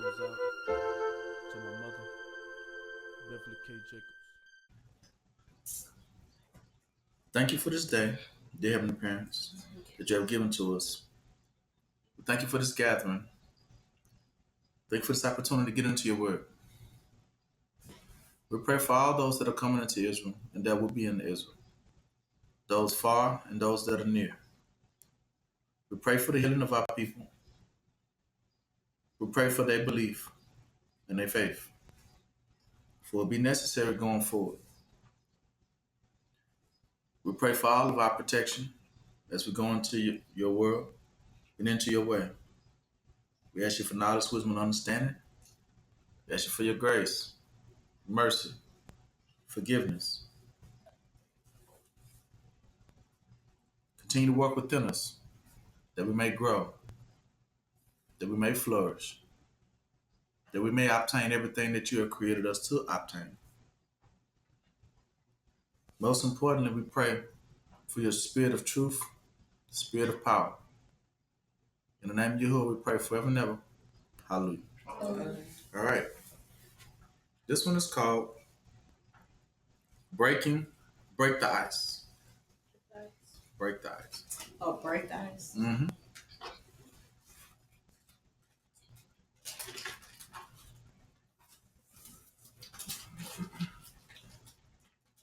goes out to my mother, Beverly K. Jacobs. Thank you for this day, dear Heavenly Parents, that you have given to us. Thank you for this gathering. Thank you for this opportunity to get into your word. We pray for all those that are coming into Israel and that will be in Israel, those far and those that are near. We pray for the healing of our people. We pray for their belief and their faith, for it will be necessary going forward. We pray for all of our protection as we go into your world and into your way. We ask you for knowledge, wisdom, and understanding. We ask you for your grace, mercy, forgiveness. Continue to work within us that we may grow, that we may flourish, that we may obtain everything that you have created us to obtain. Most importantly, we pray for your spirit of truth, the spirit of power. In the name of Yahuwah, we pray forever and ever. Hallelujah. All right. This one is called Breaking, Break the Ice. Break the ice. Oh, break the ice. Mm-hmm.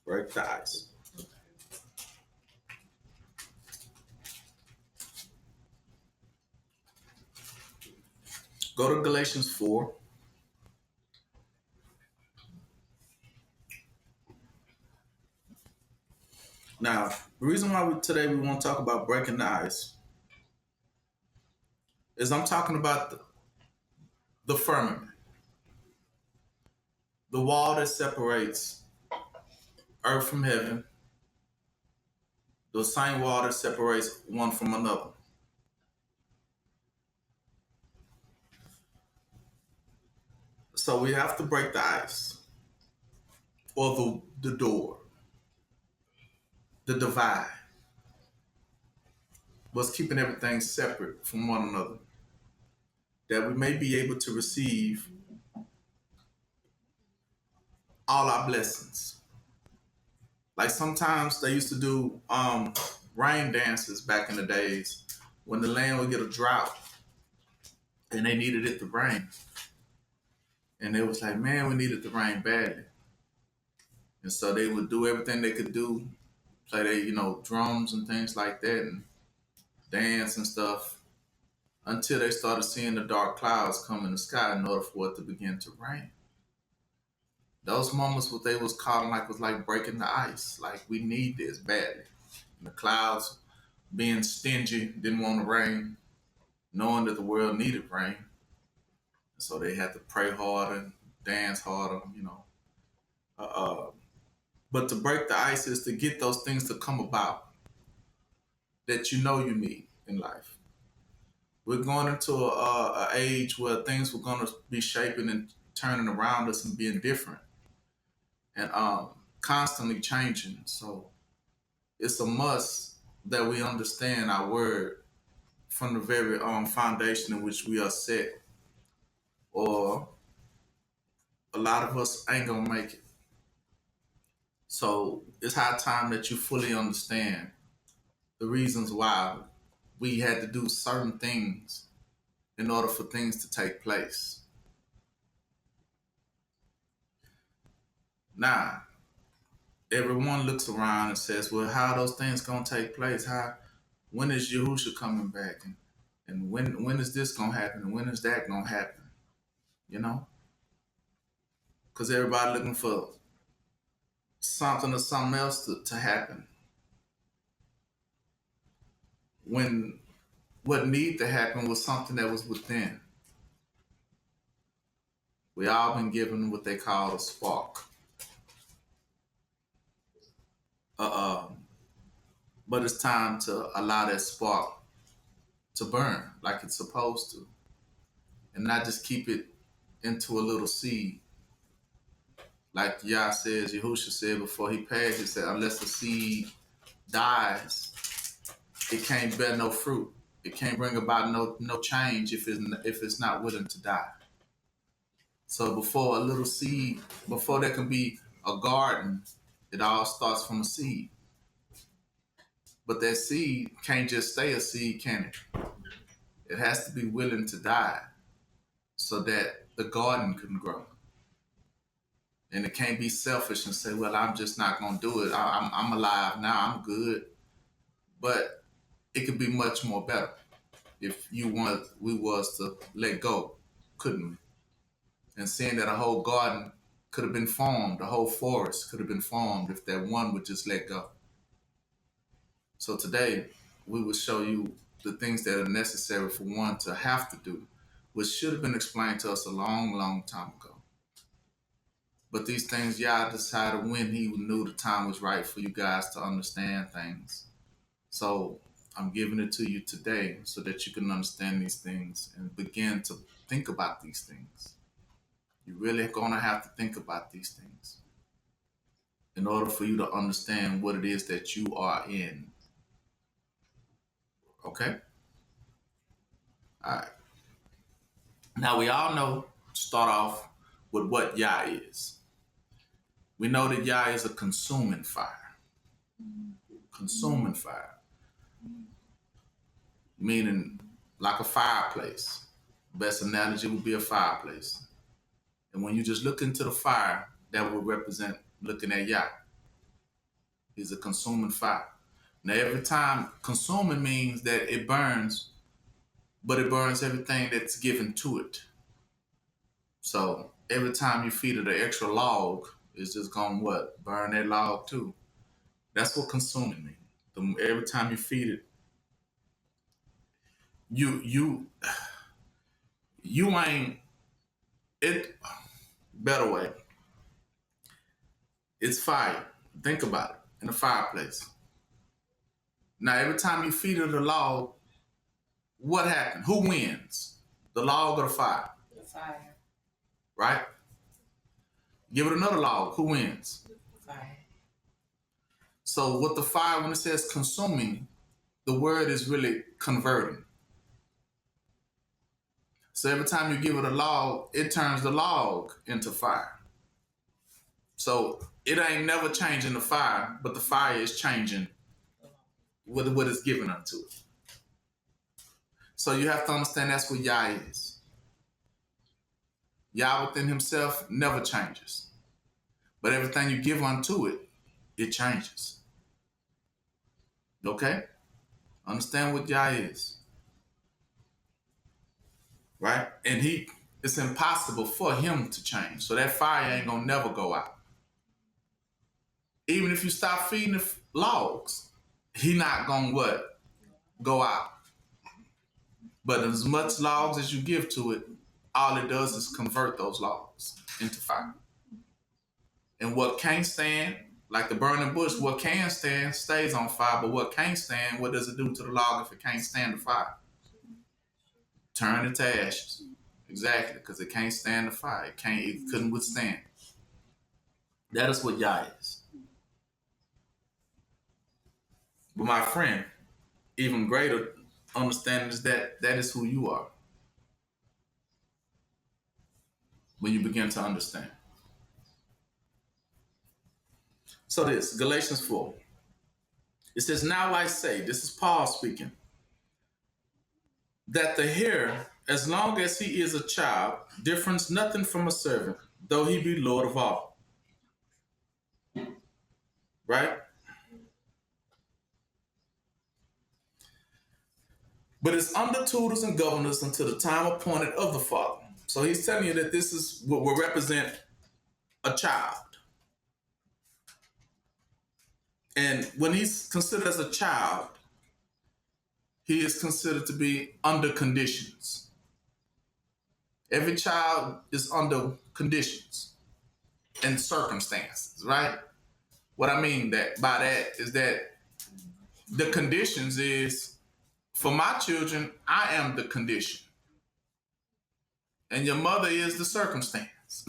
Break the ice. Go to Galatians 4. Now, the reason why today we want to talk about breaking the ice is I'm talking about the firmament, the wall that separates earth from heaven, the same wall that separates one from another. So we have to break the ice, or the door, the divide, what's keeping everything separate from one another, that we may be able to receive all our blessings. Like sometimes they used to do rain dances back in the days when the land would get a drought and they needed it to rain. And they was like, man, we needed the rain badly. And so they would do everything they could do, play their, drums and things like that and dance and stuff until they started seeing the dark clouds come in the sky in order for it to begin to rain. Those moments what they was calling like was like breaking the ice. Like we need this badly. And the clouds being stingy, didn't want to rain, knowing that the world needed rain. So they had to pray harder, dance harder. Uh, uh, but to break the ice is to get those things to come about that you know you need in life. We're going into a age where things were going to be shaping and turning around us and being different and constantly changing. So it's a must that we understand our word from the very foundation in which we are set, or a lot of us ain't gonna make it. So it's high time that you fully understand the reasons why we had to do certain things in order for things to take place. Now, everyone looks around and says, well, how are those things gonna take place? When is Yahusha coming back? And when is this gonna happen? And when is that gonna happen? You know? Because everybody looking for something or something else to happen. When what needed to happen was something that was within. We all been given what they call a spark. But it's time to allow that spark to burn like it's supposed to, and not just keep it into a little seed. Like Yah says, Yahusha said before he passed, he said, unless the seed dies, it can't bear no fruit. It can't bring about no change if it's not willing to die. So before a little seed, before there can be a garden, it all starts from a seed. But that seed can't just stay a seed, can it? It has to be willing to die so that the garden can grow. And it can't be selfish and say, well, I'm just not going to do it. I'm alive now. I'm good. But it could be much more better if we was to let go, couldn't we? And seeing that a whole garden could have been formed, a whole forest could have been formed if that one would just let go. So today, we will show you the things that are necessary for one to have to do, which should have been explained to us a long, long time ago. But these things, Yah decided when he knew the time was right for you guys to understand things. So I'm giving it to you today so that you can understand these things and begin to think about these things. You're really going to have to think about these things in order for you to understand what it is that you are in. Okay? All right. Now we all know, start off with what Yah is. We know that Yah is a consuming fire. Consuming fire. Meaning like a fireplace. Best analogy would be a fireplace. And when you just look into the fire, that would represent looking at Yah. He's a consuming fire. Now every time, consuming means that it burns, but it burns everything that's given to it. So every time you feed it an extra log, it's just going to what? Burn that log too. That's what consuming means. Every time you feed it, you ain't it. Better way. It's fire. Think about it. In a fireplace. Now every time you feed it a log, what happened? Who wins? The log or the fire? The fire. Right? Give it another log. Who wins? Fire. So what the fire, when it says consuming, the word is really converting. So every time you give it a log, it turns the log into fire. So it ain't never changing the fire, but the fire is changing what is given unto it. So you have to understand that's what Yah is. Yah within himself never changes. But everything you give unto it, it changes. Okay? Understand what Yah is. Right? And it's impossible for him to change. So that fire ain't gonna never go out. Even if you stop feeding the logs, he not gonna what? Go out. But as much logs as you give to it, all it does is convert those logs into fire. And what can't stand, like the burning bush, what can stand stays on fire, but what can't stand, what does it do to the log if it can't stand the fire? Turn it to ashes. Exactly, because it can't stand the fire. It couldn't withstand. That is what Yah is. But my friend, even greater understanding is that is who you are. When you begin to understand. So this, Galatians 4. It says, now I say, this is Paul speaking, that the heir, as long as he is a child, differs nothing from a servant, though he be Lord of all. Right? But it's under tutors and governors until the time appointed of the Father. So he's telling you that this is what will represent a child. And when he's considered as a child, he is considered to be under conditions. Every child is under conditions and circumstances, right? What I mean by that is that the conditions is, for my children, I am the condition. And your mother is the circumstance.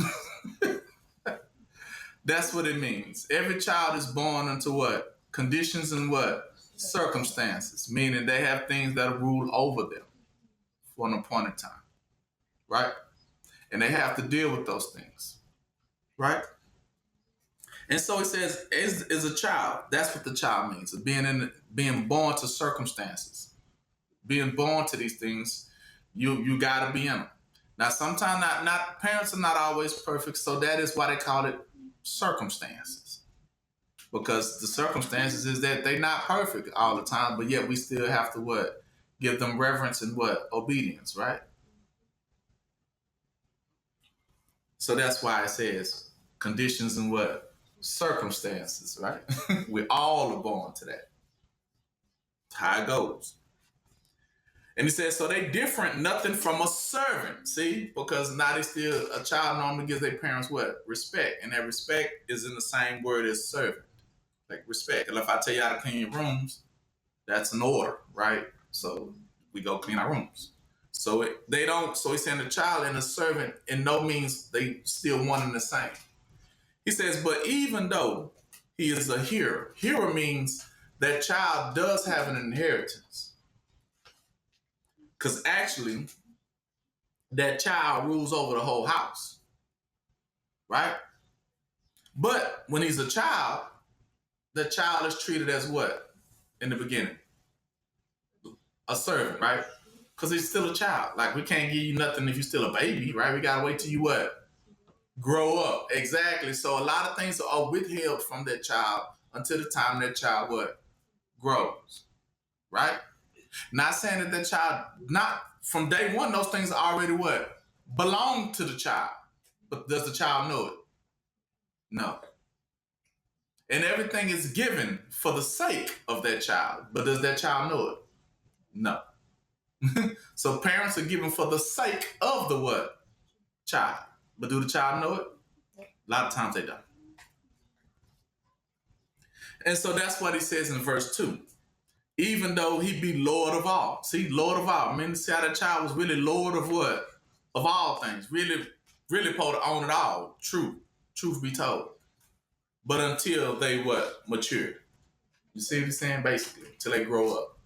That's what it means. Every child is born into what? Conditions and what? Circumstances, meaning they have things that rule over them for an appointed time, right? and they have to deal with those things, right? And so it says, is a child. That's what the child means. Being born to circumstances, being born to these things. You got to be in them. Now, sometimes not parents are not always perfect, so that is why they call it circumstances, because the circumstances is that they're not perfect all the time, but yet we still have to what? Give them reverence and what? Obedience, right? So that's why it says conditions and what? Circumstances, right? We all are born to that. That's how it goes. And he says, so they different nothing from a servant. See? Because now they still, a child normally gives their parents what? Respect. And that respect is in the same word as servant. Like respect. And if I tell you how to clean your rooms, that's an order, right? So we go clean our rooms. So they don't, so he's saying the child and the servant in no means they still one and the same. He says, but even though he is a hearer means that child does have an inheritance. Because actually, that child rules over the whole house, right? But when he's a child, the child is treated as what in the beginning? A servant, right? Because he's still a child. Like, we can't give you nothing if you're still a baby, right? We got to wait till you what? Grow up. Exactly. So a lot of things are withheld from that child until the time that child what? Grows, right? Not saying that child, not from day one, those things are already what? Belong to the child. But does the child know it? No. And everything is given for the sake of that child. But does that child know it? No. So parents are given for the sake of the what? Child. But do the child know it? A lot of times they don't. And so that's what he says in verse 2. Even though he be Lord of all. See, Lord of all. I mean, see how that child was really Lord of what? Of all things. Really supposed to own it all. Truth be told. But until they what? Mature. You see what he's saying? Basically, till they grow up.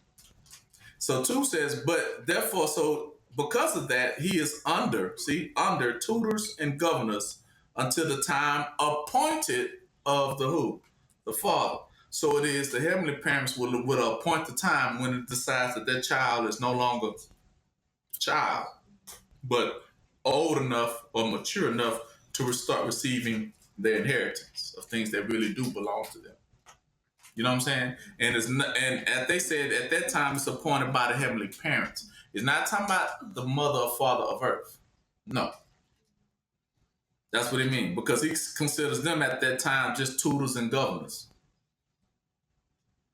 So 2 says, but therefore, so because of that, he is under tutors and governors until the time appointed of the who? The Father. So it is the heavenly parents will appoint the time when it decides that that child is no longer a child, but old enough or mature enough to start receiving their inheritance of things that really do belong to them. You know what I'm saying? And as they said at that time, it's appointed by the heavenly parents. It's not talking about the mother or father of earth. No. That's what he means. Because he considers them at that time just tutors and governors.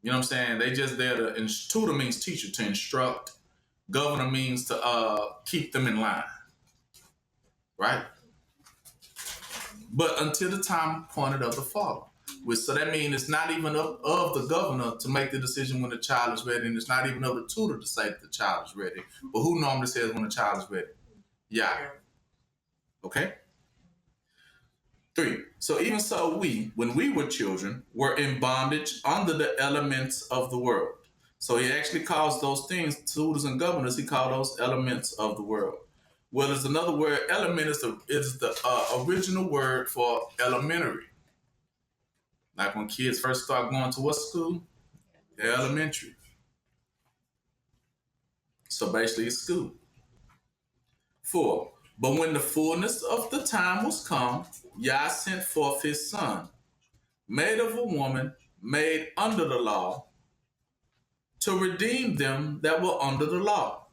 You know what I'm saying? They just there to, tutor means teacher, to instruct. Governor means to keep them in line. Right? But until the time appointed of the Father. So that means it's not even of the governor to make the decision when the child is ready, and it's not even of the tutor to say that the child is ready. But who normally says when the child is ready? Yeah. Okay? 3. So even so we, when we were children, were in bondage under the elements of the world. So he actually calls those things, tutors and governors, he called those elements of the world. Well, there's another word. Element is the original word for elementary. Like when kids first start going to what school? Elementary. So basically it's school. 4. But when the fullness of the time was come, Yah sent forth his son, made of a woman, made under the law, to redeem them that were under the law,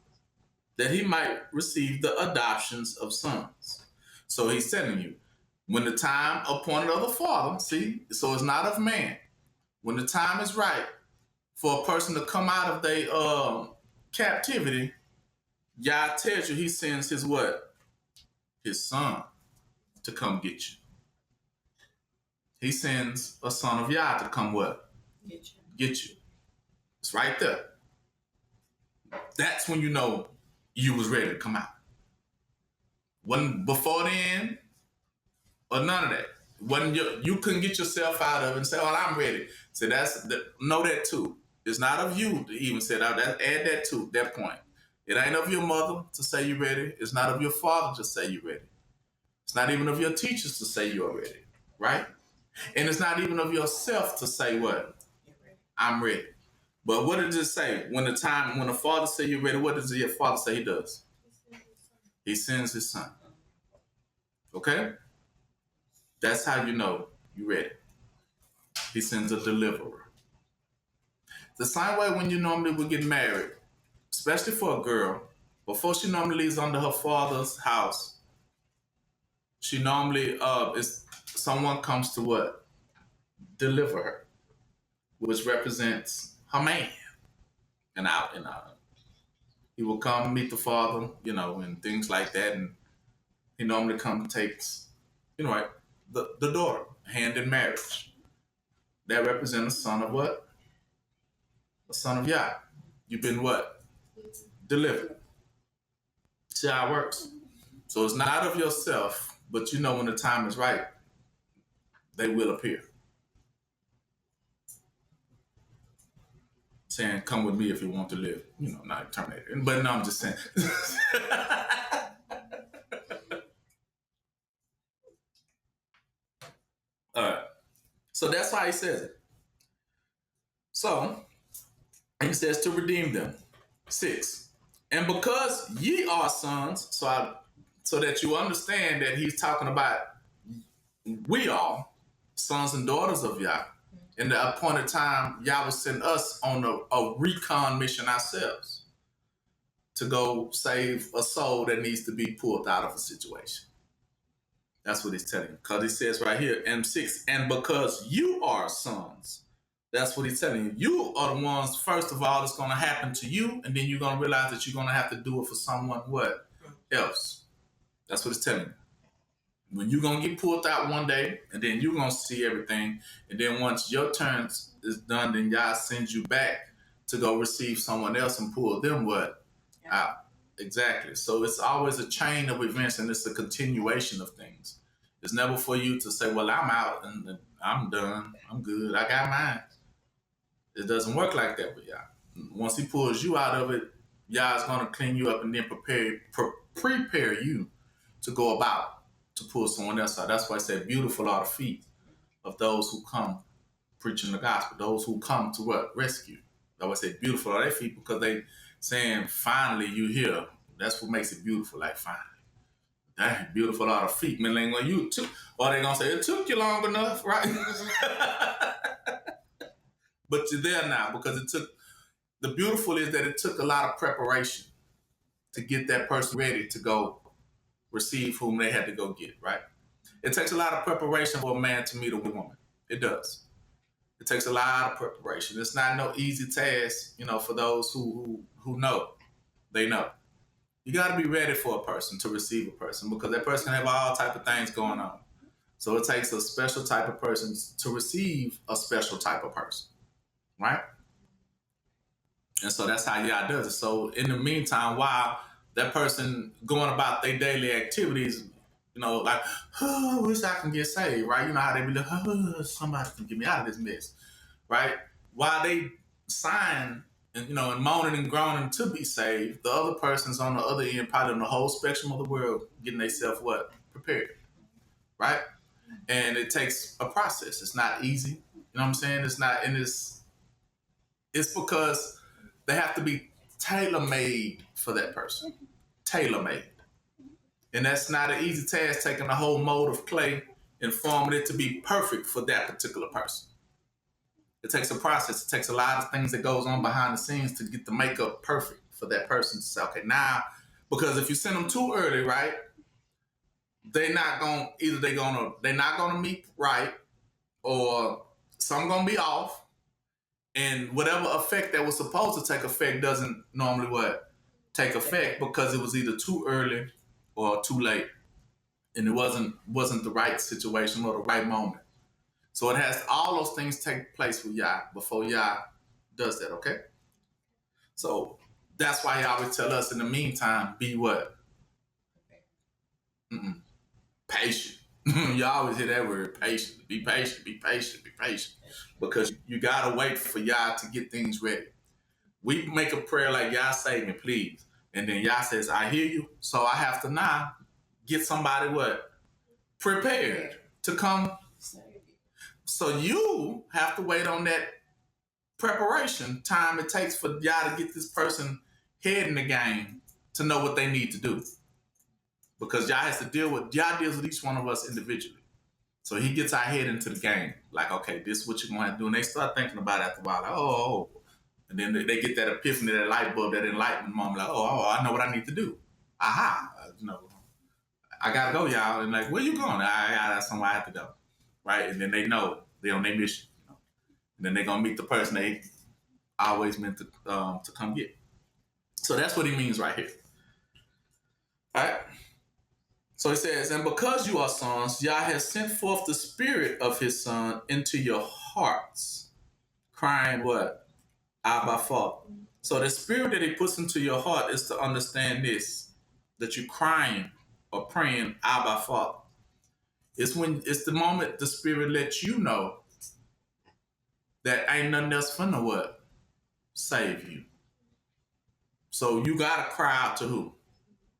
that he might receive the adoptions of sons. So he's telling you, when the time appointed of the Father, see, so it's not of man. When the time is right for a person to come out of their captivity, Yah tells you he sends his what? His son to come get you. He sends a son of Yah to come what? Get you. It's right there. That's when you know you was ready to come out. Wasn't before then or none of that. Wasn't you couldn't get yourself out of it and say, well, I'm ready. So know that too. It's not of you to even say that. Add that to that point. It ain't of your mother to say you're ready. It's not of your father to say you're ready. It's not even of your teachers to say you're ready, right? And it's not even of yourself to say what? I'm ready. But what does it say? When the Father say you're ready, what does your Father say he does? He sends his son. Okay? That's how you know you're ready. He sends a deliverer. The same way when you normally would get married, especially for a girl, before she normally leaves under her father's house, she normally is someone comes to what? Deliver her, which represents her man. And he will come meet the father, and things like that. And he normally comes takes, right, the daughter, hand in marriage. That represents a son of what? A son of Yah. You've been what? Delivered. See how it works? So it's not of yourself, but when the time is right, they will appear. Saying, come with me if you want to live. Not Terminator. But no, I'm just saying. All right. So that's how he says it. So he says to redeem them. 6. And because ye are sons, so that you understand that he's talking about we are sons and daughters of Yah. In the appointed time, Yah will send us on a recon mission ourselves to go save a soul that needs to be pulled out of a situation. That's what he's telling you. Because he says right here, M6, and because you are sons, that's what he's telling you. You are the ones, first of all, it's going to happen to you, and then you're going to realize that you're going to have to do it for someone what? Else. That's what it's telling you. When you're going to get pulled out one day, and then you're going to see everything, and then once your turn is done, then Yah sends you back to go receive someone else and pull them what? Yeah. Out. Exactly. So it's always a chain of events, and it's a continuation of things. It's never for you to say, well, I'm out, and I'm done. I'm good. I got mine. It doesn't work like that with Yah. Once he pulls you out of it, Yah is going to clean you up and then prepare you to go about to pull someone else out. That's why I said beautiful are the feet of those who come preaching the gospel, those who come to what? Rescue. That's why I said beautiful are their feet, because they saying, finally you here. That's what makes it beautiful, like finally. Dang, beautiful are the feet. Man, ain't gonna you too. Or they gonna say, it took you long enough, right? But you're there now, because the beautiful is that it took a lot of preparation to get that person ready to go receive whom they had to go get, right? It takes a lot of preparation for a man to meet a woman. It does. It takes a lot of preparation. It's not no easy task, for those who know. They know. You got to be ready for a person to receive a person, because that person can have all type of things going on. So it takes a special type of person to receive a special type of person, right? And so that's how Yah does it. So in the meantime, while that person going about their daily activities, like, oh, I wish I can get saved, right? You know how they be like, oh, somebody can get me out of this mess, right? While they sign and moaning and groaning to be saved, the other person's on the other end, probably on the whole spectrum of the world, getting themselves what? Prepared, right? And it takes a process. It's not easy. You know what I'm saying? It's not, and it's because they have to be tailor-made for that person. Tailor-made. And that's not an easy task, taking a whole mold of clay and forming it to be perfect for that particular person. It takes a process. It takes a lot of things that goes on behind the scenes to get the makeup perfect for that person to say, okay, now, because if you send them too early, right, they're not gonna meet right, or some gonna be off, and whatever effect that was supposed to take effect doesn't normally take effect, because it was either too early or too late, and it wasn't the right situation or the right moment. So it has all those things take place with Yah before Yah does that, okay? So that's why Yah always tell us in the meantime, be what? Patient. You always hear that word, patient. Be patient, be patient, be patient. Because you gotta wait for Yah to get things ready. We make a prayer like, Yah save me, please. And then Yah says, I hear you. So I have to now get somebody what? prepared to come. So you have to wait on that preparation time it takes for y'all to get this person head in the game to know what they need to do. Because y'all has to y'all deals with each one of us individually. So he gets our head into the game. Like, okay, this is what you're gonna have to do. And they start thinking about it after a while, like, oh. And then they get that epiphany, that light bulb, that enlightenment moment, like, I know what I need to do. Aha. I gotta go, y'all. And like, where you going? I got somewhere I have to go. Right? And then they know they're on their mission. And then they're gonna meet the person they always meant to come get. So that's what he means right here. All right. So he says, and because you are sons, Yah has sent forth the spirit of his son into your hearts, crying what? Abba, Father. So the spirit that he puts into your heart is to understand this, that you're crying or praying, Abba, Father. It's the moment the spirit lets you know that ain't nothing else finna what? Save you. So you gotta cry out to who?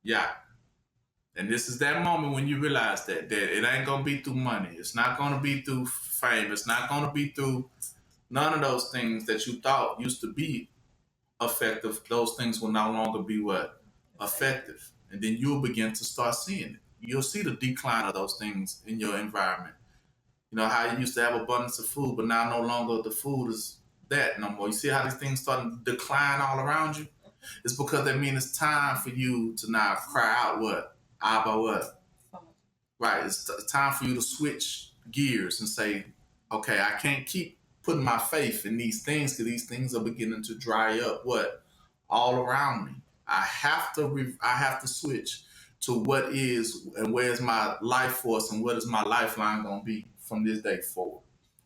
Yah. And this is that moment when you realize that it ain't gonna be through money. It's not gonna be through fame. It's not gonna be through none of those things that you thought used to be effective. Those things will no longer be what? Effective. And then you'll begin to start seeing it. You'll see the decline of those things in your environment. You know how you used to have abundance of food, but now no longer the food is that no more. You see how these things starting to decline all around you? It's because that means it's time for you to now cry out what? Abba what? Right, it's time for you to switch gears and say, okay, I can't keep putting my faith in these things because these things are beginning to dry up what? All around me. I have to switch to what is and where's my life force and what is my lifeline going to be from this day forward.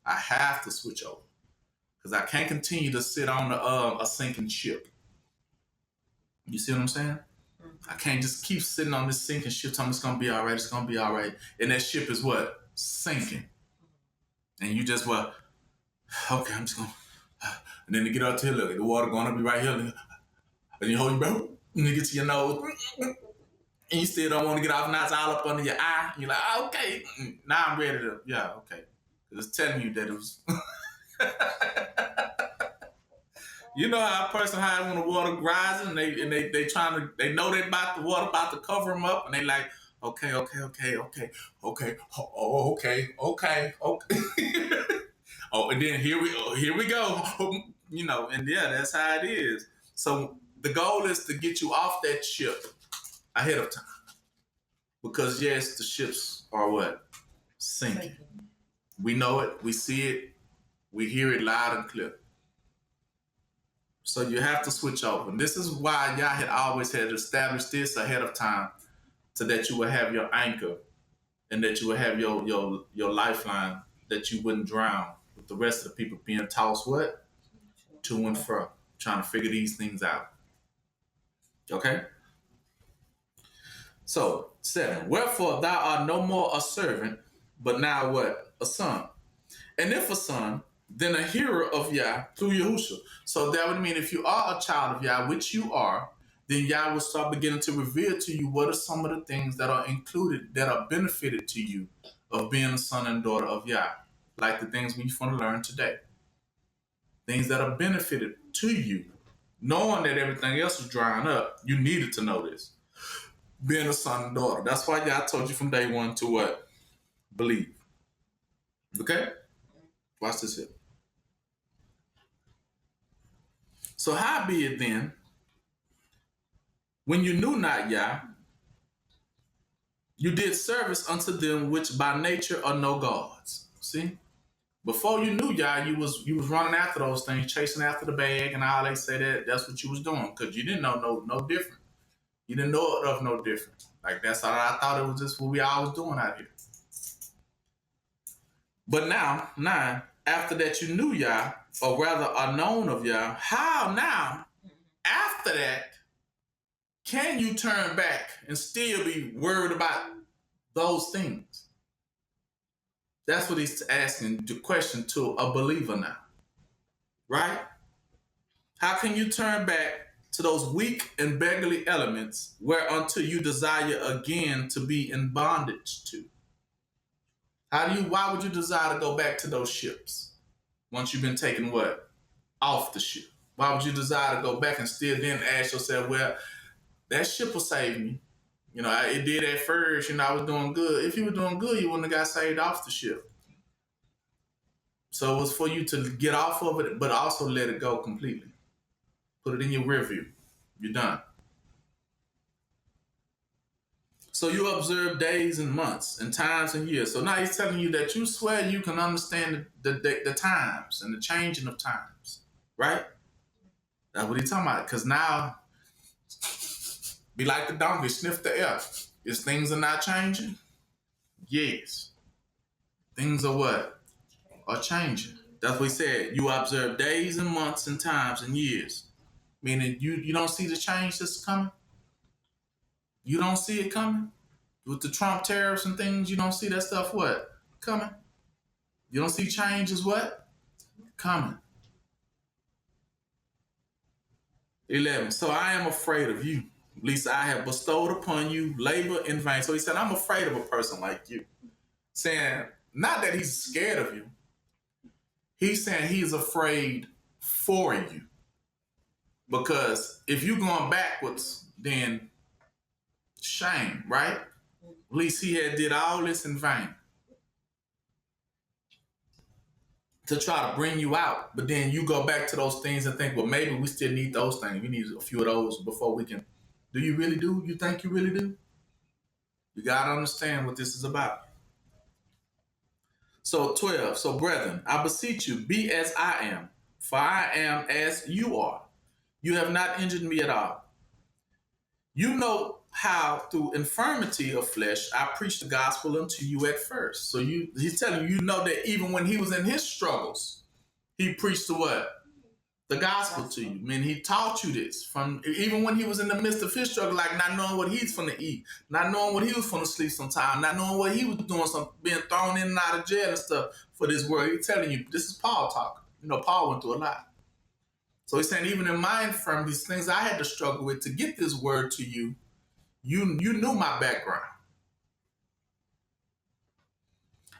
I have to switch over because I can't continue to sit on a sinking ship. You see what I'm saying? I can't just keep sitting on this sinking ship telling me it's going to be all right, it's going to be all right. And that ship is what? Sinking. And you just, what? Okay, I'm just going to... And then to get out to here, look, the water going to be right here. And you hold your breath, and you get to your nose. And you still don't want to get off, now it's all up under your eye. You're like, oh, okay. Now I'm ready to, yeah, okay. It's telling you that it was... You know how a person hides when the water rises and they know the water about to cover them up and they like, okay. Oh, okay. Oh, and then here we go. You know, and yeah, that's how it is. So the goal is to get you off that ship ahead of time. Because yes, the ships are what? Sinking. We know it, we see it, we hear it loud and clear. So you have to switch over. And this is why Yah had always had to establish this ahead of time so that you would have your anchor and that you would have your lifeline, that you wouldn't drown with the rest of the people being tossed what? To and fro, trying to figure these things out. Okay? So, 7. Wherefore thou art no more a servant, but now what? A son. And if a son, then a hearer of Yah through Yahushua. So that would mean if you are a child of Yah, which you are, then Yah will start beginning to reveal to you what are some of the things that are included, that are benefited to you of being a son and daughter of Yah. Like the things we want to learn today. Things that are benefited to you. Knowing that everything else is drying up, you needed to know this. Being a son and daughter. That's why Yah told you from day one to what? Believe. Okay? Watch this here. So how be it then, when you knew not Yah, you did service unto them which by nature are no gods. See? Before you knew Yah, you was running after those things, chasing after the bag and all. They say that's what you was doing because you didn't know no different. You didn't know it of no different. Like that's all I thought it was just what we all was doing out here. But now, 9, after that you knew Yah, or rather are known of Yah, how now, after that, can you turn back and still be worried about those things? That's what he's asking the question to a believer now. Right? How can you turn back to those weak and beggarly elements whereunto you desire again to be in bondage to? Why would you desire to go back to those ships once you've been taken what? Off the ship. Why would you desire to go back and still then ask yourself, well, that ship will save me. It did at first, I was doing good. If you were doing good, you wouldn't have got saved off the ship. So it was for you to get off of it, but also let it go completely. Put it in your rear view. You're done. So you observe days and months and times and years. So now he's telling you that you swear you can understand the times and the changing of times, right? That's what he's talking about. Because now, be like the donkey, sniff the air. Is things are not changing? Yes. Things are what? Are changing. That's what he said. You observe days and months and times and years. Meaning you don't see the change that's coming? You don't see it coming? With the Trump tariffs and things, you don't see that stuff what? Coming. You don't see change as what? Coming. 11. So I am afraid of you. At least I have bestowed upon you labor in vain. So he said, I'm afraid of a person like you. Saying, not that he's scared of you. He's saying he's afraid for you. Because if you're going backwards, then shame, right? At least he had did all this in vain to try to bring you out. But then you go back to those things and think, well, maybe we still need those things. We need a few of those before we can. Do you really do? You think you really do? You got to understand what this is about. So 12. So brethren, I beseech you, be as I am, for I am as you are. You have not injured me at all. You know how through infirmity of flesh I preached the gospel unto you at first. So he's telling you, that even when he was in his struggles, he preached the what? The gospel to you. I mean, he taught you this from even when he was in the midst of his struggle, like not knowing what he's gonna eat, not knowing what he was gonna sleep sometime, not knowing what he was doing, being thrown in and out of jail and stuff for this world. He's telling you, this is Paul talking. Paul went through a lot. So he's saying, even in my infirmities, things I had to struggle with to get this word to you, you knew my background.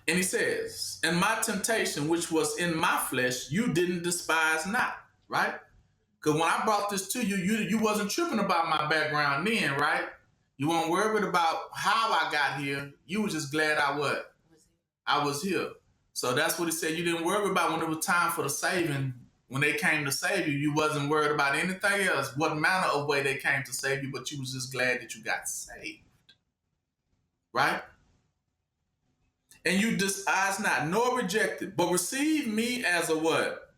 And he says, and my temptation, which was in my flesh, you didn't despise not, right? Because when I brought this to you, you wasn't tripping about my background then, right? You weren't worried about how I got here. You were just glad I was here. So that's what he said. You didn't worry about when it was time for the saving. When they came to save you, you wasn't worried about anything else, what manner of way they came to save you, but you was just glad that you got saved. Right? And you despise not, nor rejected, but receive me as a what?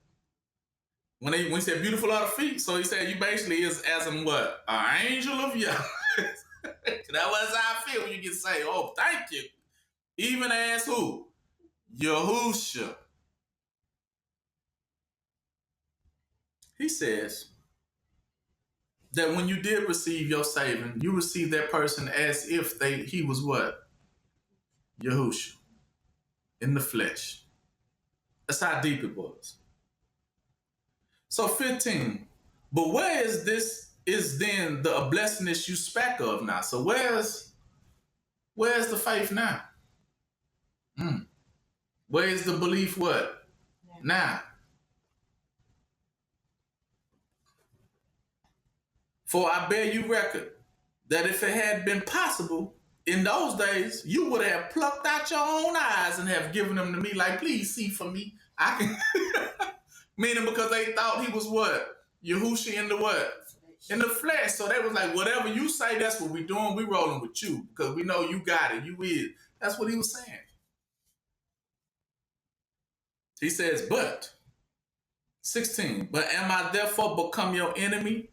When he said beautiful are the feet, so he said you basically is as in what? An angel of Yah. That was how I feel when you get saved. Oh, thank you. Even as who? Yahushua. He says that when you did receive your saving, you received that person as if he was what? Yahushua. In the flesh. That's how deep it was. So 15. But where is then the blessedness you speak of now? So where's the faith now? Where is the belief what? Yeah. Now. For I bear you record that if it had been possible in those days, you would have plucked out your own eyes and have given them to me, like, please see for me. I can. Meaning because they thought he was what? Yahushua in the what? In the flesh. So they was like, whatever you say, that's what we doing. We rolling with you because we know you got it. You is. That's what he was saying. He says, but 16, but am I therefore become your enemy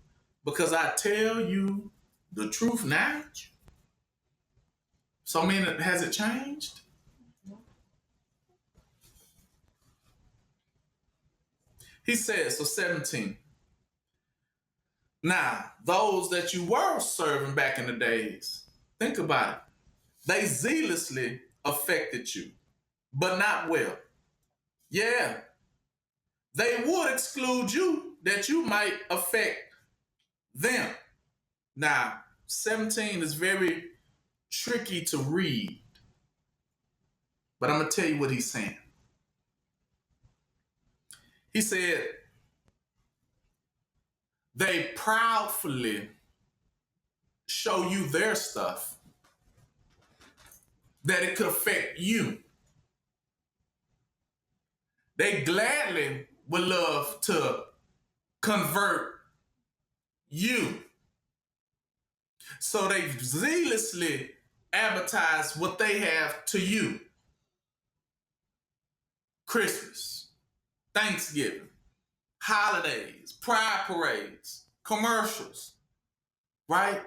because I tell you the truth now? So I mean, has it changed? He says, so 17. Now, those that you were serving back in the days, think about it. They zealously affected you, but not well. Yeah. They would exclude you that you might affect them. Now, 17 is very tricky to read. But I'm going to tell you what he's saying. He said, they proudly show you their stuff that it could affect you. They gladly would love to convert you. So they zealously advertise what they have to you. Christmas, Thanksgiving, holidays, pride parades, commercials, right?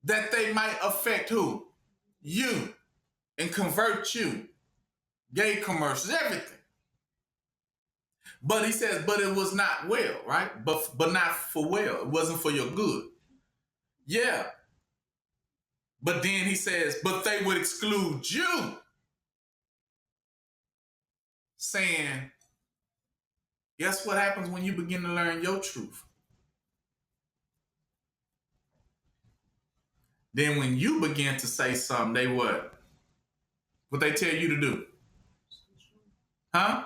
That they might affect who? You, and convert you. Gay commercials, everything. But he says, but it was not well, right? But not for well. It wasn't for your good. Yeah. But then he says, but they would exclude you. Saying, guess what happens when you begin to learn your truth? Then when you begin to say something, they what? What they tell you to do? Huh?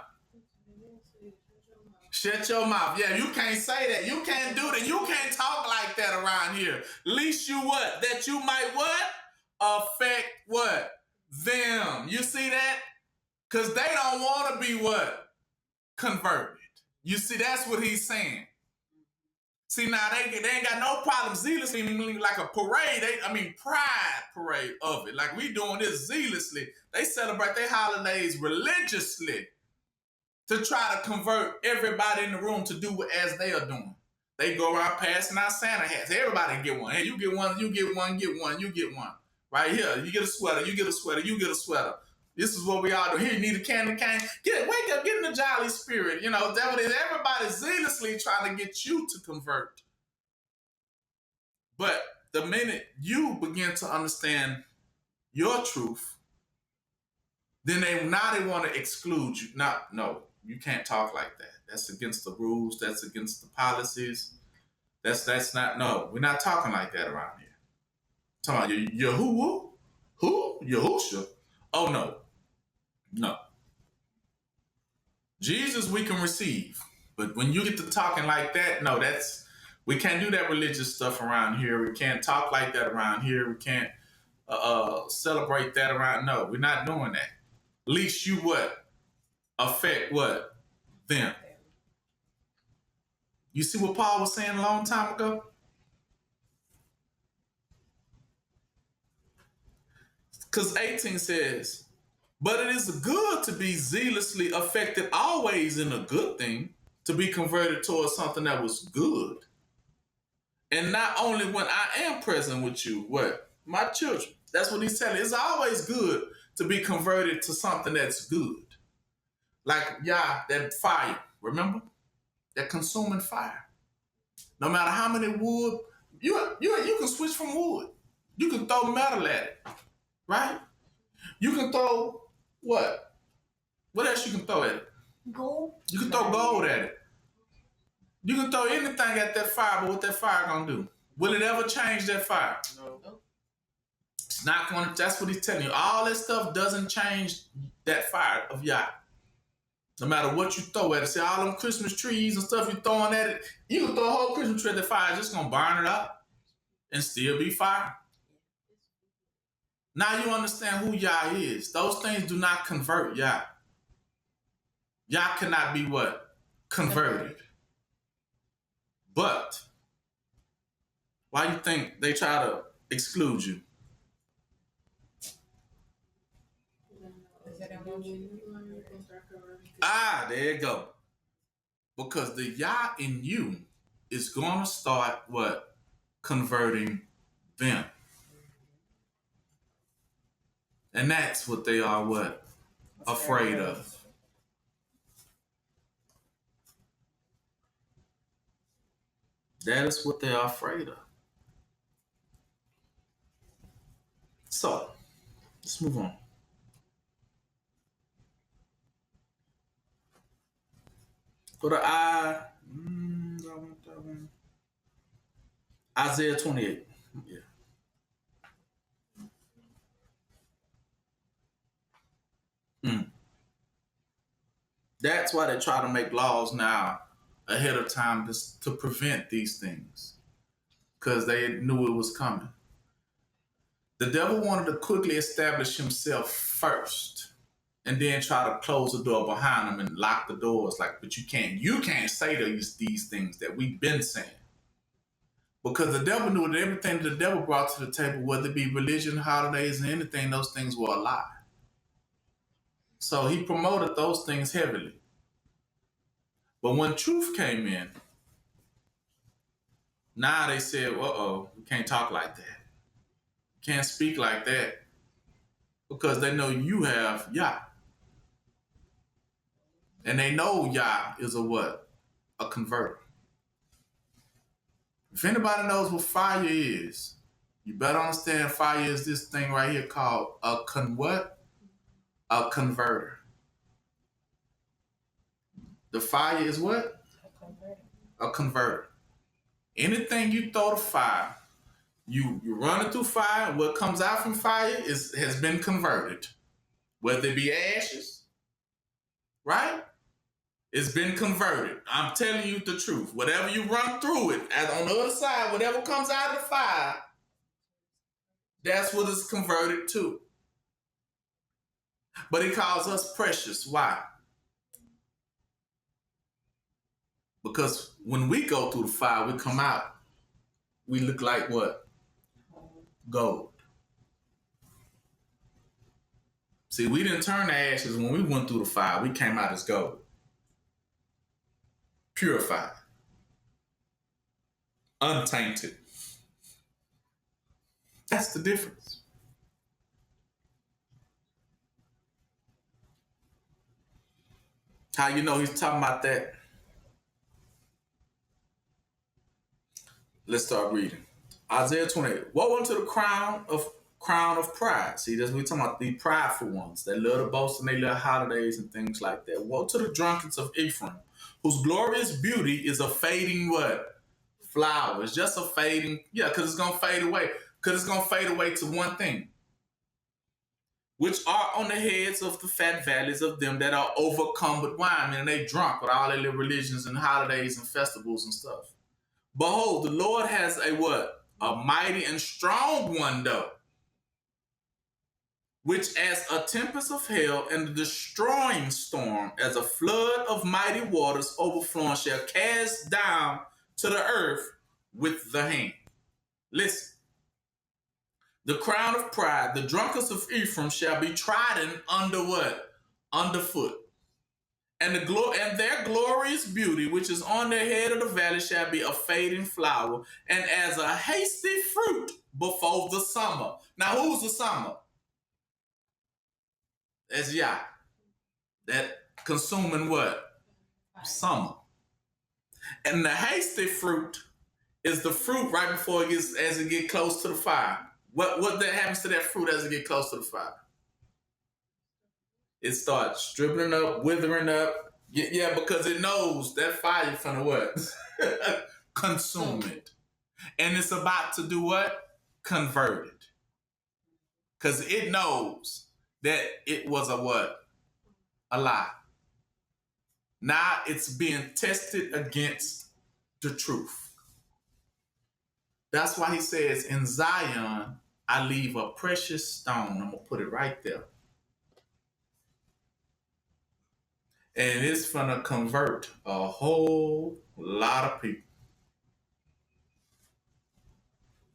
Shut your mouth. Yeah, you can't say that. You can't do that. You can't talk like that around here. Least you what? That you might what? Affect what? Them. You see that? Because they don't want to be what? Converted. You see, that's what he's saying. See, now they ain't got no problem zealously, like a parade. Pride parade of it. Like we doing this zealously. They celebrate their holidays religiously to try to convert everybody in the room to do as they are doing. They go around passing out Santa hats. Everybody get one. Hey, you get one, you get one, get one, you get one. Right here, you get a sweater, you get a sweater, you get a sweater. This is what we all do. Here, you need a candy cane. Wake up, get in the jolly spirit. You know, that is everybody zealously trying to get you to convert. But the minute you begin to understand your truth, then they want to exclude you. No, you can't talk like that. That's against the rules. That's against the policies. That's not, no, we're not talking like that around here. Talking about Yahuwah? Who? Yahusha? Oh, no. Jesus we can receive. But when you get to talking like that, no, we can't do that religious stuff around here. We can't talk like that around here. We can't celebrate that around. No, we're not doing that. Least you what? Affect what? Them. You see what Paul was saying a long time ago? Because 18 says, but it is good to be zealously affected always in a good thing, to be converted towards something that was good. And not only when I am present with you, what? My children. That's what he's telling. It's always good to be converted to something that's good. Like, that fire, remember? That consuming fire. No matter how many wood, you can switch from wood. You can throw metal at it, right? You can throw what? What else you can throw at it? Gold. You can throw gold at it. You can throw anything at that fire, but what that fire gonna do? Will it ever change that fire? No. It's not going to, that's what he's telling you. All this stuff doesn't change that fire of Yah. No matter what you throw at it. See, all them Christmas trees and stuff you're throwing at it, you can throw a whole Christmas tree at the fire, it's just going to burn it up and still be fire. Now you understand who Yah is. Those things do not convert Yah. Yah cannot be what? Converted. But why you think they try to exclude you? There you go. Because the Yah in you is going to start what? Converting them. And that's what they are what? Afraid of. That is what they are afraid of. So, let's move on. Go to Isaiah 28. Yeah. That's why they try to make laws now ahead of time to prevent these things, because they knew it was coming. The devil wanted to quickly establish himself first and then try to close the door behind him and lock the doors. Like, but you can't say these things that we've been saying. Because the devil knew that everything that the devil brought to the table, whether it be religion, holidays, and anything, those things were a lie. So he promoted those things heavily. But when truth came in, now they said, uh-oh, we can't talk like that. Can't speak like that. Because they know you have Yah. And they know Yah is a what? A converter. If anybody knows what fire is, you better understand fire is this thing right here called a what? A converter. The fire is what? A converter. A converter. Anything you throw to fire, you run it through fire, and what comes out from fire has been converted. Whether it be ashes, right? It's been converted. I'm telling you the truth. Whatever you run through it, as on the other side, whatever comes out of the fire, that's what it's converted to. But he calls us precious. Why? Because when we go through the fire, we come out, we look like what? Gold. See, we didn't turn to ashes when we went through the fire. We came out as gold. Purified. Untainted. That's the difference. How you know he's talking about that? Let's start reading. Isaiah 28. Woe unto the crown of pride. See, that's what we're talking about, the prideful ones. They love to boast and they love holidays and things like that. Woe to the drunkards of Ephraim, whose glorious beauty is a fading what? Flower. It's just a fading, because it's going to fade away. Because it's going to fade away to one thing. Which are on the heads of the fat valleys of them that are overcome with wine. And they drunk with all their little religions and holidays and festivals and stuff. Behold, the Lord has a what? A mighty and strong one, though, which as a tempest of hell and a destroying storm, as a flood of mighty waters overflowing, shall cast down to the earth with the hand. Listen. The crown of pride, the drunkards of Ephraim shall be trodden under what? Underfoot. And their glorious beauty, which is on their head of the valley, shall be a fading flower, and as a hasty fruit before the summer. Now, who's the summer? That's Yah. That consuming what? Summer. And the hasty fruit is the fruit right before as it gets close to the fire. What that happens to that fruit as it gets close to the fire? It starts stripping up, withering up. Yeah, because it knows that fire finna what? Consume it. And it's about to do what? Convert it. Because it knows that it was a what? A lie. Now it's being tested against the truth. That's why he says, in Zion, I leave a precious stone. I'm going to put it right there. And it's going to convert a whole lot of people.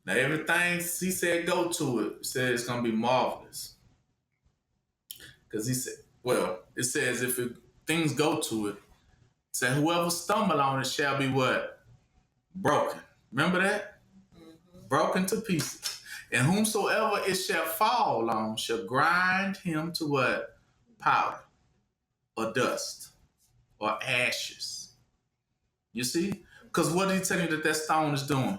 Now, everything he said go to it, he said it's going to be marvelous. Because he said, it says if things go to it, said whoever stumble on it shall be what? Broken. Remember that? Mm-hmm. Broken to pieces. And whomsoever it shall fall on shall grind him to what? Powder or dust or ashes. You see? Because what did he tell you that stone is doing?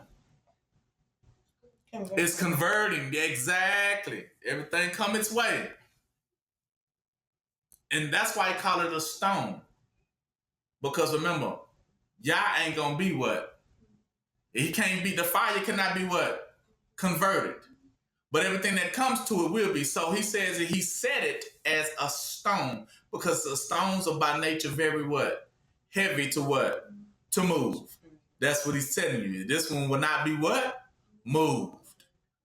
It's converting. Exactly. Everything come its way. And that's why he call it a stone. Because remember, Yah ain't going to be what? He can't be, the fire cannot be what? Converted. but everything that comes to it will be. So he says that he set it as a stone because the stones are by nature very what? Heavy to what? To move. That's what he's telling you. This one will not be what? Moved.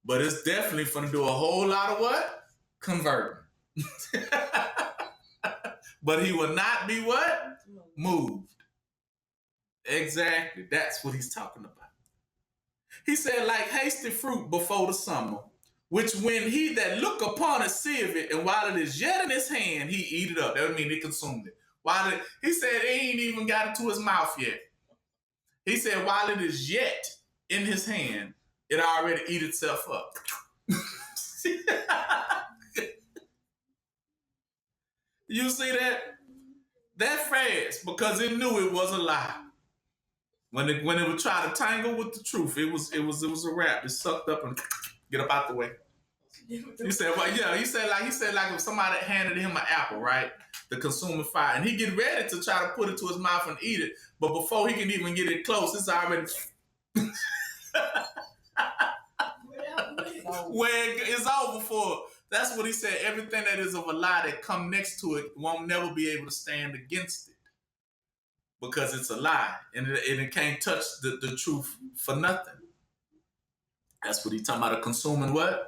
But it's definitely going to do a whole lot of what? Converting. But he will not be what? Moved. Exactly. That's what he's talking about. He said, like hasty fruit before the summer, which when he that look upon it seeth it, and while it is yet in his hand, he eat it up. That would mean he consumed it. He said he ain't even got it to his mouth yet. He said while it is yet in his hand, it already eat itself up. You see that? That fast, because it knew it was a lie. When it would try to tangle with the truth, it was a wrap. It sucked up and get up out the way. He said, well, yeah, he said like if somebody handed him an apple, right? The consuming fire, and he get ready to try to put it to his mouth and eat it, but before he can even get it close, it's already where it's over for. That's what he said. Everything that is of a lie that come next to it won't never be able to stand against it. Because it's a lie, and it can't touch the truth for nothing. That's what he's talking about, a consuming what?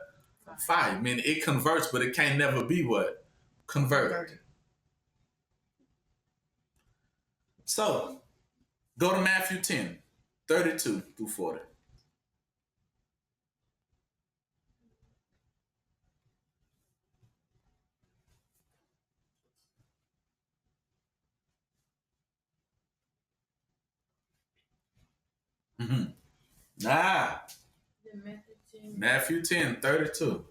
Fire. I mean, it converts, but it can't never be what? Converted. So, go to Matthew 10, 32 through 40. Mm-hmm. Matthew 10, 32.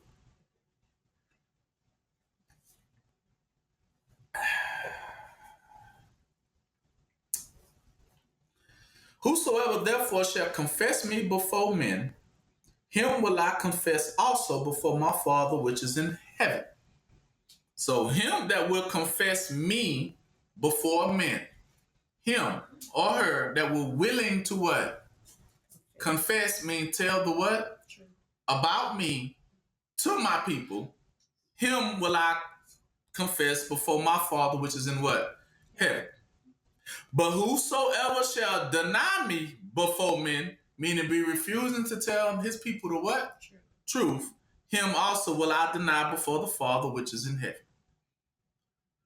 Whosoever therefore shall confess me before men, him will I confess also before my Father which is in heaven. So him that will confess me before men, him or her that will willing to what? Confess mean tell the what? True. About me to my people, him will I confess before my Father which is in what? Heaven. But whosoever shall deny me before men, meaning be refusing to tell his people the what? Truth, him also will I deny before the Father which is in heaven.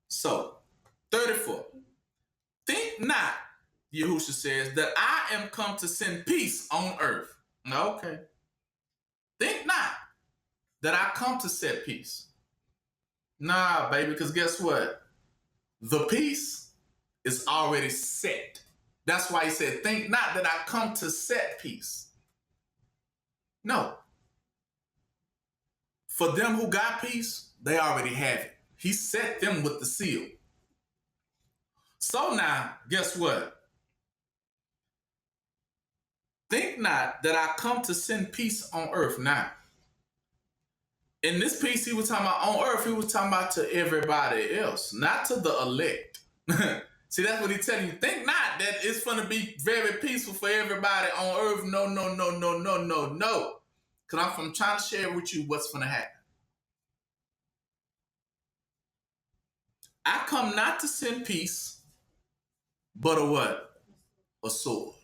So, 34. Think not, Yahushua says, that I am come to send peace on earth. Okay. Think not that I come to set peace. Nah, baby, because guess what? The peace is already set. That's why he said, think not that I come to set peace. No. For them who got peace, they already have it. He set them with the seal. So now, guess what? Think not that I come to send peace on earth. Now, in this peace he was talking about on earth, he was talking about to everybody else, not to the elect. See, that's what he's telling you. Think not that it's going to be very peaceful for everybody on earth. No. Because I'm trying to share with you what's going to happen. I come not to send peace, but a what? A sword.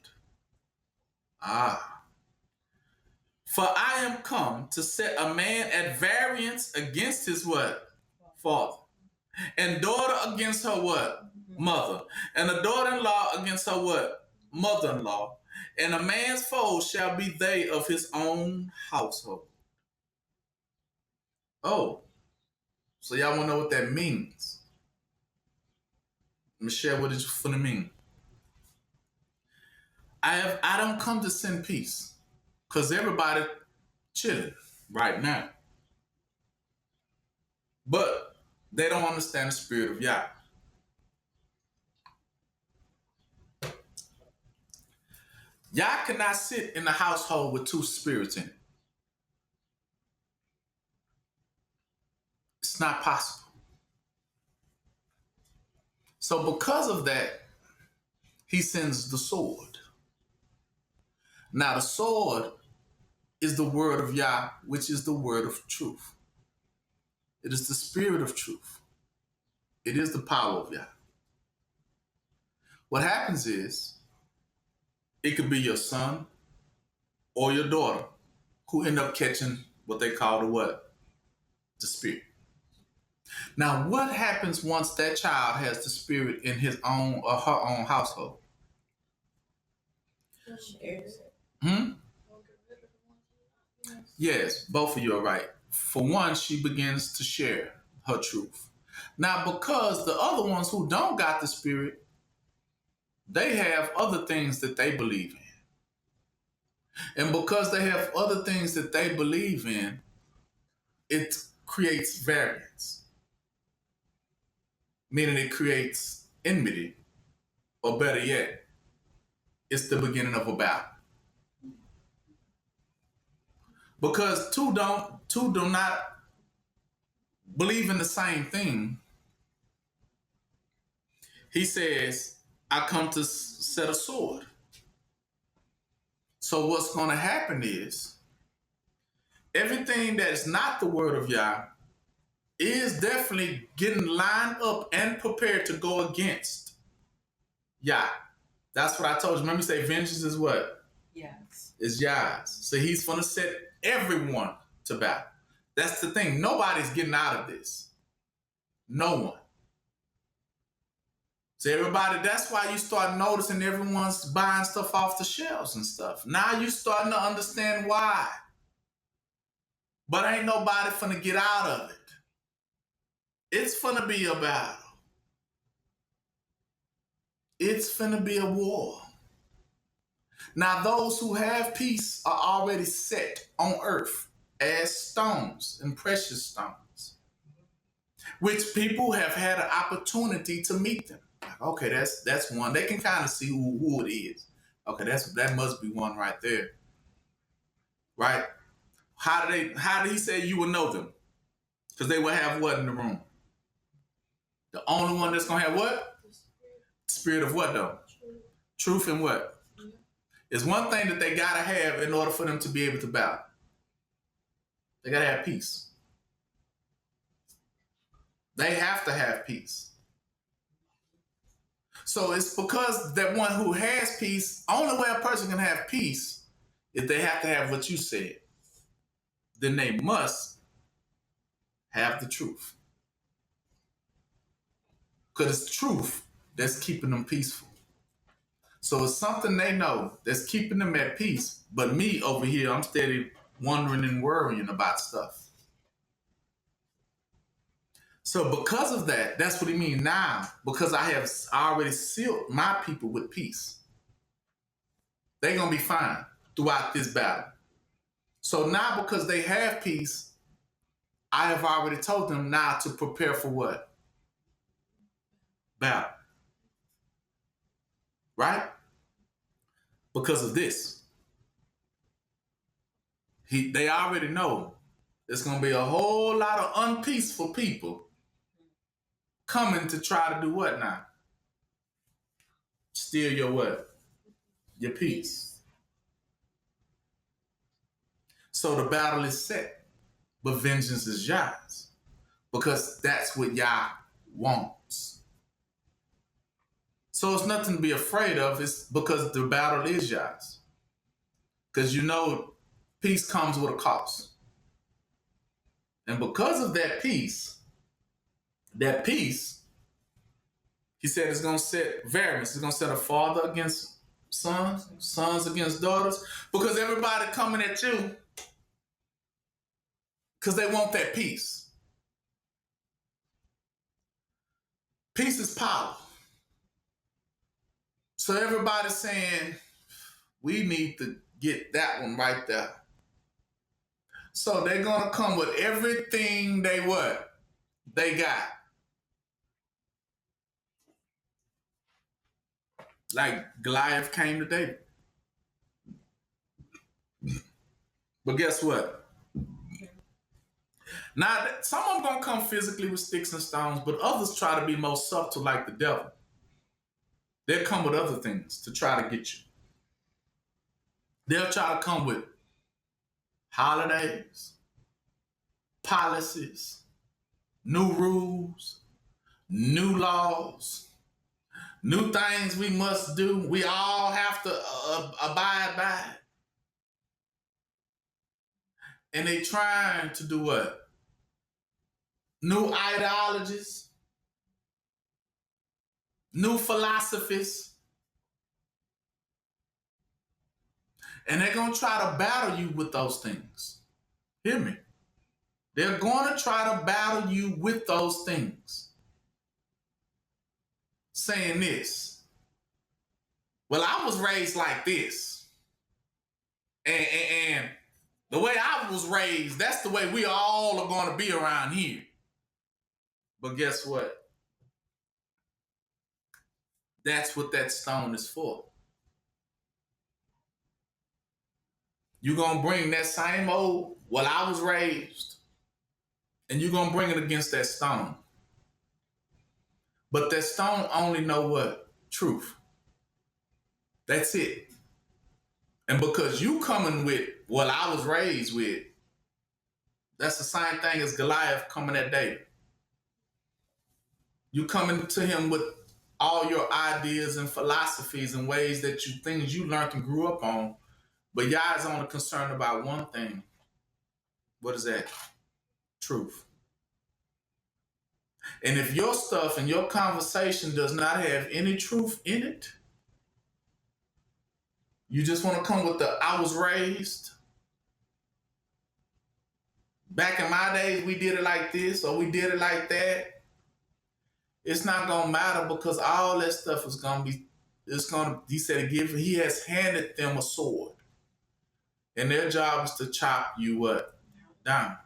For I am come to set a man at variance against his what? Father. And daughter against her what? Mother. And a daughter-in-law against her what? Mother-in-law. And a man's foes shall be they of his own household. Oh, so y'all want to know what that means? Michelle, what does it for mean? I don't come to send peace, because everybody chilling right now. But they don't understand the spirit of Yah. Yah cannot sit in the household with two spirits in it. It's not possible. So because of that, he sends the sword. Now the sword is the word of Yah, which is the word of truth. It is the spirit of truth. It is the power of Yah. What happens is, it could be your son or your daughter who end up catching what they call the what? The spirit. Now, what happens once that child has the spirit in his own or her own household? Yes, both of you are right. For one, she begins to share her truth. Now, because the other ones who don't got the spirit, they have other things that they believe in. And because they have other things that they believe in, it creates variance. Meaning it creates enmity. Or better yet, it's the beginning of a battle. Because two do not believe in the same thing. He says, I come to set a sword. So what's going to happen is, everything that's not the word of Yah is definitely getting lined up and prepared to go against Yah. That's what I told you. Remember, you say vengeance is what? Yes. It's Yah's. So he's going to set everyone to battle. That's the thing. Nobody's getting out of this. No one. So everybody, that's why you start noticing everyone's buying stuff off the shelves and stuff. Now you're starting to understand why. But ain't nobody finna get out of it. It's finna be a battle. It's finna be a war. Now those who have peace are already set on earth as stones and precious stones, which people have had an opportunity to meet them. Like, okay, that's one. They can kind of see who it is. Okay, that must be one right there. Right? How did he say you will know them? Because they will have what in the room? The only one that's gonna have what? Spirit of what though? Truth and what? It's one thing that they gotta have in order for them to be able to battle. They gotta have peace. They have to have peace. So it's because that one who has peace, only way a person can have peace is they have to have what you said. Then they must have the truth. Because it's truth that's keeping them peaceful. So it's something they know that's keeping them at peace. But me over here, I'm steady wondering and worrying about stuff. So because of that, that's what he means now. Because I have already sealed my people with peace. They're going to be fine throughout this battle. So now because they have peace, I have already told them now to prepare for what? Battle. Right? Because of this. They already know there's going to be a whole lot of unpeaceful people coming to try to do what now? Steal your what? Your peace. So the battle is set, but vengeance is Yah's. Because that's what Yah wants. So it's nothing to be afraid of. It's because the battle is Yah's. Because you know peace comes with a cost. And because of that peace, he said it's going to set variance. It's going to set a father against sons, sons against daughters. Because everybody coming at you because they want that peace. Peace is power. So everybody's saying, we need to get that one right there. So they're going to come with everything they what? They got. Like Goliath came to David. But guess what? Now, some of them going to come physically with sticks and stones, but others try to be more subtle like the devil. They'll come with other things to try to get you. They'll try to come with holidays, policies, new rules, new laws, new things we must do. We all have to abide by. And they trying to do what? New ideologies, new philosophies. And they're going to try to battle you with those things. Hear me? They're going to try to battle you with those things. Saying this, well, I was raised like this. And the way I was raised, that's the way we all are going to be around here. But guess what? That's what that stone is for. You're going to bring that same old, well, I was raised, and you're going to bring it against that stone. But that stone only know what? Truth. That's it. And because you coming with what I was raised with, that's the same thing as Goliath coming at David. You coming to him with all your ideas and philosophies and ways that you, things you learned and grew up on. But y'all is only concerned about one thing. What is that? Truth. And if your stuff and your conversation does not have any truth in it, you just want to come with the I was raised. Back in my days, we did it like this or we did it like that. It's not going to matter because all that stuff is going to be, he said, he has handed them a sword. And their job is to chop you what? Down.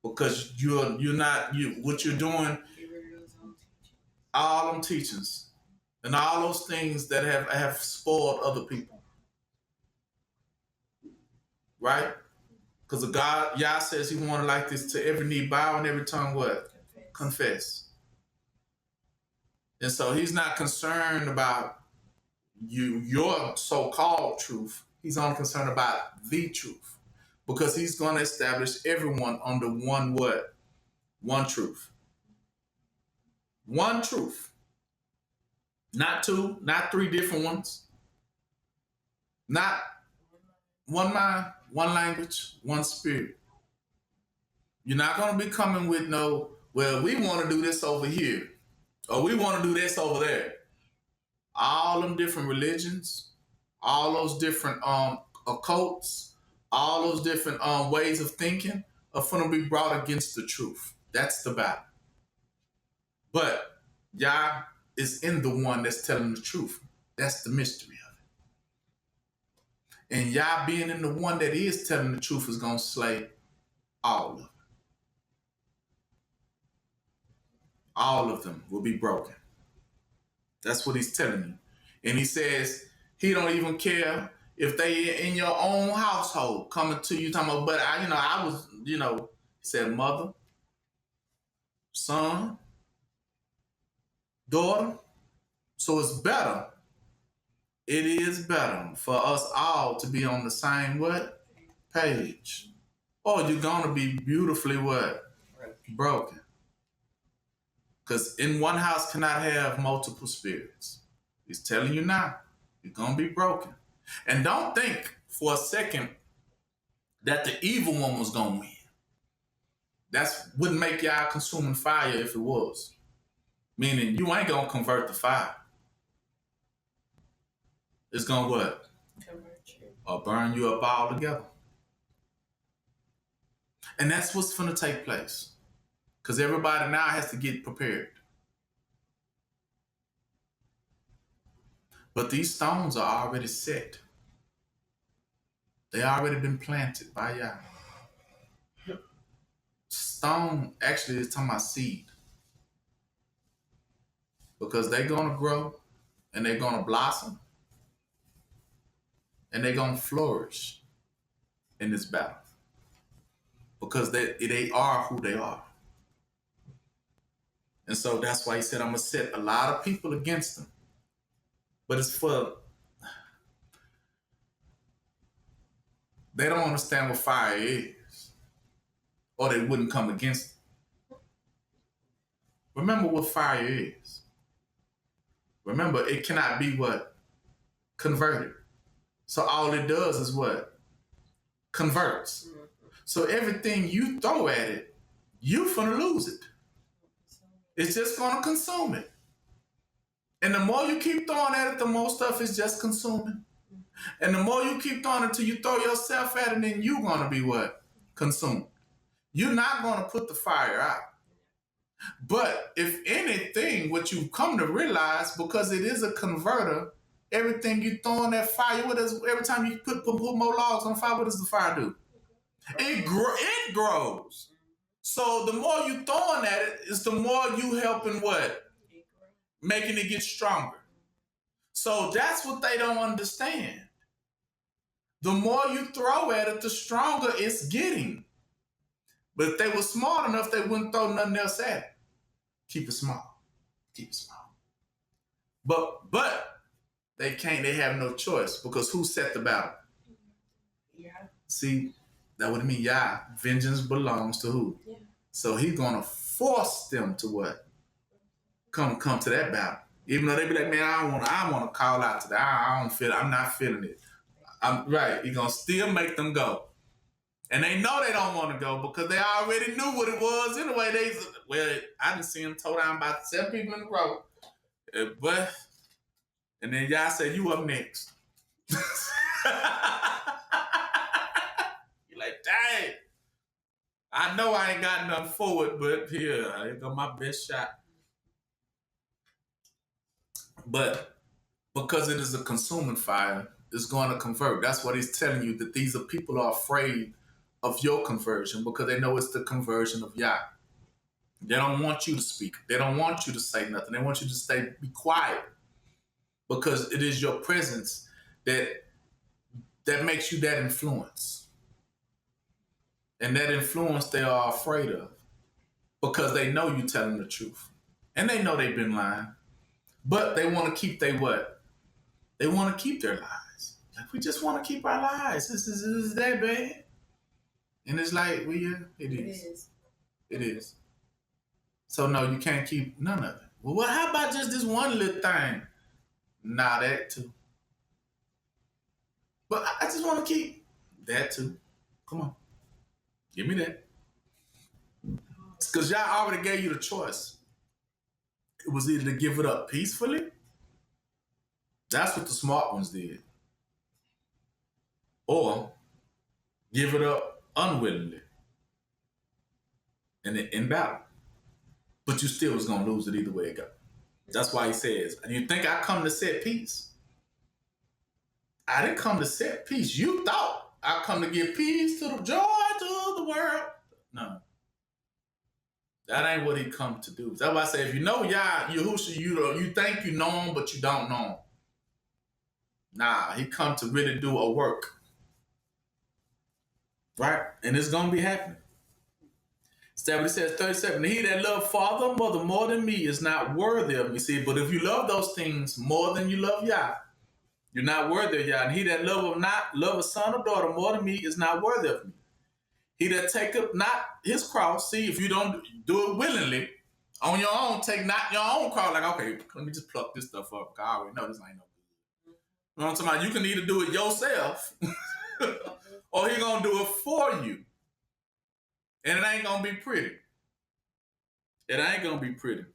Because what you're doing, all them teachings and all those things that have spoiled other people. Right? Because God, Yah says he wanted like this to every knee bow and every tongue what? Confess. And so he's not concerned about your so-called truth. He's only concerned about the truth. Because he's going to establish everyone under one what? One truth. One truth. Not two, not three different ones. Not one mind, one language, one spirit. You're not going to be coming with no, well, we want to do this over here. Or we want to do this over there. All them different religions, all those different occults, all those different ways of thinking are going to be brought against the truth. That's the battle. But Yah is in the one that's telling the truth. That's the mystery of it. And Yah being in the one that is telling the truth is going to slay all of them. All of them will be broken. That's what he's telling you. And he says he don't even care if they in your own household coming to you talking about, but I was, he said mother, son, daughter. So it's better. It is better for us all to be on the same what? Page. Or you're going to be beautifully what? Broken. Because in one house cannot have multiple spirits. He's telling you now, you're going to be broken. And don't think for a second that the evil one was going to win. That wouldn't make y'all consuming fire if it was. Meaning you ain't going to convert the fire. It's going to what? Convert you. Or burn you up all together. And that's what's going to take place. Because everybody now has to get prepared. But these stones are already set. They already been planted by Yah. Stone actually is talking about seed. Because they're going to grow and they're going to blossom and they're going to flourish in this battle. Because they are who they are. And so that's why he said, I'm going to set a lot of people against them. But it's for They don't understand what fire is, or they wouldn't come against it. Remember what fire is. Remember, it cannot be what? Converted. So all it does is what? Converts. So everything you throw at it, you finna lose it. It's just gonna consume it. And the more you keep throwing at it, the more stuff is just consuming. And the more you keep throwing it till you throw yourself at it, then you're gonna be what? Consumed. You're not gonna put the fire out. But if anything, what you've come to realize, because it is a converter, everything you throw in that fire, every time you put more logs on fire, what does the fire do? It grows. So the more you throwing at it, is the more you helping what? Making it get stronger. So that's what they don't understand. The more you throw at it, the stronger it's getting. But if they were smart enough, they wouldn't throw nothing else at it. Keep it small. Keep it small. But they can't, they have no choice, because who set the battle? Yeah. See, that's what I mean. Yeah, vengeance belongs to who? Yeah. So he's gonna force them to what? Come to that battle. Even though they be like, man, I want to call out to that. I don't feel it. I'm not feeling it. I'm right. He's gonna still make them go. And they know they don't want to go because they already knew what it was anyway. I didn't see him toe down about 7 people in a row. But and then y'all said, you up next. You're like, dang. I know I ain't got nothing forward, but here, I got my best shot. But because it is a consuming fire, it's going to convert. That's what he's telling you, that these are people are afraid of your conversion because they know it's the conversion of Yah. They don't want you to speak. They don't want you to say nothing. They want you to be quiet, because it is your presence that makes you that influence. And that influence they are afraid of, because they know you telling the truth. And they know they've been lying. But they want to keep their what? They want to keep their lies. Like, we just want to keep our lies. This is that bad. And it's like, well, yeah, it is. It is. So no, you can't keep none of it. Well, how about just this one little thing? Nah, that too. But I just want to keep that too. Come on. Give me that. Because y'all already gave you the choice. It was either to give it up peacefully. That's what the smart ones did. Or give it up unwillingly. And in battle. But you still was going to lose it either way it goes. That's why he says, and you think I come to set peace? I didn't come to set peace. You thought I come to give peace to the joy to the world. No. That ain't what he come to do. That's why I say, if you know Yahushua, you think you know him, but you don't know him. Nah, he come to really do a work. Right? And it's going to be happening. It says 37, he that love father or mother more than me is not worthy of me. See, but if you love those things more than you love Yah, you're not worthy of Yah. And he that love a son or daughter more than me is not worthy of me. He that taketh not his cross, see, if you don't do it willingly, on your own, take not your own cross, like, okay, let me just pluck this stuff up, because I already know this ain't no good. You know what I'm talking about? You can either do it yourself, or he gonna do it for you. And it ain't gonna be pretty. It ain't gonna be pretty.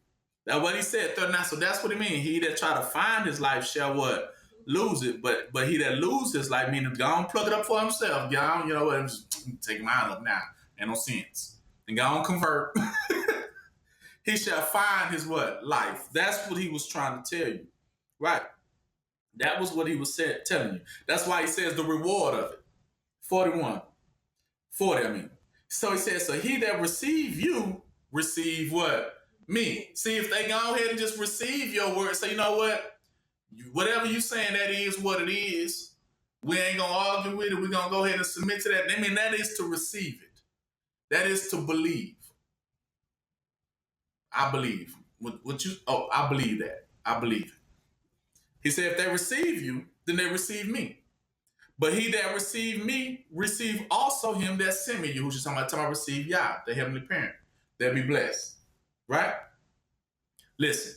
That's what he said, 39. So that's what he means. He that try to find his life shall what? Lose it. But he that lose his life, meaning go on plug it up for himself. Go on, you know what? I'm just taking mine up now. Ain't no sense. And go on convert. He shall find his what? Life. That's what he was trying to tell you. Right. That was what he was telling you. That's why he says the reward of it. 40, I mean. So he says, so he that receive you, receive what? Me. See, if they go ahead and just receive your word, say, you know what? Whatever you saying, that is what it is. We ain't going to argue with it. We're going to go ahead and submit to that. I mean, that is to receive it. That is to believe. I believe. I believe that. I believe it. He said, if they receive you, then they receive me. But he that received me, receive also him that sent me. Yahushua talking about receive Yah, the heavenly parent. They'll be blessed. Right? Listen.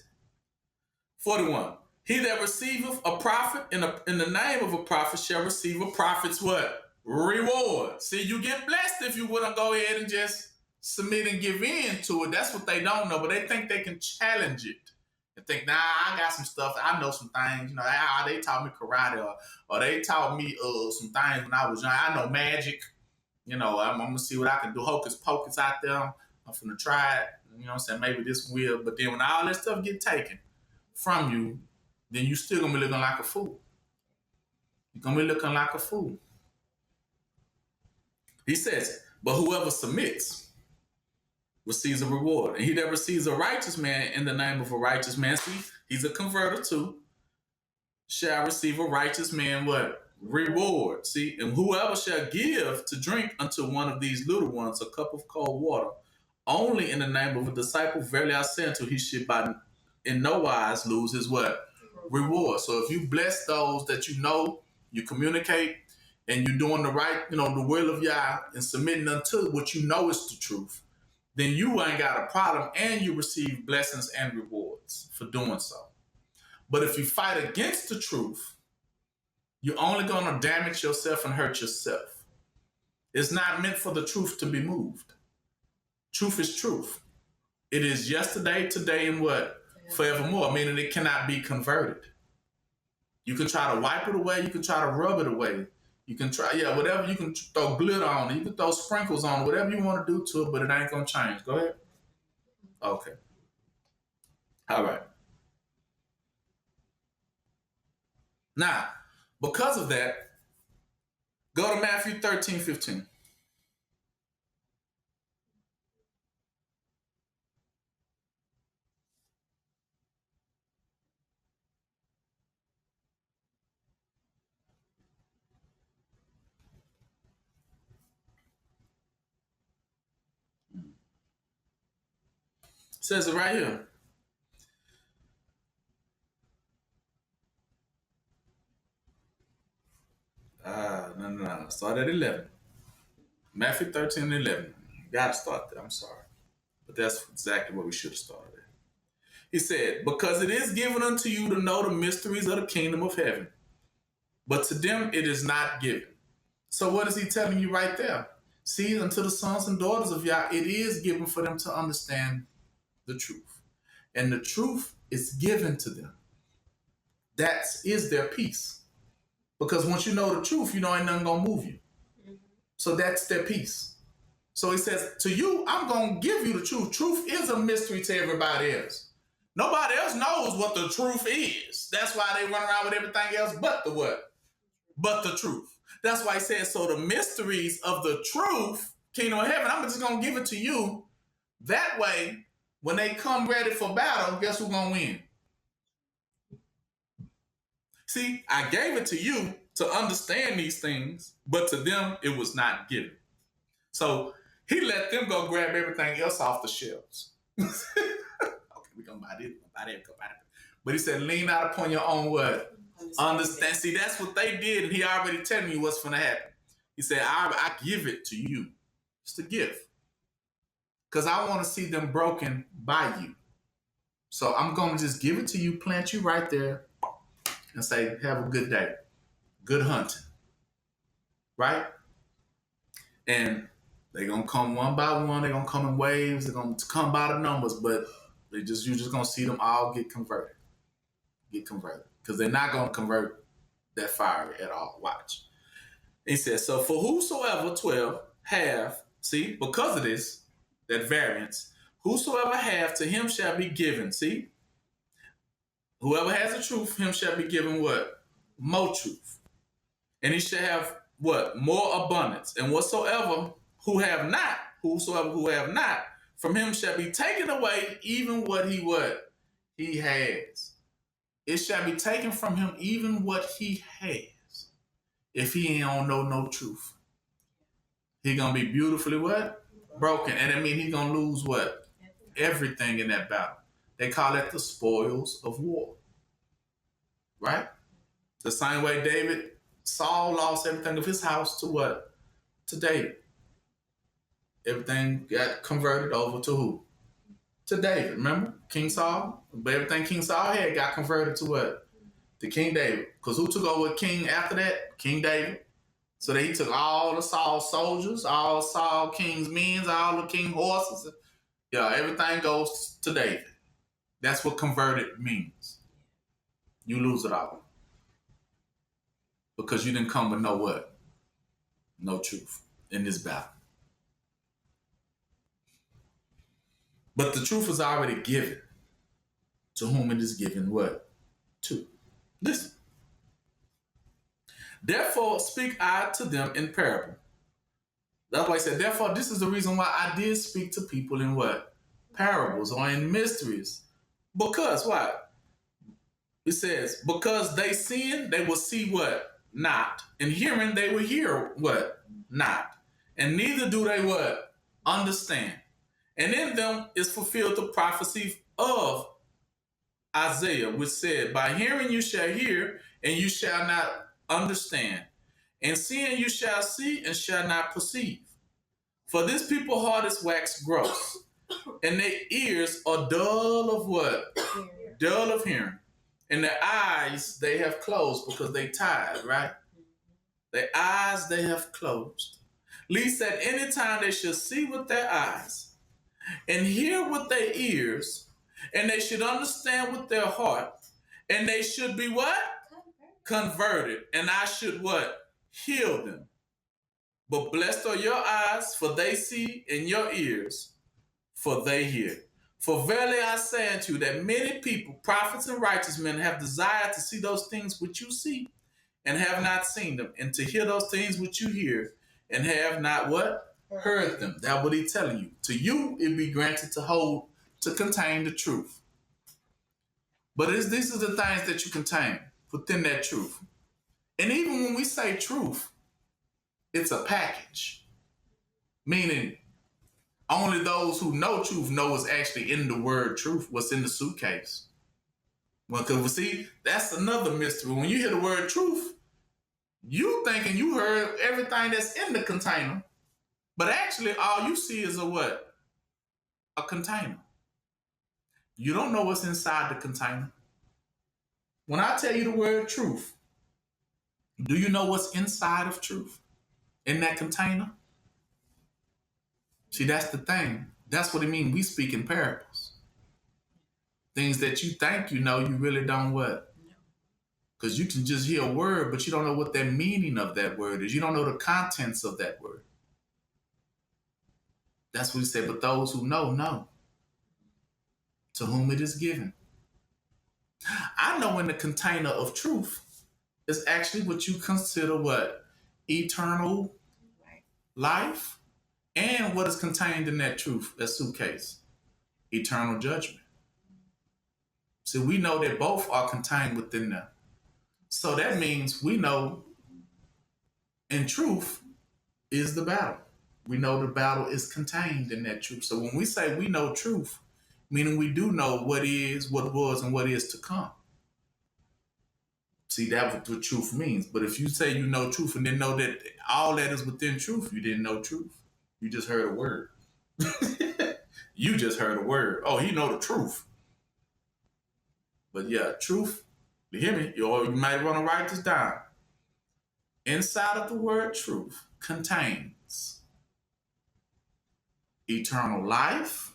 41. He that receiveth a prophet in the name of a prophet shall receive a prophet's what? Reward. See, you get blessed if you wouldn't go ahead and just submit and give in to it. That's what they don't know, but they think they can challenge it. And think, nah, I got some stuff. I know some things. You know, they taught me karate or they taught me some things when I was young. I know magic. You know, I'm going to see what I can do. Hocus pocus out there. I'm going to try it. You know what I'm saying? Maybe this will. But then when all that stuff get taken from you, then you still going to be looking like a fool. You're going to be looking like a fool. He says, but whoever submits receives a reward. And he that receives a righteous man in the name of a righteous man, see, he's a converter too, shall receive a righteous man what? Reward. See, and whoever shall give to drink unto one of these little ones a cup of cold water, only in the name of a disciple, verily I say unto you, he should by in no wise lose his what? Reward. So if you bless those that you know, you communicate, and you're doing the right, you know, the will of Yah and submitting unto what you know is the truth, then you ain't got a problem and you receive blessings and rewards for doing so. But if you fight against the truth, you're only going to damage yourself and hurt yourself. It's not meant for the truth to be moved. Truth is truth. It is yesterday, today, and what? Forevermore, meaning it cannot be converted. You can try to wipe it away. You can try to rub it away. You can try, whatever. You can throw glitter on it. You can throw sprinkles on it, whatever you want to do to it, but it ain't going to change. Go ahead. Okay. All right. Now, because of that, go to Matthew 13:15. It says it right here. No. Start at 11. Matthew 13:11. Gotta start there. I'm sorry. But that's exactly what we should have started at. He said, because it is given unto you to know the mysteries of the kingdom of heaven, but to them it is not given. So what is he telling you right there? See, unto the sons and daughters of Yah, it is given for them to understand the truth. And the truth is given to them. That is their peace. Because once you know the truth, you know ain't nothing going to move you. So that's their peace. So he says, to you, I'm going to give you the truth. Truth is a mystery to everybody else. Nobody else knows what the truth is. That's why they run around with everything else but the what? But the truth. That's why he says, so the mysteries of the truth, kingdom of heaven, I'm just going to give it to you. That way, when they come ready for battle, guess who's going to win? See, I gave it to you to understand these things, but to them, it was not given. So he let them go grab everything else off the shelves. Okay, we're going to buy this, buy that, go buy that. But he said, lean out upon your own what? Understand. See, that's what they did, and he already telling you what's going to happen. He said, I give it to you. It's a gift. Because I want to see them broken by you. So I'm going to just give it to you, plant you right there, and say, have a good day. Good hunting. Right? And they're going to come one by one. They're going to come in waves. They're going to come by the numbers, but you're just going to see them all get converted. Because they're not going to convert that fire at all. Watch. He says, so for whosoever 12 have, see, because of this, that variance, whosoever have, to him shall be given. See? Whoever has the truth, him shall be given what? More truth. And he shall have what? More abundance. And whosoever who have not, from him shall be taken away even what he has. It shall be taken from him even what he has. If he ain't don't know no truth. He gonna be beautifully what? Broken. And I mean he gonna lose what? Everything in that battle. They call it the spoils of war. Right? The same way David Saul lost everything of his house to what? To David. Everything got converted over to who? To David. Remember? King Saul? But everything King Saul had got converted to what? To King David. Because who took over king after that? King David. So he took all the Saul soldiers, all Saul king's men, all the king horses. Yeah, everything goes to David. That's what converted means. You lose it all. Because you didn't come with no what? No truth in this battle. But the truth is already given. To whom it is given what? To. Listen. Therefore speak I to them in parable. That's why I said, therefore, this is the reason why I did speak to people in what? Parables or in mysteries. Because what? It says, because they sin, they will see what? Not. And hearing, they will hear what? Not. And neither do they what? Understand. And in them is fulfilled the prophecy of Isaiah, which said, by hearing you shall hear, and you shall not understand. And seeing you shall see, and shall not perceive. For this people heart is waxed gross, and their ears are dull of what? Dull of hearing. And their eyes they have closed because they tired, right? Their eyes they have closed. Lest at any time they should see with their eyes, and hear with their ears, and they should understand with their heart, and they should be what? Converted. And I should what? Heal them. But blessed are your eyes, for they see, and your ears, for they hear. For verily I say unto you that many people, prophets and righteous men, have desired to see those things which you see, and have not seen them, and to hear those things which you hear, and have not what? Heard them. That's what he's telling you. To you, it be granted to hold, to contain the truth. But these are the things that you contain within that truth. And even when we say truth, it's a package. Meaning, only those who know truth know what's actually in the word truth, what's in the suitcase. Well, because see, that's another mystery. When you hear the word truth, you thinking you heard everything that's in the container. But actually, all you see is a what? A container. You don't know what's inside the container. When I tell you the word truth, do you know what's inside of truth? In that container? See, that's the thing. That's what it means. We speak in parables. Things that you think you know, you really don't what? Because you can just hear a word, but you don't know what the meaning of that word is. You don't know the contents of that word. That's what he said. But those who know, to whom it is given. I know in the container of truth is actually what you consider what? Eternal life, and what is contained in that truth, that suitcase? Eternal judgment. So we know that both are contained within them. So that means we know in truth is the battle. We know the battle is contained in that truth. So when we say we know truth, meaning we do know what is, what was, and what is to come. See, that's what truth means. But if you say you know truth and then know that all that is within truth, you didn't know truth. You just heard a word. You just heard a word. Oh, he know the truth. But yeah, truth, you hear me? You might want to write this down. Inside of the word truth contains eternal life,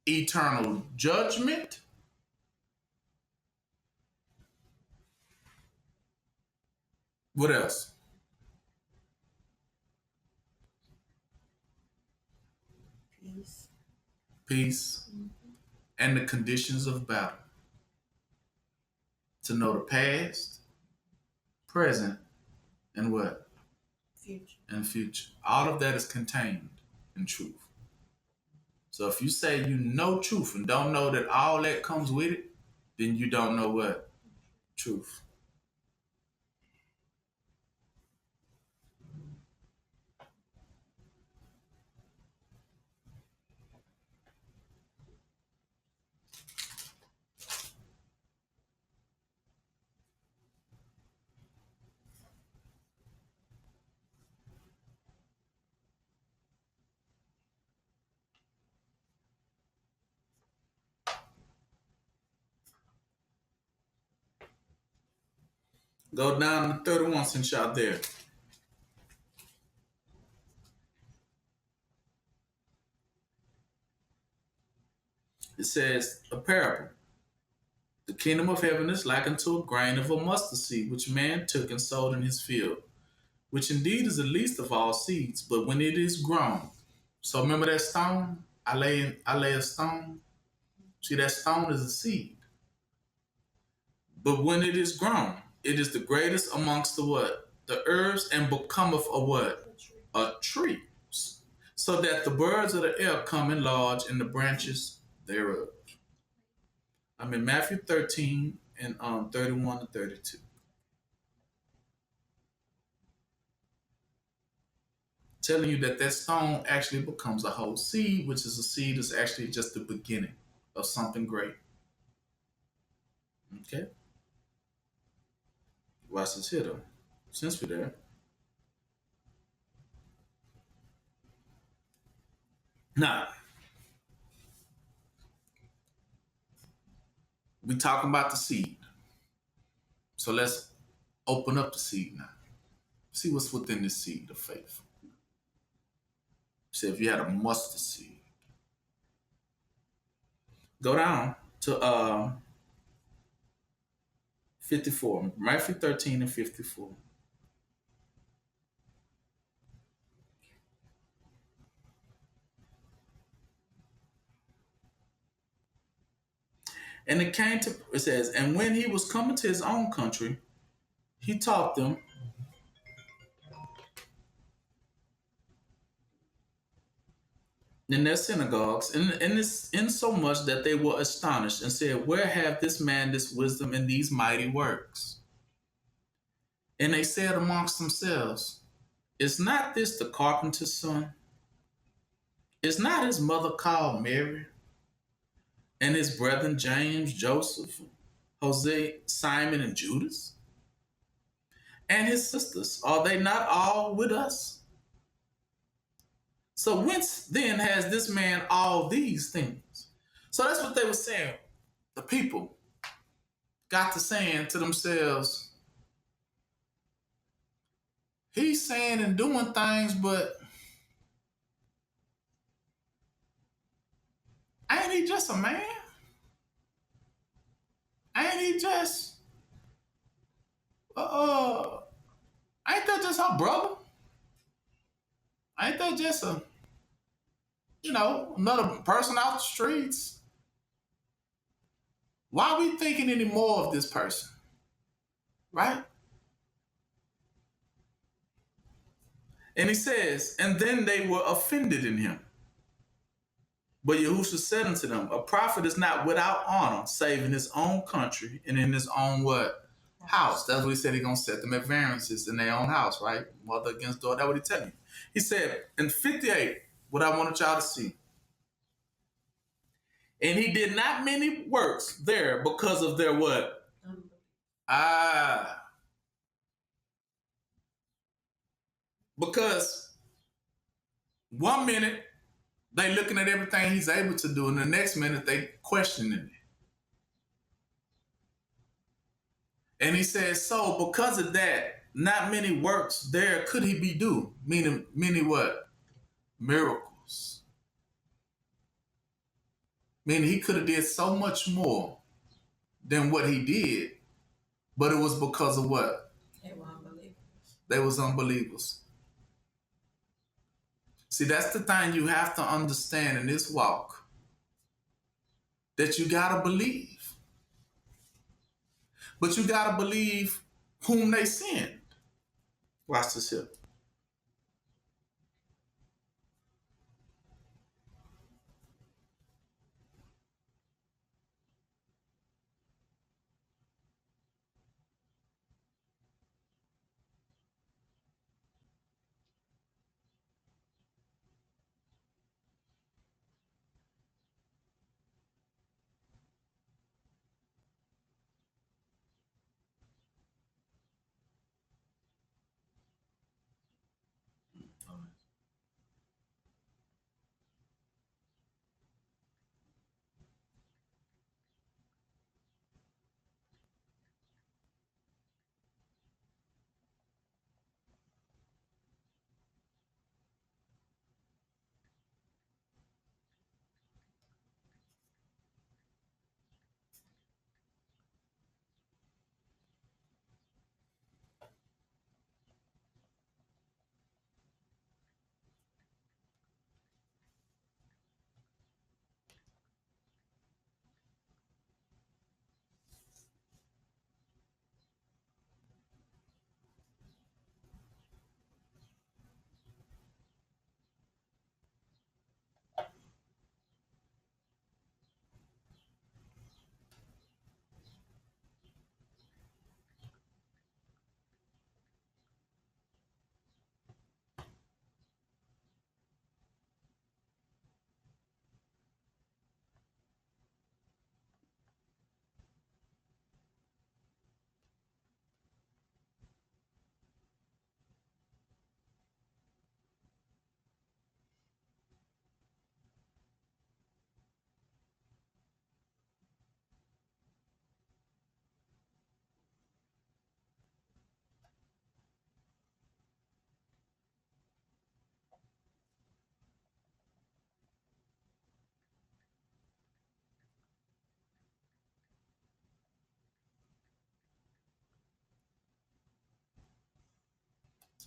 eternal judgment, what else? Peace. And the conditions of battle. To know the past, present, and what? Future. And future. All of that is contained in truth. So if you say you know truth and don't know that all that comes with it, then you don't know what? Truth. Go down to 31 since y'all there. It says, a parable. The kingdom of heaven is like unto a grain of a mustard seed, which man took and sowed in his field, which indeed is the least of all seeds, but when it is grown. So remember that stone? I lay a stone. See, that stone is a seed. But when it is grown, it is the greatest amongst the what? The herbs, and becometh a what? A tree. So that the birds of the air come and lodge in the branches thereof. I'm in Matthew 13 and 31 to 32. Telling you that stone actually becomes a whole seed, which is a seed that's actually just the beginning of something great. Okay? Watch this here though. Since we're there. Now, we talking about the seed. So let's open up the seed now. See what's within the seed of faith. Say if you had a mustard seed. Go down to 54. Matthew 13 and 54. And it says, and when he was coming to his own country, he taught them in their synagogues, in so much that they were astonished and said, where have this man this wisdom and these mighty works? And they said amongst themselves, is not this the carpenter's son? Is not his mother called Mary? And his brethren James, Joseph, Jose, Simon, and Judas? And his sisters, are they not all with us? So whence then has this man all these things? So that's what they were saying. The people got to saying to themselves, he's saying and doing things, but ain't he just a man? Ain't he just, ain't that just her brother? Ain't that just another person out the streets? Why are we thinking any more of this person? Right? And he says, and then they were offended in him. But Yahushua said unto them, a prophet is not without honor, save in his own country and in his own what? House. That's what he said. He's going to set them at variances in their own house, right? Mother against daughter. That's what he telling you. He said, in 58, what I wanted y'all to see. And he did not many works there because of their what? Because one minute they looking at everything he's able to do, and the next minute they questioning it. And he says, so because of that, not many works there could he be do. Meaning many what? Miracles. Meaning he could have did so much more than what he did, but it was because of what? They were unbelievers. They was unbelievers. See, that's the thing you have to understand in this walk. That you gotta believe. But you gotta believe whom they send. Watch this here.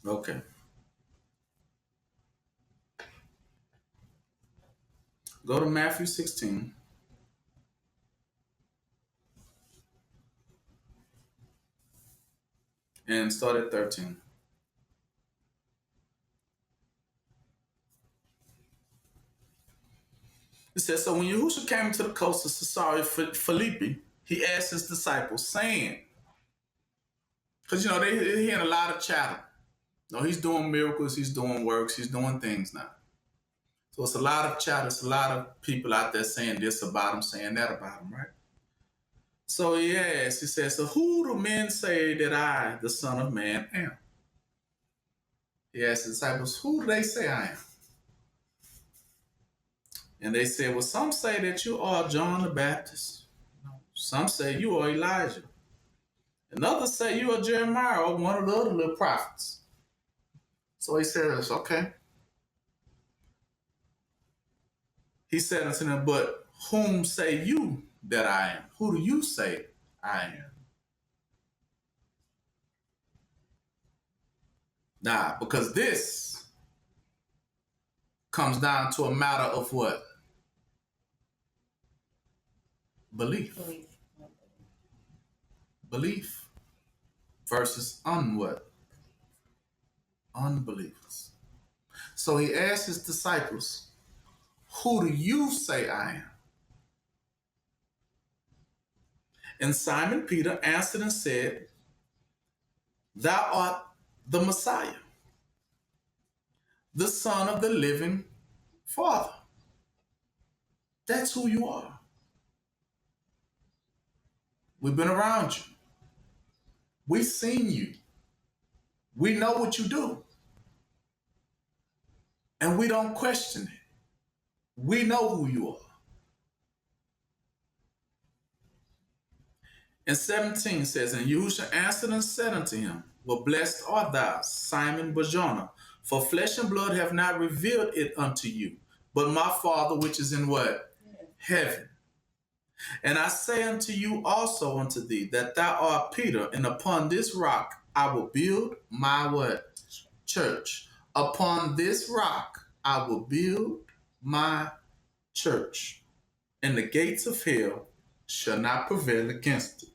Okay. Go to Matthew 16 and start at 13. It says, so when Yahushua came to the coast of Caesarea Philippi, he asked his disciples, saying, because they hearing a lot of chatter. He's doing miracles, he's doing works, he's doing things now. So it's a lot of chatter, it's a lot of people out there saying this about him, saying that about him, right? So he says, so who do men say that I, the Son of Man, am? He asked the disciples, who do they say I am? And they said, well, some say that you are John the Baptist. Some say you are Elijah. And others say you are Jeremiah or one of the other little prophets. So he says, okay. He said unto them, but whom say you that I am? Who do you say I am? Now, because this comes down to a matter of what? Belief. Belief versus unbelievers. So he asked his disciples, who do you say I am? And Simon Peter answered and said, thou art the Messiah, the Son of the living Father. That's who you are. We've been around you. We've seen you. We know what you do. And we don't question it. We know who you are. And 17 says, and Yahushua answered and said unto him, well, blessed art thou, Simon Barjona, for flesh and blood have not revealed it unto you, but my Father which is in what? Heaven. And I say unto you also unto thee, that thou art Peter, and upon this rock I will build my what? Church. Upon this rock I will build my church, and the gates of hell shall not prevail against it.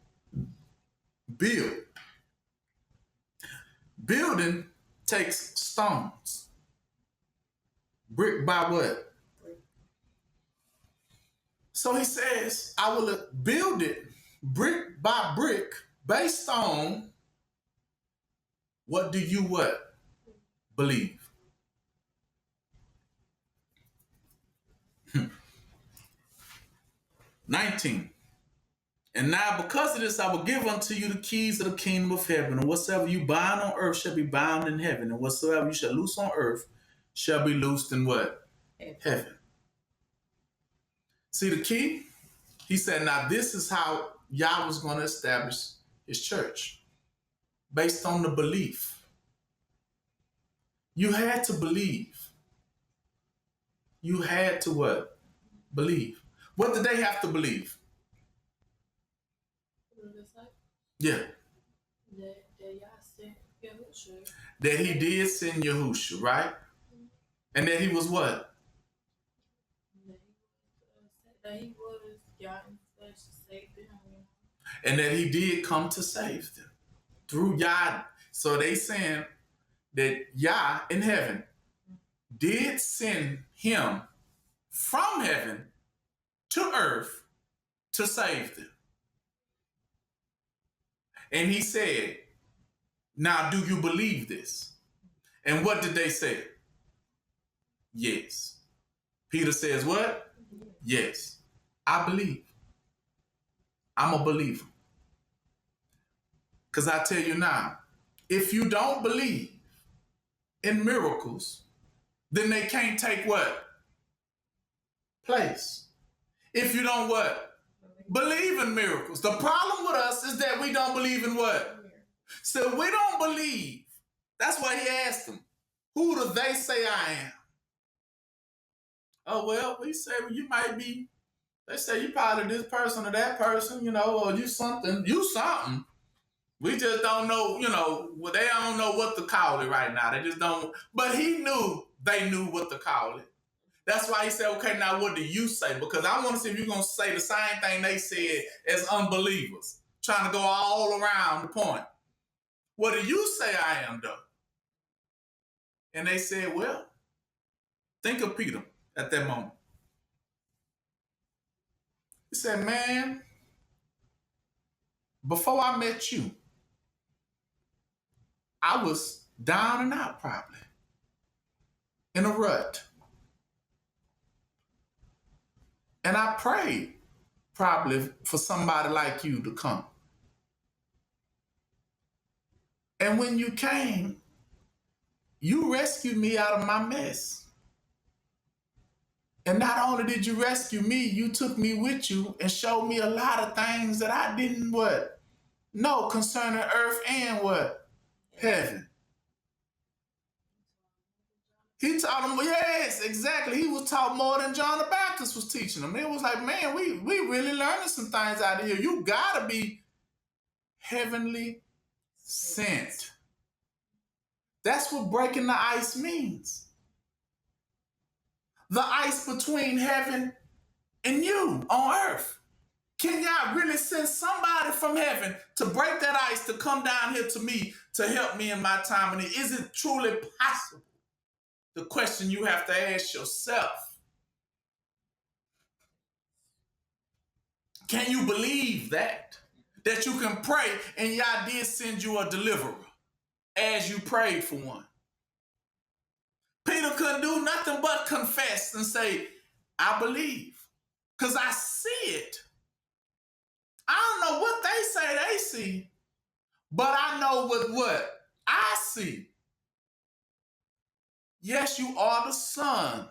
Build. Building takes stones. Brick by what? So he says, I will build it brick by brick based on what do you what? Believe. 19. And now because of this, I will give unto you the keys of the kingdom of heaven. And whatsoever you bind on earth shall be bound in heaven. And whatsoever you shall loose on earth shall be loosed in what? Heaven. See the key? He said, now this is how Yah was going to establish his church. Based on the belief. You had to believe. You had to what? Believe. What did they have to believe? Yeah. That he did send Yahushua, right? And that he was what? That he was Yah in flesh to save them. And that he did come to save them. Through Yah. So they saying that Yah in heaven did send him from heaven to earth to save them. And he said, now do you believe this? And what did they say? Yes. Peter says what? Yes. I believe. I'm a believer. Because I tell you now, if you don't believe in miracles, then they can't take what? Place. If you don't what? Believe in miracles. The problem with us is that we don't believe in what? So we don't believe. That's why he asked them, who do they say I am? Oh, well, we say, well, you might be, they say you probably this person or that person, or you something. We just don't know, well, they don't know what to call it right now. They just don't. But he knew they knew what to call it. That's why he said, okay, now what do you say? Because I want to see if you're going to say the same thing they said as unbelievers, trying to go all around the point. What do you say I am, though? And they said, well, think of Peter at that moment. He said, man, before I met you, I was down and out probably, in a rut. And I prayed probably for somebody like you to come. And when you came, you rescued me out of my mess. And not only did you rescue me, you took me with you and showed me a lot of things that I didn't know concerning earth and heaven. He taught them, yes, exactly. He was taught more than John the Baptist was teaching them. It was like, man, we really learning some things out of here. You gotta be heavenly sent. That's what breaking the ice means. The ice between heaven and you on earth. Can y'all really send somebody from heaven to break that ice to come down here to me to help me in my time of need? Is it truly possible? The question you have to ask yourself. Can you believe that? That you can pray and Yah did send you a deliverer as you prayed for one. Peter couldn't do nothing but confess and say, I believe. Because I see it. I don't know what they say they see, but I know what I see. Yes, you are the son,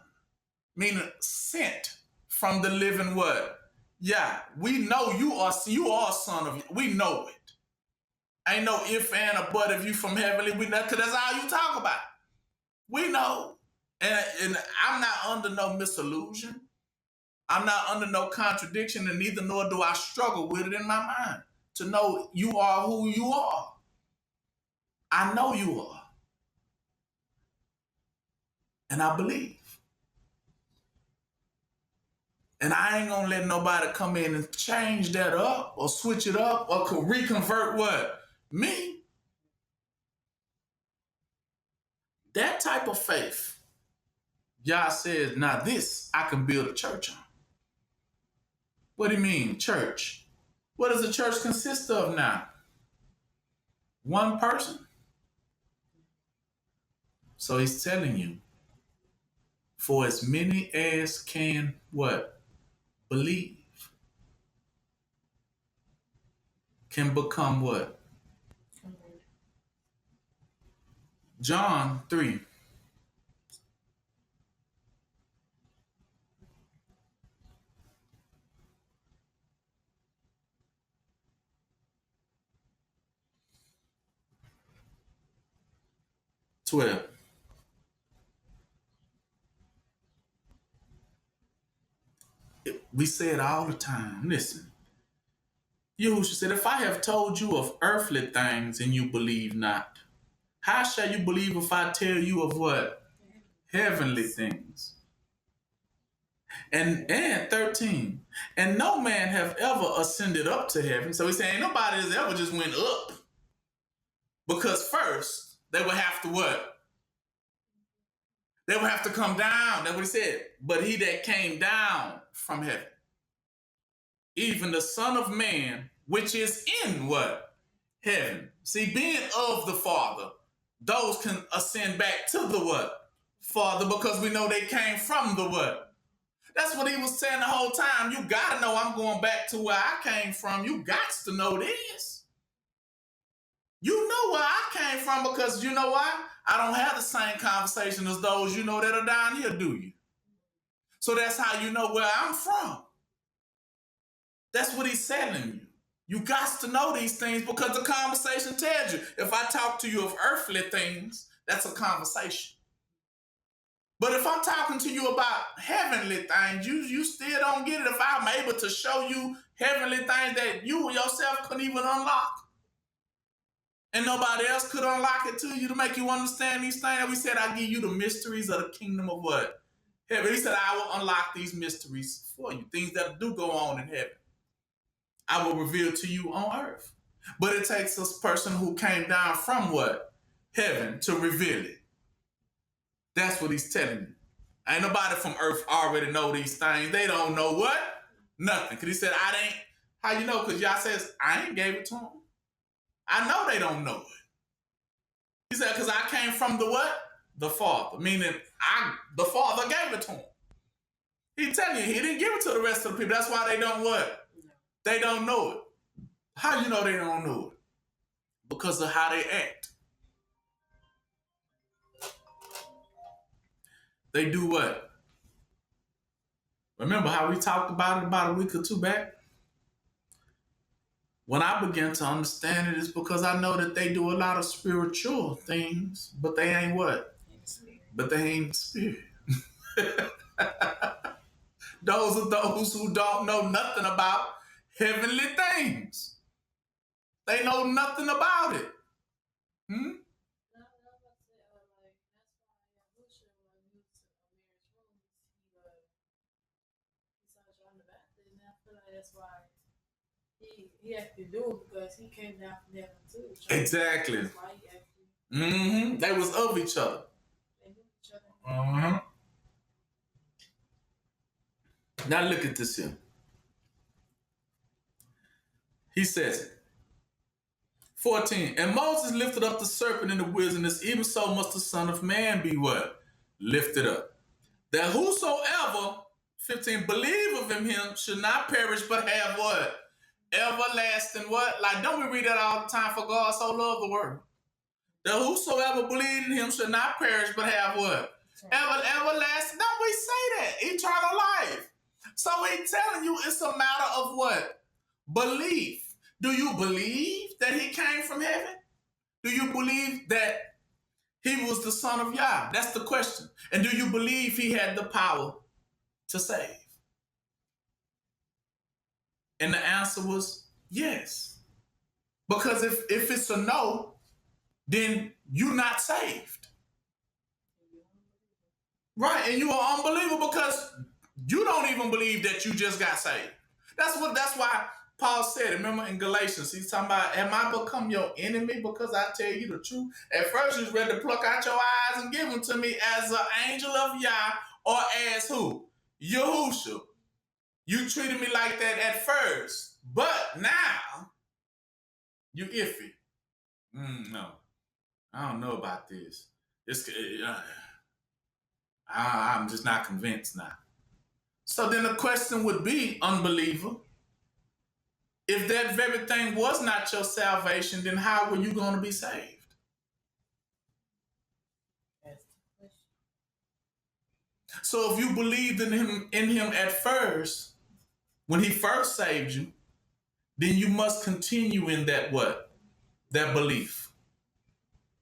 meaning sent from the living word. Yeah, we know you are a son of, we know it. Ain't no if and a but if you from heavenly, we know, because that's all you talk about. We know. And I'm not under no misillusion. I'm not under no contradiction, and neither nor do I struggle with it in my mind to know you are who you are. I know you are. And I believe. And I ain't gonna let nobody come in and change that up or switch it up or reconvert me. That type of faith, Yah says, now this I can build a church on. What do you mean, church? What does the church consist of now? One person. So he's telling you, for as many as can believe, can become what? John 3. We say it all the time. Listen. Yahushua said, if I have told you of earthly things and you believe not, how shall you believe if I tell you of what? Heavenly things. And 13. And no man have ever ascended up to heaven. So he's saying nobody has ever just went up. Because first, they would have to what? They would have to come down. That's what he said. But he that came down from heaven, even the Son of Man, which is in what? Heaven. See, being of the Father, those can ascend back to the what? Father, because we know they came from the what? That's what he was saying the whole time. You got to know I'm going back to where I came from. You got to know this. You know where I came from because you know why? I don't have the same conversation as those you know that are down here, do you? So that's how you know where I'm from. That's what he's telling you. You got to know these things because the conversation tells you. If I talk to you of earthly things, that's a conversation. But if I'm talking to you about heavenly things, you still don't get it if I'm able to show you heavenly things that you yourself couldn't even unlock. And nobody else could unlock it to you to make you understand these things. We said, I give you the mysteries of the kingdom of what? Heaven. He said, I will unlock these mysteries for you. Things that do go on in heaven. I will reveal to you on earth. But it takes a person who came down from what? Heaven to reveal it. That's what he's telling you. Ain't nobody from earth already know these things. They don't know what? Nothing. Because he said, I ain't. How you know? Because y'all says, I ain't gave it to them. I know they don't know it. He said, because I came from the what? The Father. Meaning, the Father gave it to him. He telling you, he didn't give it to the rest of the people. That's why they don't what? They don't know it. How you know they don't know it? Because of how they act. They do what? Remember how we talked about it about a week or two back? When I began to understand it, it's because I know that they do a lot of spiritual things, but they ain't what? But they ain't spirit. Those are those who don't know nothing about heavenly things. They know nothing about it. That's why he had to do it because he came down from heaven too. Exactly. That's why he had to. They was of each other. They knew each other. Now look at this here. He says, 14, and Moses lifted up the serpent in the wilderness, even so must the Son of Man be what? Lifted up. That whosoever, 15, believeth in him should not perish, but have what? Everlasting what? Like, don't we read that all the time? For God so loved the world. That whosoever believed in him should not perish, but have what? Everlasting. Don't we say that? Eternal life. So he's telling you it's a matter of what? Belief. Do you believe that he came from heaven? Do you believe that he was the Son of Yah? That's the question. And do you believe he had the power to save? And the answer was yes. Because if it's a no, then you're not saved. Right, and you are unbelievable because you don't even believe that you just got saved. That's why Paul said, remember in Galatians, he's talking about, am I become your enemy because I tell you the truth? At first you was ready to pluck out your eyes and give them to me as an angel of Yah, or as who? Yahushua. You treated me like that at first, but now you iffy. No, I don't know about this. I'm just not convinced now. So then the question would be, unbeliever, if that very thing was not your salvation, then how were you going to be saved? So if you believed in him at first, when he first saved you, then you must continue in that what? That belief.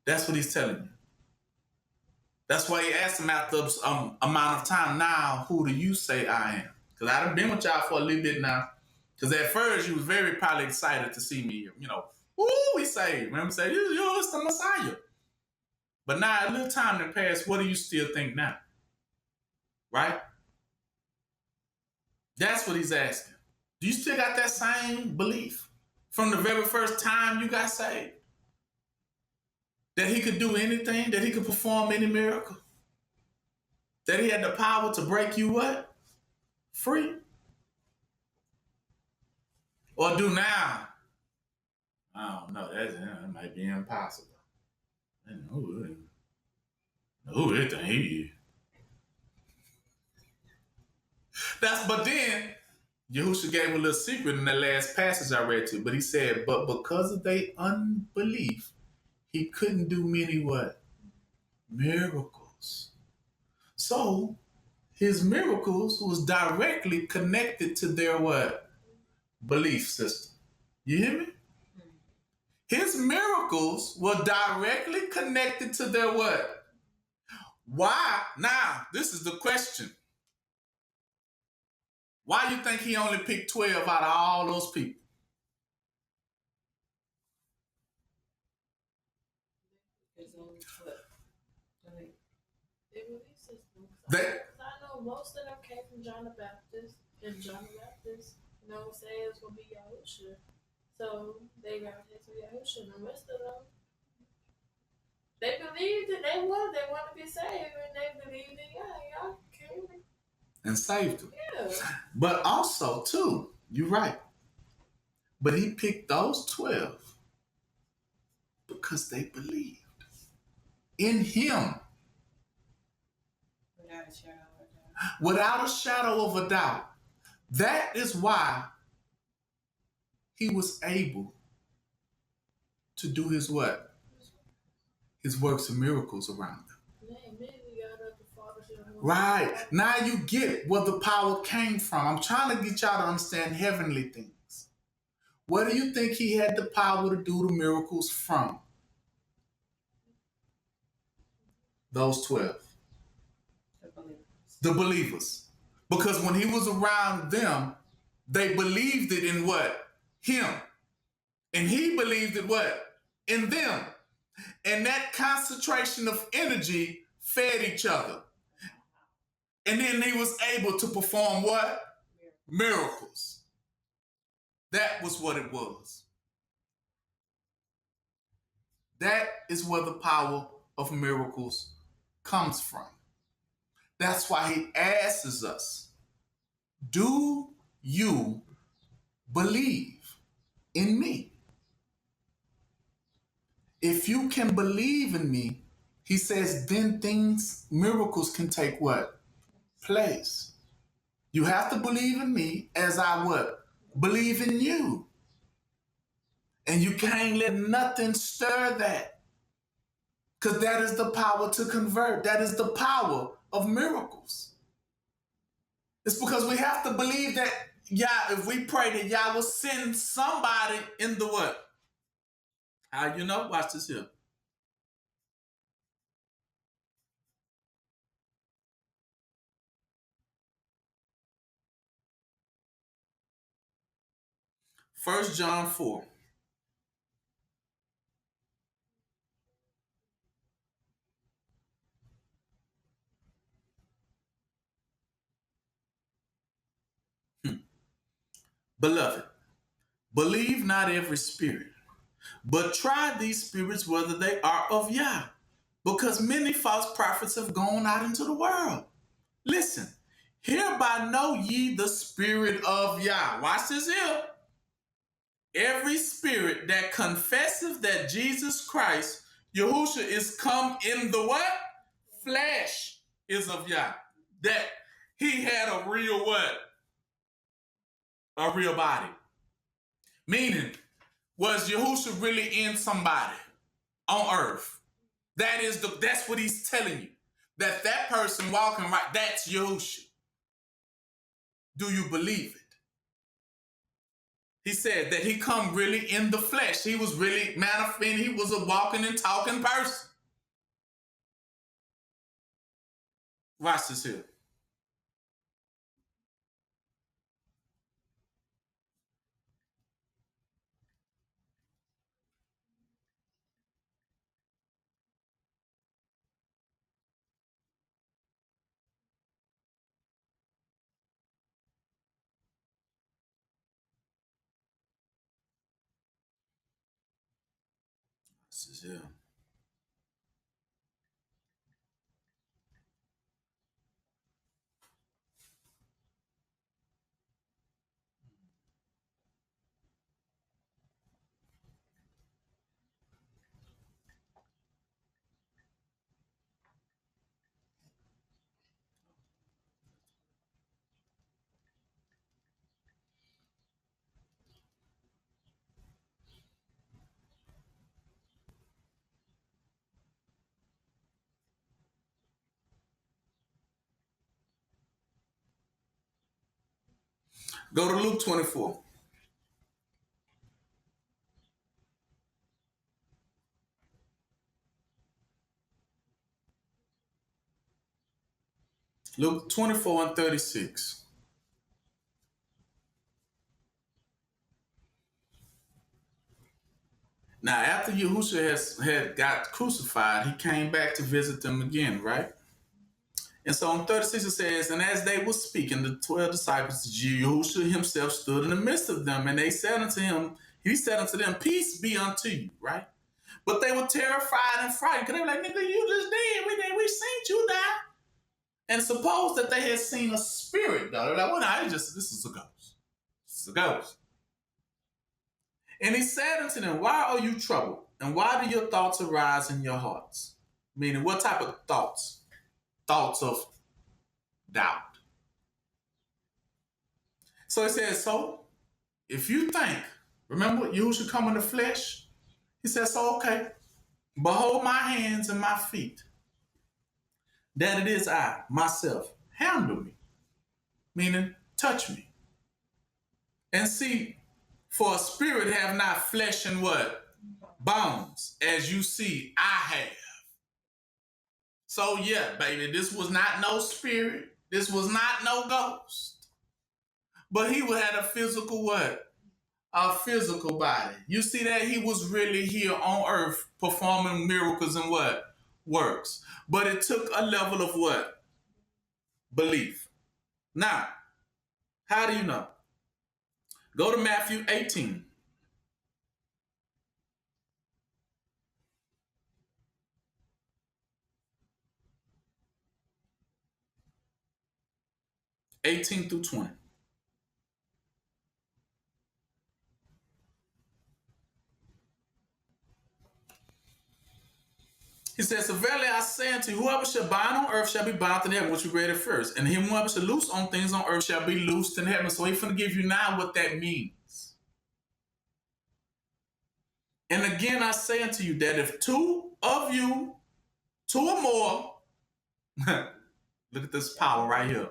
That's what he's telling you. That's why he asked him after amount of time, now, who do you say I am? Because I've been with y'all for a little bit now. Because at first you was very probably excited to see me, ooh, we saved. Remember, say, you're the Messiah. But now, a little time that passed, what do you still think now? Right? That's what he's asking. Do you still got that same belief from the very first time you got saved? That he could do anything? That he could perform any miracle? That he had the power to break you what? Free? Or do now? I don't know. That might be impossible. I don't know who it think he is. But then, Yahushua gave him a little secret in that last passage I read to you. But he said, but because of their unbelief, he couldn't do many what? Miracles. So, his miracles was directly connected to their what? Belief system. You hear me? His miracles were directly connected to their what? Why? Now, this is the question. Why you think he only picked 12 out of all those people? Their belief system. They, I know most of them came from John the Baptist, and John the Baptist, say it's gonna be Yahusha. So they got to Yahusha, and the rest of them, they believed that they want to be saved, and they believed that y'all came. and saved them. Yeah. But also, too, you're right. But he picked those 12 because they believed in him. Without a shadow of a doubt. That is why he was able to do his what? His works and miracles around them. Right. Now you get where the power came from. I'm trying to get y'all to understand heavenly things. Where do you think he had the power to do the miracles from? Those 12. The believers. Because when he was around them, they believed it in what? Him. And he believed it what? In them. And that concentration of energy fed each other. And then he was able to perform what? Miracles. That was what it was. That is where the power of miracles comes from. That's why he asks us, do you believe in me? If you can believe in me, he says, then miracles can take what? Place. You have to believe in me as I what? Believe in you. And you can't let nothing stir that. Because that is the power to convert. That is the power of miracles. It's because we have to believe that, if we pray that Yah will send somebody in the what? How you know? Watch this here. First John 4. Beloved, believe not every spirit, but try these spirits whether they are of Yah, because many false prophets have gone out into the world. Listen, hereby know ye the spirit of Yah. Watch this here. Every spirit that confesseth that Jesus Christ, Yahusha, is come in the what? Flesh is of Yah. That he had a real what? A real body. Meaning, was Yahusha really in somebody on earth? That's what he's telling you. That person walking right, that's Yahusha. Do you believe it? He said that he come really in the flesh. He was really manifesting. He was a walking and talking person. Watch this here. This is here. Go to Luke 24. Luke 24 and 36. Now, after Yahusha had got crucified, he came back to visit them again, right? And so in 36 it says, and as they were speaking, the 12 disciples, Yahushua himself stood in the midst of them, and they said unto him, he said unto them, peace be unto you, right? But they were terrified and frightened, because they were like, nigga, you just did. We seen you die. And suppose that they had seen a spirit, though. They're like, well, no, this is a ghost. This is a ghost. And he said unto them, why are you troubled? And why do your thoughts arise in your hearts? Meaning, what type of thoughts? Thoughts of doubt. So it says, so if you think, remember, you should come in the flesh. He says, so okay, behold my hands and my feet, that it is I, myself. Handle me, meaning touch me. And see, for a spirit have not flesh and what? Bones, as you see, I have. So yeah, baby, this was not no spirit. This was not no ghost. But he had a physical what? A physical body. You see that he was really here on earth performing miracles and what? Works. But it took a level of what? Belief. Now, how do you know? Go to Matthew 18. through 20. He says, so verily I say unto you, whoever shall bind on earth shall be bound in heaven, which we read at first. And him whoever shall loose on things on earth shall be loosed in heaven. So he's going to give you now what that means. And again I say unto you that if two of you, two or more, look at this power right here.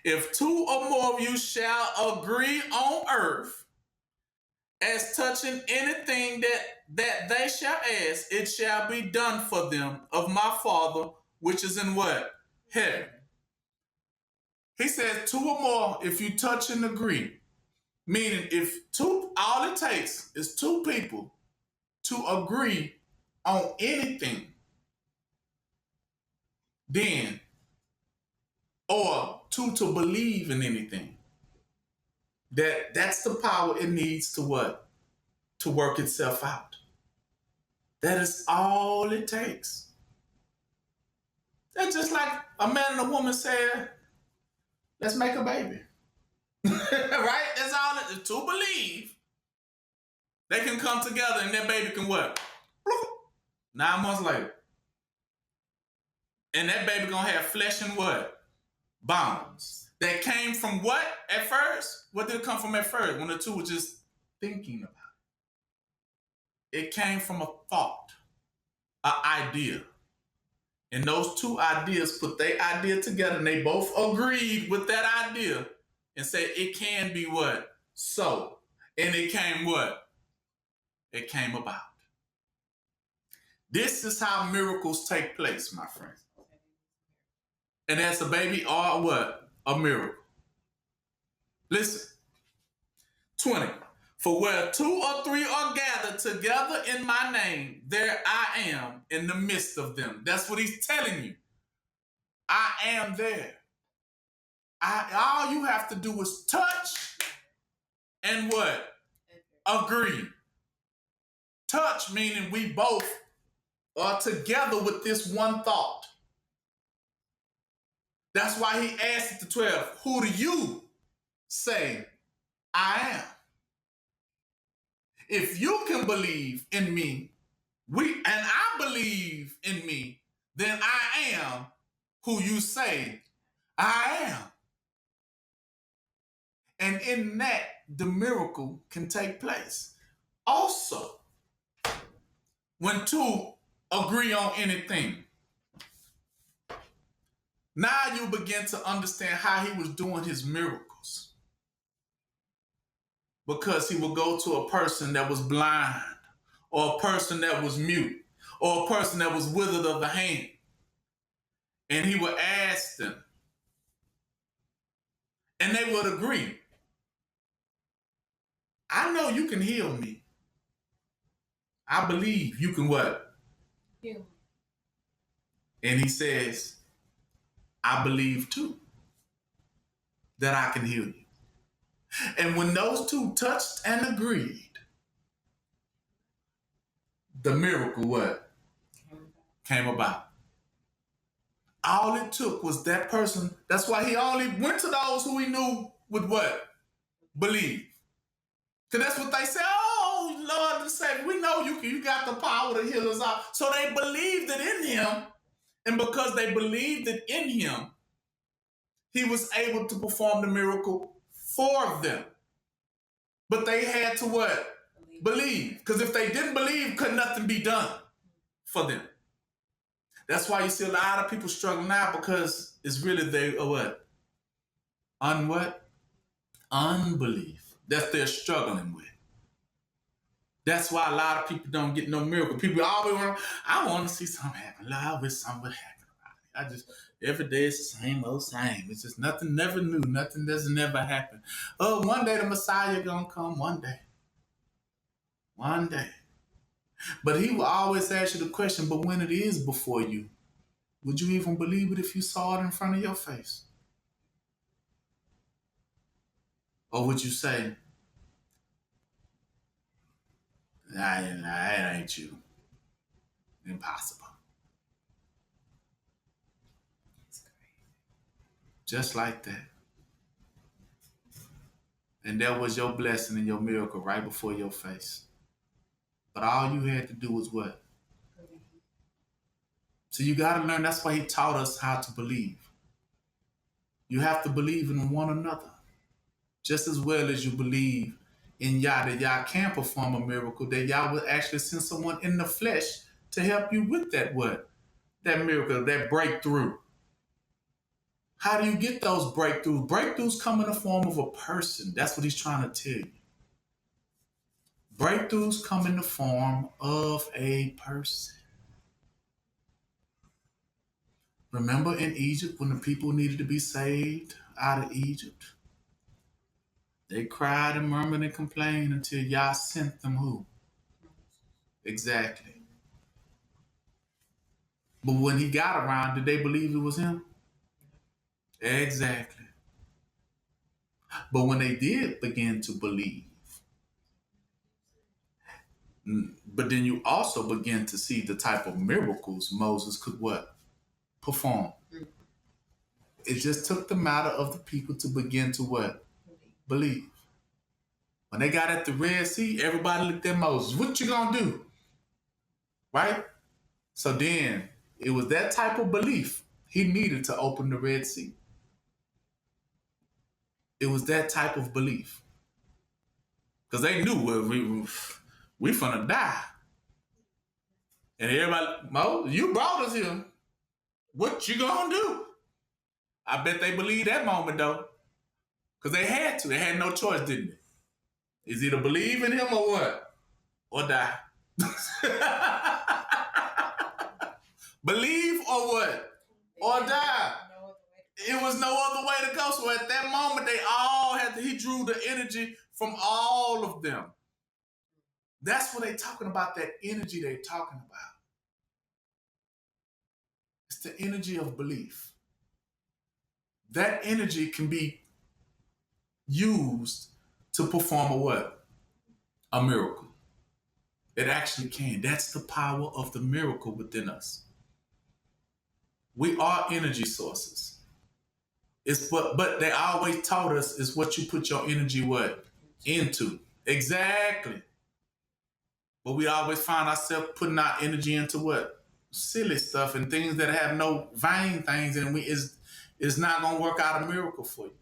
If two or more of you shall agree on earth as touching anything that they shall ask, it shall be done for them of my Father, which is in what? Heaven. He says two or more, if you touch and agree. Meaning if two, all it takes is two people to agree on anything, then, or two to believe in anything, that's the power it needs to what? To work itself out. That is all it takes. That's just like a man and a woman said, let's make a baby. Right? That's all it is. To believe, they can come together and that baby can what? 9 months later. And that baby gonna have flesh and what? Bones. That came from what at first? What did it come from at first? When the two were just thinking about it. It came from a thought, an idea. And those two ideas put their idea together and they both agreed with that idea and said it can be what? So. And it came what? It came about. This is how miracles take place, my friends. And that's a baby or what? A miracle. Listen. 20. For where 2 or 3 are gathered together in my name, there I am in the midst of them. That's what he's telling you. I am there. All you have to do is touch and what? Agree. Touch meaning we both are together with this one thought. That's why he asked the 12, who do you say I am? If you can believe in me, and I believe in me, then I am who you say I am. And in that, the miracle can take place. Also, when two agree on anything, now you begin to understand how he was doing his miracles. Because he would go to a person that was blind, or a person that was mute, or a person that was withered of the hand. And he would ask them. And they would agree. I know you can heal me. I believe you can what? Heal. And he says, I believe too that I can heal you. And when those two touched and agreed, the miracle what? Came about. All it took was that person. That's why he only went to those who he knew would what? Believe. Because that's what they said. Oh, Lord and Savior, we know you got the power to heal us all. So they believed it in him. And because they believed it in him, he was able to perform the miracle for them. But they had to what? Believe. Because if they didn't believe, could nothing be done for them. That's why you see a lot of people struggle now, because it's really they are what? Unbelief that they're struggling with. That's why a lot of people don't get no miracle. People always want, I want to see something happen. Lord, I wish something would happen around me. Every day it's the same old same. It's just nothing never new. Nothing doesn't never happen. Oh, one day the Messiah gonna come. One day. One day. But he will always ask you the question, but when it is before you, would you even believe it if you saw it in front of your face? Or would you say, nah, it ain't you. Impossible. Just like that. And there was your blessing and your miracle right before your face. But all you had to do was what? So you got to learn. That's why he taught us how to believe. You have to believe in one another. Just as well as you believe in Yah, that Yah can perform a miracle, that Yah will actually send someone in the flesh to help you with that what? That miracle, that breakthrough. How do you get those breakthroughs? Breakthroughs come in the form of a person. That's what he's trying to tell you. Breakthroughs come in the form of a person. Remember in Egypt when the people needed to be saved out of Egypt? They cried and murmured and complained until Yah sent them who? Exactly. But when he got around, did they believe it was him? Exactly. But when they did begin to believe, but then you also begin to see the type of miracles Moses could what? Perform. It just took the matter of the people to begin to what? Believe. When they got at the Red Sea, everybody looked at Moses. What you gonna do? Right? So then it was that type of belief he needed to open the Red Sea. It was that type of belief. Because they knew, well, we finna die. And everybody, Mo, you brought us here. What you gonna do? I bet they believed that moment though. Because they had to. They had no choice, didn't they? Is either believe in him or what? Or die. Believe or what? Or die. It was no other way to go. So at that moment, they all had to, he drew the energy from all of them. That's what they're talking about, that energy they're talking about. It's the energy of belief. That energy can be used to perform a what? A miracle. It actually can. That's the power of the miracle within us. We are energy sources. It's but they always taught us is what you put your energy what? Into. Exactly. But we always find ourselves putting our energy into what? Silly stuff and things that have no vain things, and it's not gonna work out a miracle for you.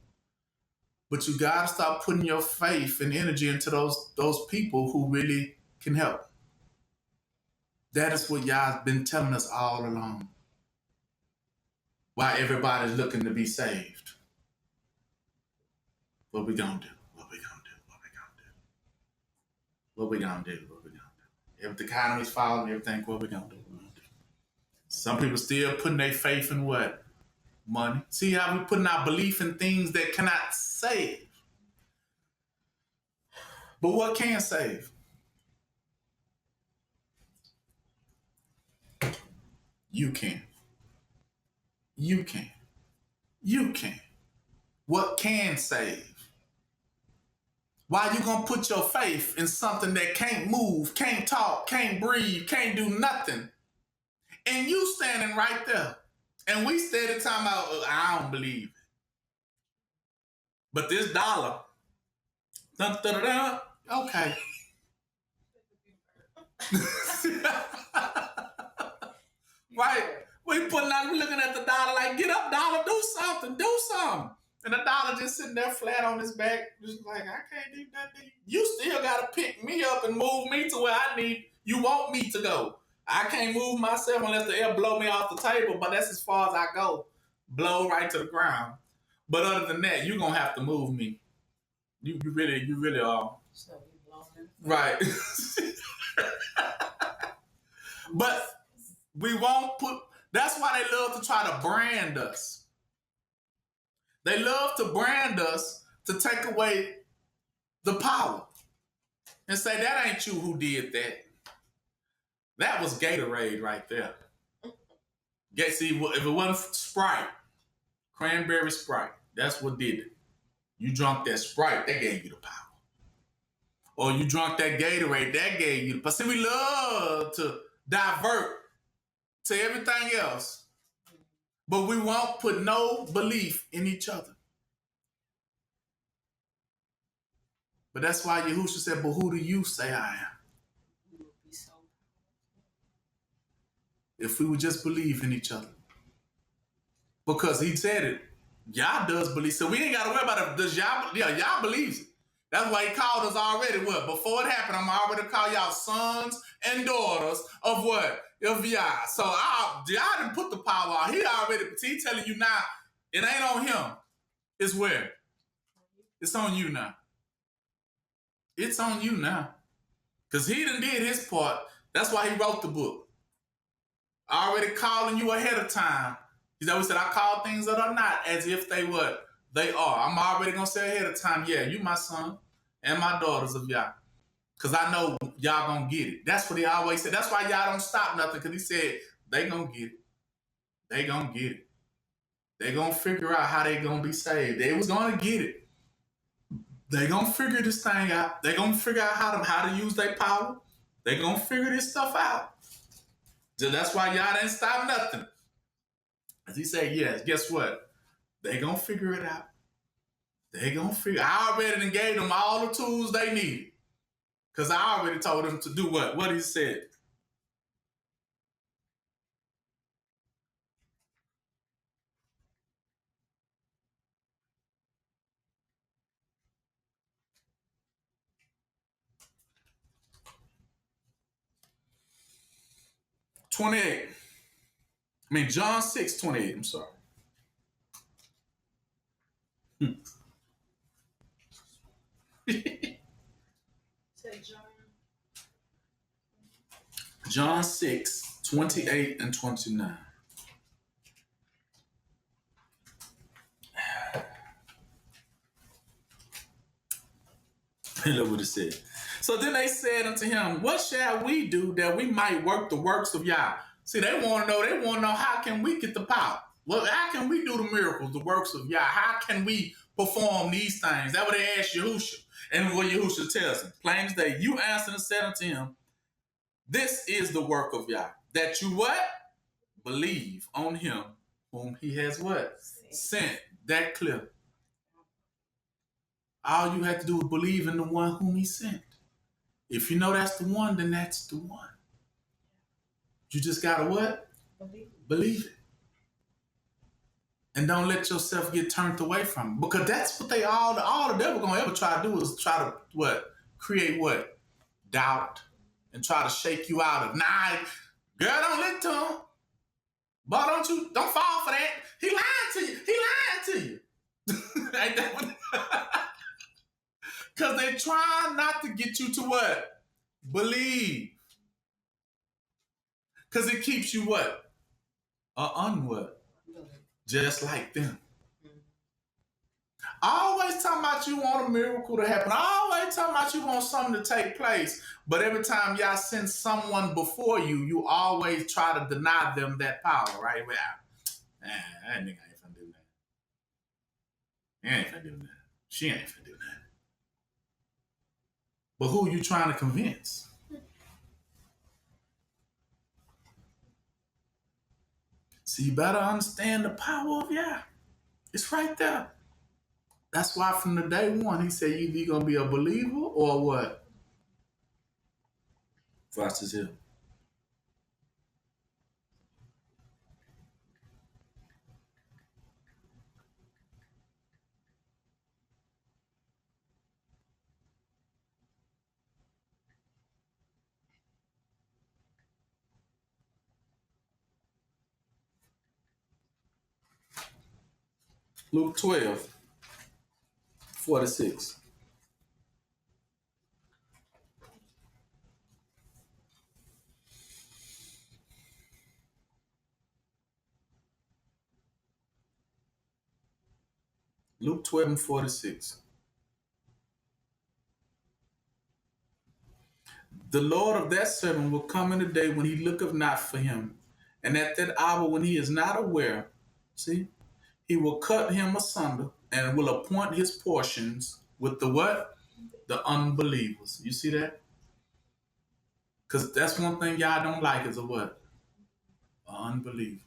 But you gotta stop putting your faith and energy into those people who really can help. That is what Yah's been telling us all along. Why everybody's looking to be saved. What we gonna do? What we gonna do? What we gonna do? What we gonna do? What we gonna do? If the economy's falling, everything, what we gonna do? What we gonna do? Some people still putting their faith in what? Money. See how we putting our belief in things that cannot save. But what can save? You can. You can. You can. What can save? Why you gonna put your faith in something that can't move, can't talk, can't breathe, can't do nothing? And you standing right there. And we steady talking about, I don't believe it. But this dollar, dun, dun, dun, dun, okay. Right? We looking at the dollar like, get up, dollar, do something. And the dollar just sitting there flat on his back, just like, I can't do nothing. You still gotta pick me up and move me to where you want me to go. I can't move myself unless the air blow me off the table, but that's as far as I go. Blow right to the ground. But other than that, you're gonna have to move me. You really are. So you blown him. Right. But we won't that's why they love to try to brand us. They love to brand us to take away the power and say, that ain't you who did that. That was Gatorade right there. See, if it wasn't Sprite, cranberry Sprite, that's what did it. You drunk that Sprite, that gave you the power. Or you drunk that Gatorade, that gave you the power. See, we love to divert to everything else, but we won't put no belief in each other. But that's why Yahushua said, but who do you say I am? If we would just believe in each other. Because he said it. Yah does believe. So we ain't got to worry about it. Does Yah believes it. That's why he called us already. What? Before it happened, I'm already call y'all sons and daughters of what? Of Yah. So Yah didn't put the power out. He telling you now, it ain't on him. It's where? It's on you now. It's on you now. Because he done did his part. That's why he wrote the book. Already calling you ahead of time. He always said, I call things that are not as if they what? They are. I'm already going to say ahead of time, yeah, you my son and my daughters of Yah. Because I know y'all going to get it. That's what he always said. That's why y'all don't stop nothing. Because he said, they going to get it. They going to get it. They going to figure out how they going to be saved. They was going to get it. They going to figure this thing out. They going to figure out how to use their power. They going to figure this stuff out. So that's why y'all didn't stop nothing. As he said, yes, guess what? They going to figure it out. They going to figure. I already gave them all the tools they needed. Because I already told them to do what? What he said. John 6:28. I'm sorry. John 6:28 and 29. Look what it said. So then they said unto him, what shall we do that we might work the works of Yah? See, they want to know how can we get the power? Well, how can we do the miracles, the works of Yah? How can we perform these things? That's what they asked Yahushua. And what Yahushua tells them, plain as day, you answered and said unto him, this is the work of Yah, that you what? Believe on him whom he has what? Sent. That clear. All you have to do is believe in the one whom he sent. If you know that's the one, then that's the one. You just gotta what? Believe it. And don't let yourself get turned away from it. Because that's what all the devil gonna ever try to do is try to what? Create what? Doubt. And try to shake you out of, nah, girl, don't listen to him. But don't fall for that. He lied to you. Ain't that what? Because they try not to get you to what? Believe. Because it keeps you what? Unwhat. Just like them. Always talking about you want a miracle to happen. Always talking about you want something to take place. But every time y'all send someone before you, you always try to deny them that power, right? Well, that nigga ain't gonna do that. He ain't finna do that. She ain't finna do that. But who are you trying to convince? So you better understand the power of Yah. It's right there. That's why from the day one, he said you either gonna be a believer or what? Watch this here. Luke 12:46. Luke 12:46. The Lord of that servant will come in the day when he looketh not for him, and at that hour when he is not aware, see, he will cut him asunder and will appoint his portions with the what? The unbelievers. You see that? Because that's one thing y'all don't like is a what? An unbeliever.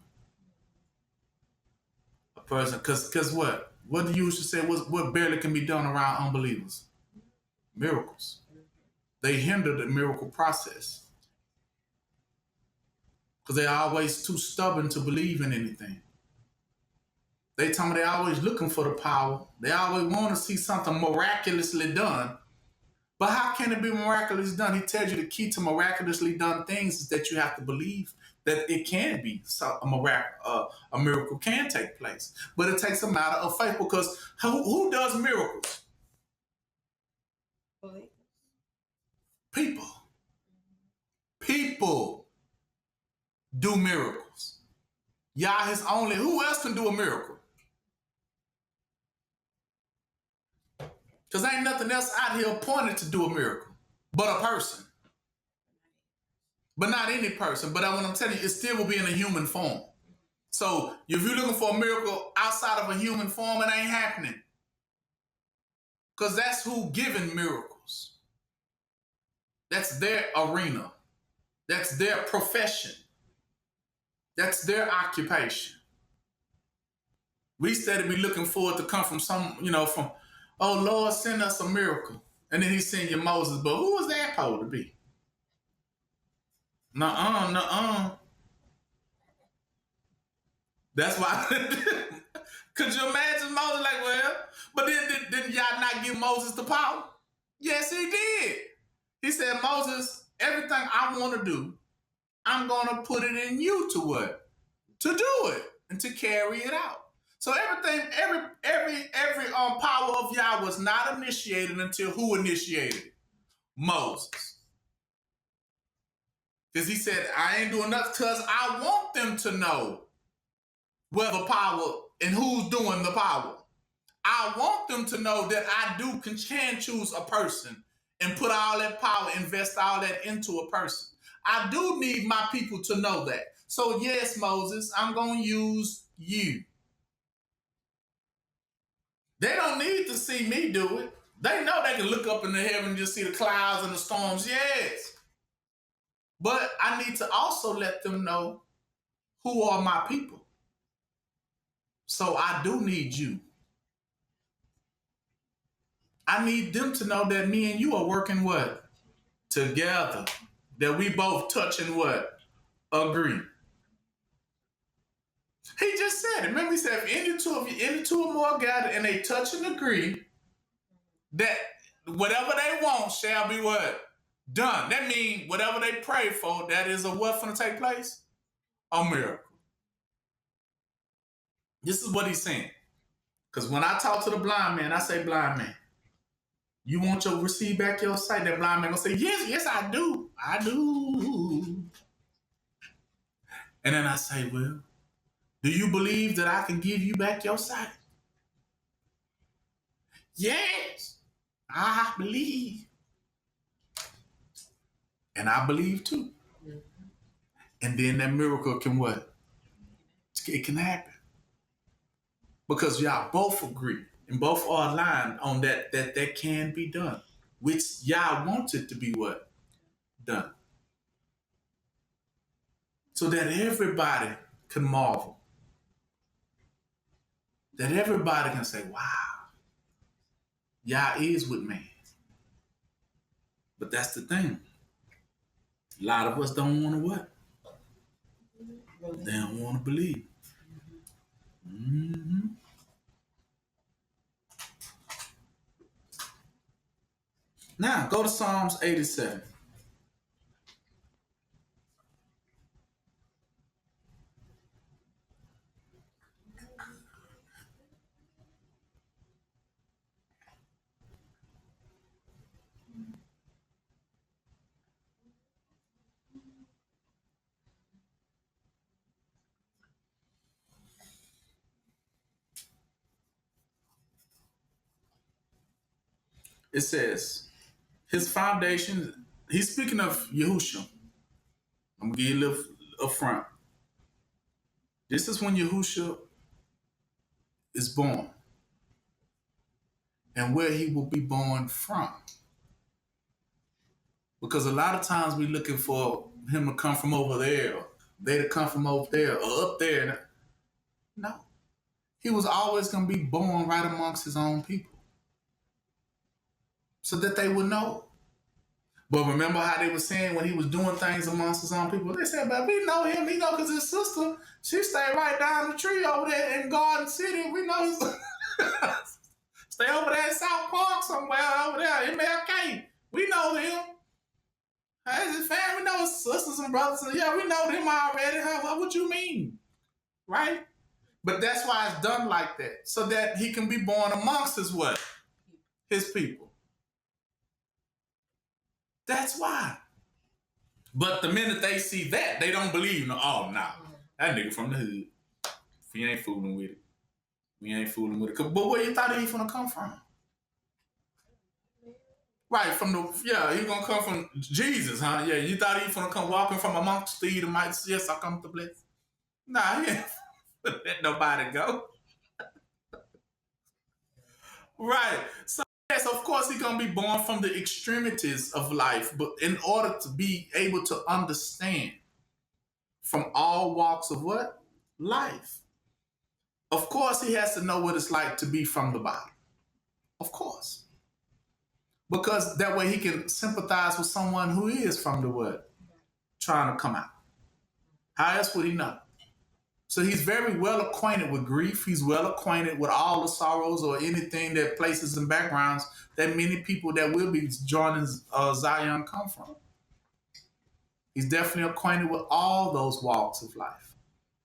A person, because what? What do you used to say? What barely can be done around unbelievers? Miracles. They hinder the miracle process. Because they're always too stubborn to believe in anything. They tell me they're always looking for the power. They always want to see something miraculously done. But how can it be miraculously done? He tells you the key to miraculously done things is that you have to believe that it can be. So a miracle can take place. But it takes a matter of faith because who does miracles? People. People do miracles. Yah is only, who else can do a miracle? Because ain't nothing else out here appointed to do a miracle but a person. But not any person. But what I'm telling you, it still will be in a human form. So if you're looking for a miracle outside of a human form, it ain't happening. Because that's who giving miracles. That's their arena. That's their profession. That's their occupation. We instead be looking forward to come from some, from, oh, Lord, send us a miracle. And then he sent you Moses. But who was that supposed to be? Nuh-uh. That's why. Could you imagine Moses like, well, but then didn't y'all not give Moses the power? Yes, he did. He said, Moses, everything I want to do, I'm going to put it in you to what? To do it and to carry it out. So every power of Yah was not initiated until who initiated it? Moses. Because he said, I ain't doing nothing because I want them to know where the power and who's doing the power. I want them to know that I can choose a person and put all that power, invest all that into a person. I do need my people to know that. So yes, Moses, I'm going to use you. They don't need to see me do it. They know they can look up in the heaven and just see the clouds and the storms. Yes. But I need to also let them know who are my people. So I do need you. I need them to know that me and you are working what? Together. That we both touch and what? Agree. He just said it. Remember he said, if any two or more gather and they touch and agree, that whatever they want shall be what? Done. That means whatever they pray for, that is a what going to take place? A miracle. This is what he's saying. Because when I talk to the blind man, I say, blind man, you want to receive back your sight? That blind man going to say, yes, I do. I do. And then I say, well, do you believe that I can give you back your sight? Yes, I believe. And I believe too. Mm-hmm. And then that miracle can what? It can happen. Because y'all both agree. And both are aligned on that can be done, which Yah wants it to be what? Done. So that everybody can marvel. That everybody can say, wow, Yah is with man. But that's the thing. A lot of us don't want to what? They don't want to believe. Mm-hmm. Now, go to Psalms 87. It says, his foundation, he's speaking of Yahushua. I'm going to give you a little up front. This is when Yahushua is born and where he will be born from. Because a lot of times we're looking for him to come from over there, or they to come from over there, or up there. No. He was always going to be born right amongst his own people so that they would know. But remember how they were saying when he was doing things amongst his own people? They said, but we know him. We know because his sister, she stayed right down the tree over there in Garden City. We know his stay over there in South Park somewhere over there in MLK. We know them. As his family, we know his sisters and brothers. Yeah, we know them already. What you mean? Right? But that's why it's done like that. So that he can be born amongst his what? His people. That's why. But the minute they see that, they don't believe. Oh, nah. That nigga from the hood. We ain't fooling with it. We ain't fooling with it. But where you thought he was gonna come from? Right, from the, yeah, he gonna come from Jesus, huh? Yeah, you thought he was gonna come walking from amongst the Edomites. Yes, I come to bless. Nah, he ain't let nobody go. Right. So yes, of course he's gonna be born from the extremities of life, but in order to be able to understand from all walks of what? Life. Of course he has to know what it's like to be from the bottom. Of course. Because that way he can sympathize with someone who is from the what? Trying to come out. How else would he know? So he's very well acquainted with grief. He's well acquainted with all the sorrows or anything that places and backgrounds that many people that will be joining Zion come from. He's definitely acquainted with all those walks of life.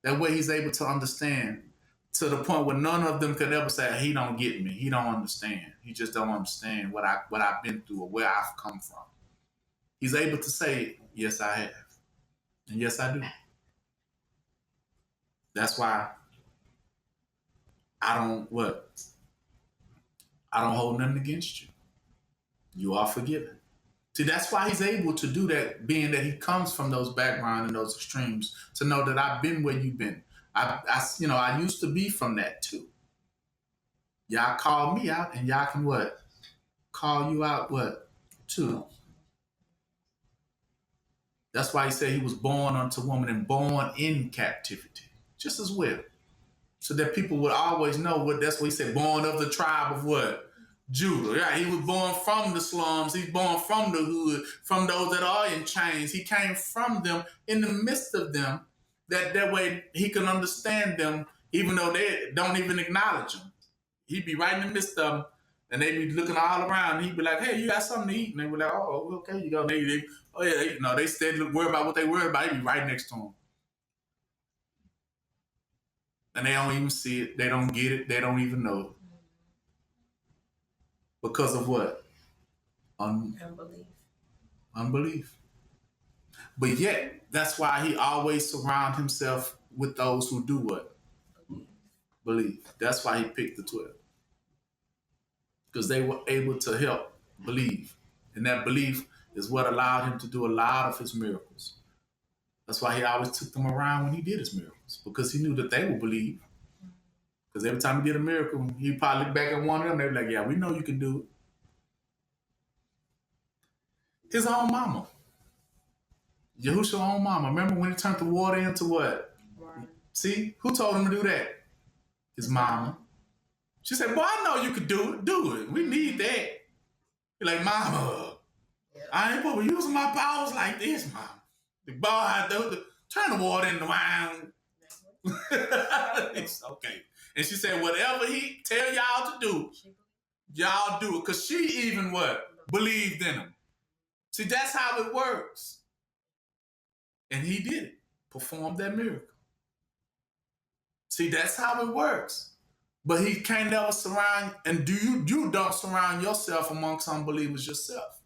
That way he's able to understand to the point where none of them could ever say, he don't get me. He don't understand. He just don't understand what I've been through or where I've come from. He's able to say, yes, I have. And yes, I do. That's why I don't hold nothing against you. You are forgiven. See, that's why he's able to do that, being that he comes from those backgrounds and those extremes, to know that I've been where you've been. I used to be from that too. Y'all call me out, and y'all can what? Call you out what? Too. That's why he said he was born unto woman and born in captivity, just as well. So that people would always know what, that's what he said, born of the tribe of what? Judah. Yeah, he was born from the slums. He's born from the hood, from those that are in chains. He came from them, in the midst of them, that way he can understand them, even though they don't even acknowledge him. He'd be right in the midst of them, and they'd be looking all around, and he'd be like, hey, you got something to eat? And they were like, oh, okay, you go. They steady worry about what they worry about. He'd be right next to them. And they don't even see it. They don't get it. They don't even know it. Because of what? Unbelief. But yet, that's why he always surrounds himself with those who do what? Believe. That's why he picked the 12. Because they were able to help believe. And that belief is what allowed him to do a lot of his miracles. That's why he always took them around when he did his miracles. Because he knew that they would believe. Because every time he did a miracle, he probably look back at one of them. They be like, yeah, we know you can do it. His own mama. Yahushua's own mama. Remember when he turned the water into what? Right. See? Who told him to do that? His mama. She said, boy, I know you could do it. Do it. We need that. Be like, mama, Yeah. I ain't supposed to be using my powers like this, mama. The boy, turn the water into wine. It's okay. And she said, whatever he tell y'all to do, y'all do it. Because she even what? Believed in him. See, that's how it works. And he did it. Performed that miracle. See, that's how it works. But he can't never surround, and you don't surround yourself amongst unbelievers yourself.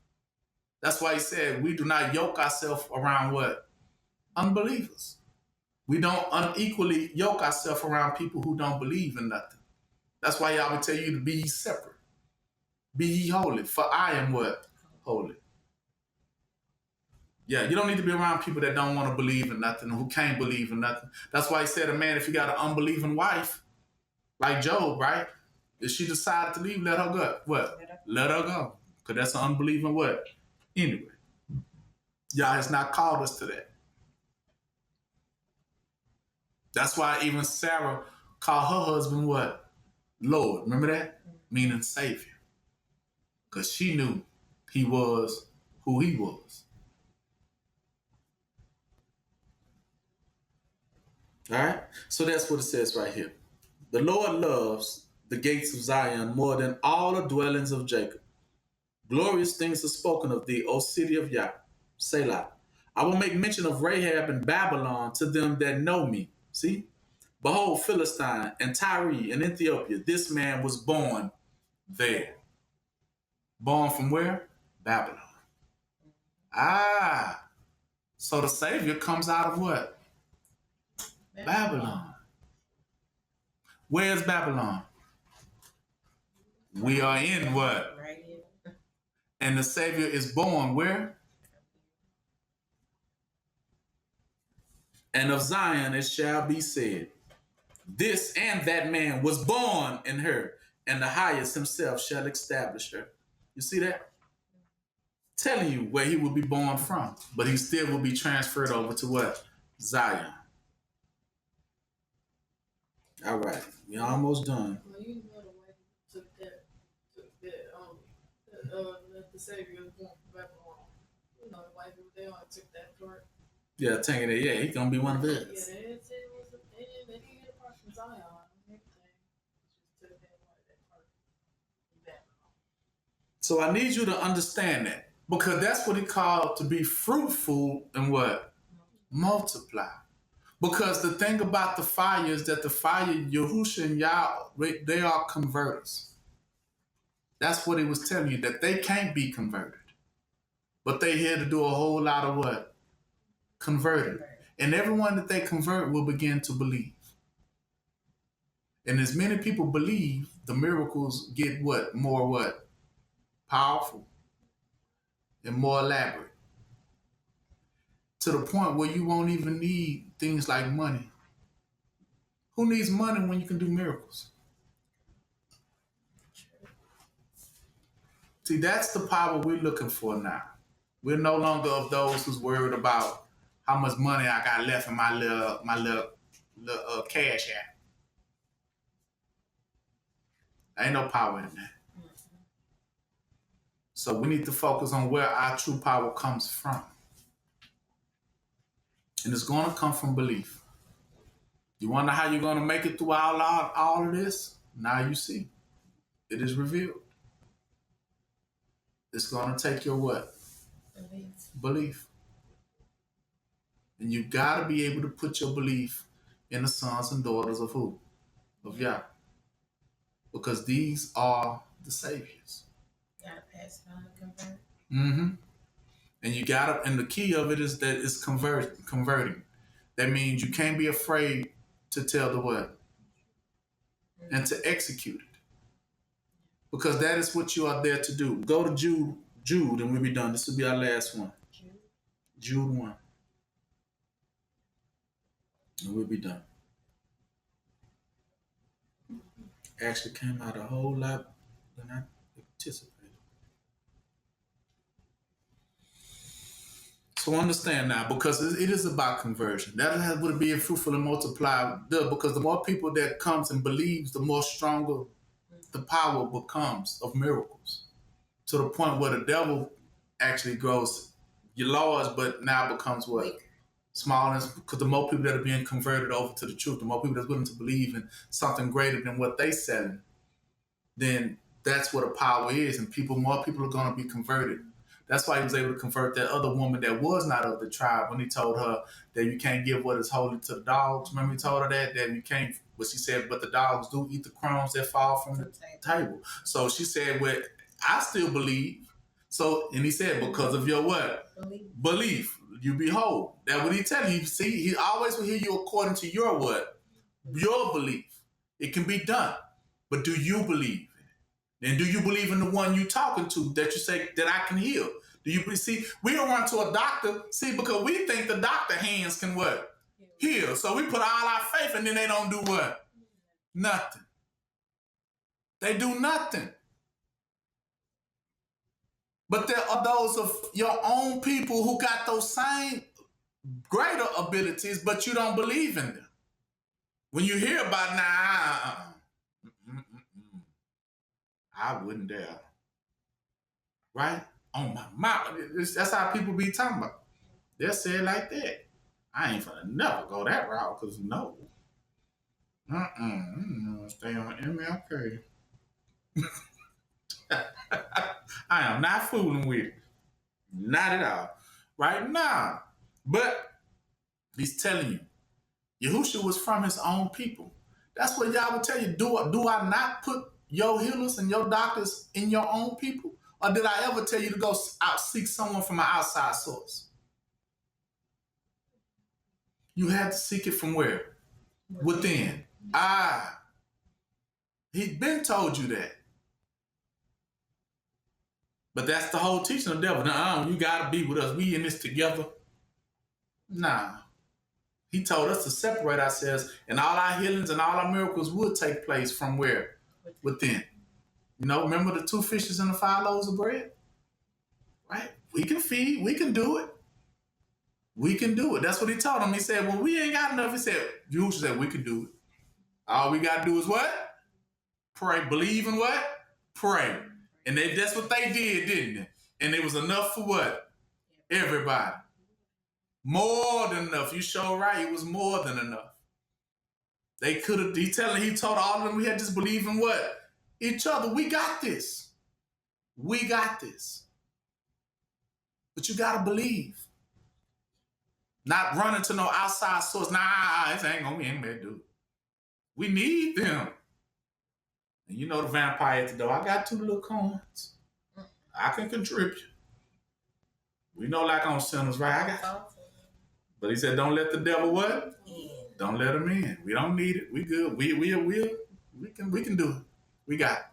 That's why he said we do not yoke ourselves around what? Unbelievers. We don't unequally yoke ourselves around people who don't believe in nothing. That's why y'all would tell you to be ye separate. Be ye holy, for I am what? Holy. Yeah, you don't need to be around people that don't want to believe in nothing, who can't believe in nothing. That's why he said, a man, if you got an unbelieving wife, like Job, right? If she decided to leave, let her go. What? Let her go. Because that's an unbelieving what? Anyway. Y'all has not called us to that. That's why even Sarah called her husband what? Lord. Remember that? Meaning Savior. Because she knew he was who he was. All right? So that's what it says right here. The Lord loves the gates of Zion more than all the dwellings of Jacob. Glorious things are spoken of thee, O city of Yah. Selah. I will make mention of Rahab and Babylon to them that know me. See? Behold, Philistine and Tyre and Ethiopia. This man was born there. Born from where? Babylon. Ah. So the Savior comes out of what? Babylon. Where's Babylon? We are in what? Right here. And the Savior is born where? And of Zion it shall be said, this and that man was born in her, and the highest himself shall establish her. You see that? Telling you where he will be born from, but he still will be transferred over to what? Zion. All right, we're almost done. Well, you know the way he took that, that the Savior was born from Babylon. You know the white people, they only took that part. Yeah, taking it. Yeah, he's gonna be one of Yeah, us. they said it was they didn't get a part from Zion and everything. Just took that part from Babylon. So I need you to understand that, because that's what he called to be fruitful and what? Multiply. Because the thing about the fire is that the fire, Yahusha and Yah, they are converters. That's what he was telling you, that they can't be converted. But they here to do a whole lot of what? Converting. And everyone that they convert will begin to believe. And as many people believe, the miracles get what? More what? Powerful and more elaborate. To the point where you won't even need things like money. Who needs money when you can do miracles? See, that's the power we're looking for now. We're no longer of those who's worried about how much money I got left in my little cash app. Ain't no power in that. So we need to focus on where our true power comes from. And it's going to come from belief. You wonder how you're going to make it through all of this? Now you see. It is revealed. It's going to take your what? Belief. And you got to be able to put your belief in the sons and daughters of who? Of Yah. Because these are the saviors. Gotta pass it on to convert. Mm-hmm. And you got to, and the key of it is that it's converting. That means you can't be afraid to tell the what? And to execute it. Because that is what you are there to do. Go to Jude, and we'll be done. This will be our last one. Jude 1. And we'll be done. actually came out a whole lot than I anticipated. So understand now, because it is about conversion. That would be fruitful and multiply. Because the more people that comes and believes, the more stronger the power becomes of miracles. To the point where the devil actually grows large, but now becomes what? Weak. Small. Because the more people that are being converted over to the truth, the more people that's willing to believe in something greater than what they selling, then that's what a power is, and more people are going to be converted. That's why he was able to convert that other woman that was not of the tribe when he told her that you can't give what is holy to the dogs. Remember he told her that you can't, but she said, but the dogs do eat the crumbs that fall from the table. So she said, well, I still believe. So, and he said, because of your what? Belief. You be whole. That's what he telling you. See, he always will hear you according to your what? Your belief. It can be done. But do you believe? And do you believe in the one you talking to that you say that I can heal? Do you see? We don't run to a doctor, see, because we think the doctor hands can what? Heal. So we put all our faith and then they don't do what? Nothing. They do nothing. But there are those of your own people who got those same greater abilities, but you don't believe in them. When you hear about I wouldn't dare. Right? On my mouth. That's how people be talking about. They'll say it like that. I ain't finna never go that route, because no. Stay on MLK. I am not fooling with it. Not at all. Right now. But he's telling you, Yahushua was from his own people. That's what y'all would tell you. Do I not put your healers and your doctors in your own people? Or did I ever tell you to go out seek someone from an outside source? You had to seek it from where? Within. He'd been told you that. But that's the whole teaching of the devil. Nah, you got to be with us. We in this together. Nah. He told us to separate ourselves, and all our healings and all our miracles would take place from where? Within. You know, remember the 2 fishes and the 5 loaves of bread? Right? We can feed. We can do it. We can do it. That's what he told them. He said, well, we ain't got enough. He said, you said we can do it. All we got to do is what? Pray. Believe in what? Pray. And that's what they did, didn't it? And it was enough for what? Everybody. More than enough. You sure right. It was more than enough. They could have, he told all of them we had to just believe in what? Each other. We got this. We got this. But you got to believe. Not running to no outside source. Nah, this ain't going to be anybody to do it. We need them. And you know the vampire at the door. I got 2 little coins. I can contribute. We know like on sinners, right? I got. But he said, don't let the devil what? Don't let him in. We don't need it. We good. We can do it. We got it.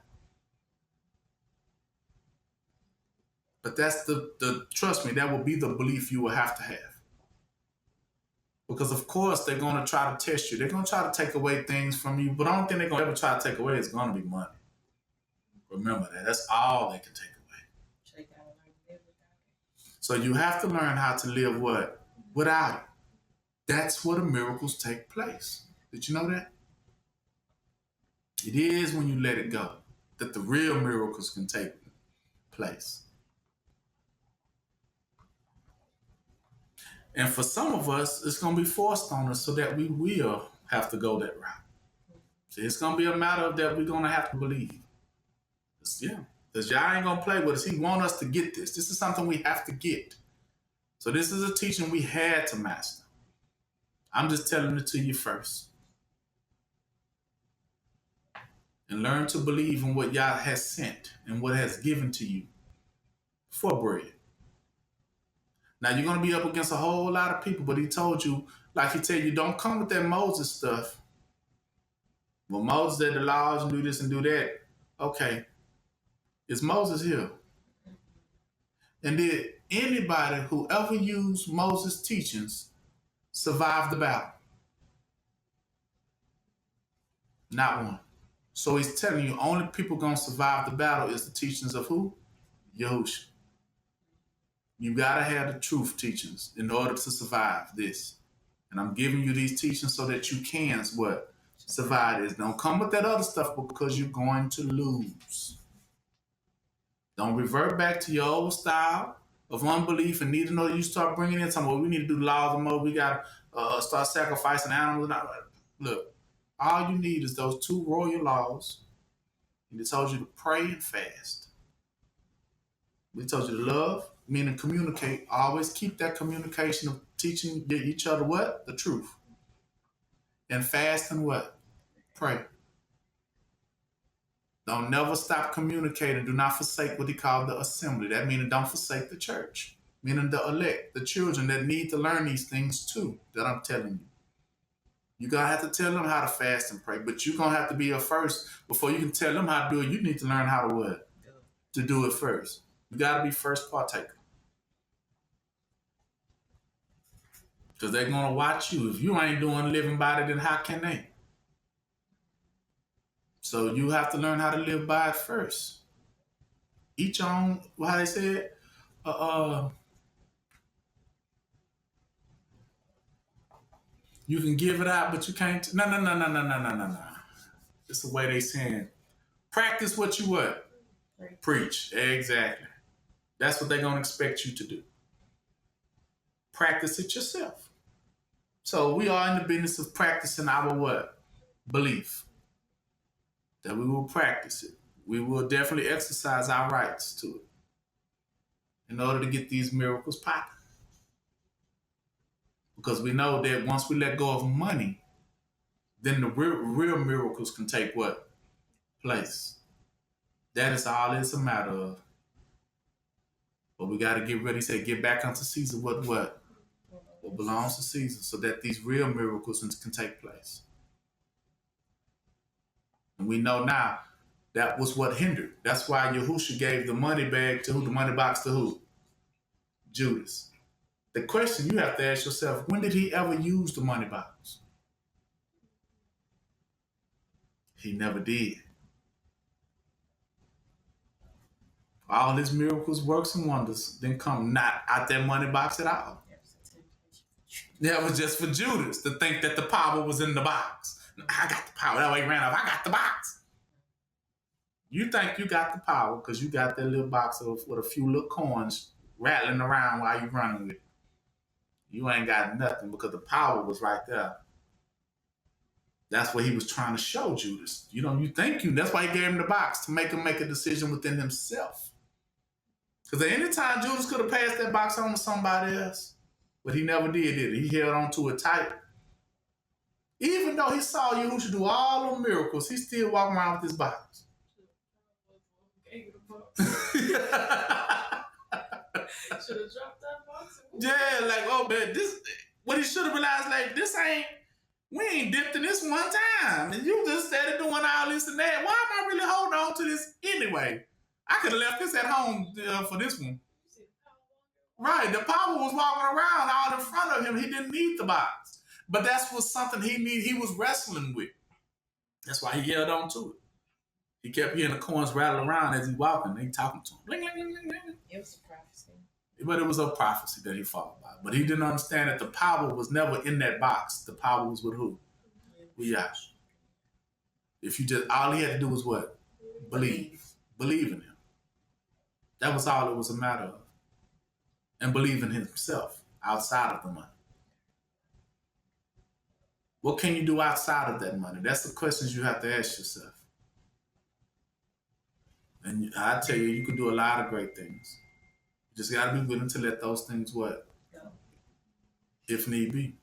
But that's the trust me, that will be the belief you will have to have. Because of course they're going to try to test you. They're going to try to take away things from you, but I don't think they're going to ever try to take away. It's going to be money. Remember that. That's all they can take away. So you have to learn how to live what? Without it. That's where the miracles take place. Did you know that? It is when you let it go that the real miracles can take place. And for some of us, it's going to be forced on us so that we will have to go that route. See, it's going to be a matter of that we're going to have to believe. Because y'all ain't going to play with us. He wants us to get this. This is something we have to get. So this is a teaching we had to master. I'm just telling it to you first. And learn to believe in what Yah has sent and what has given to you for bread. Now, you're going to be up against a whole lot of people, but he told you, like he tell you, don't come with that Moses stuff. Well, Moses did the laws and do this and do that. Okay. Is Moses here? And did anybody who ever used Moses' teachings survive the battle? Not one. So he's telling you only people gonna survive the battle is the teachings of who? Yahushua. You gotta have the truth teachings in order to survive this. And I'm giving you these teachings so that you can what? Survive this. Don't come with that other stuff because you're going to lose. Don't revert back to your old style of unbelief and need to know you start bringing in something. Well, we need to do laws and more. We got to start sacrificing animals. Look, all you need is those 2 royal laws. And it told you to pray and fast. We told you to love, meaning communicate. Always keep that communication of teaching each other what? The truth. And fast and what? Pray. Don't never stop communicating. Do not forsake what he called the assembly. That means don't forsake the church. Meaning the elect, the children that need to learn these things too, that I'm telling you. You're going to have to tell them how to fast and pray, but you're going to have to be a first. Before you can tell them how to do it, you need to learn how to what? To do it first. You got to be first partaker. Because they're going to watch you. If you ain't doing living by it, then how can they? So you have to learn how to live by it first. Each on, how they said, you can give it out, but you can't. No. It's the way they saying. Practice what you what? Preach. Exactly. That's what they're going to expect you to do. Practice it yourself. So we are in the business of practicing our what? Belief. That we will practice it. We will definitely exercise our rights to it in order to get these miracles popping. Because we know that once we let go of money, then the real miracles can take what? Place. That is all it's a matter of. But we got to get ready. He said, get back unto Caesar what belongs to Caesar, so that these real miracles can take place. And we know now that was what hindered. That's why Yahushua gave the money bag to who? The money box to who? Judas. The question you have to ask yourself, when did he ever use the money box? He never did. All his miracles, works, and wonders didn't come not out that money box at all. That was just for Judas to think that the power was in the box. I got the power. That way he ran off. I got the box. You think you got the power because you got that little box with a few little coins rattling around while you running with it. You ain't got nothing because the power was right there. That's what he was trying to show Judas. You think you. That's why he gave him the box, to make him make a decision within himself. Because at any time, Judas could have passed that box on to somebody else. But he never did it. He held on to it tight. Even though he saw Yahushua do all the miracles, he still walking around with this box. Should have dropped that box. Yeah, like, oh man, this what he should have realized, like, we ain't dipped in this one time. And you just started doing all this and that. Why am I really holding on to this anyway? I could have left this at home for this one. Right, the power was walking around all in front of him. He didn't need the box. But that was something he was wrestling with. That's why he held on to it. He kept hearing the coins rattle around as he walking. They talking to him. Bling, bling, bling, bling. It was a prophecy. But it was a prophecy that he followed by. But he didn't understand that the power was never in that box. The power was with who? With Yahshua. If you just, all he had to do was what? Believe. Believe in him. That was all it was a matter of. And believe in himself outside of the money. What can you do outside of that money? That's the questions you have to ask yourself. And I tell you, you can do a lot of great things. You just got to be willing to let those things what? Go. If need be.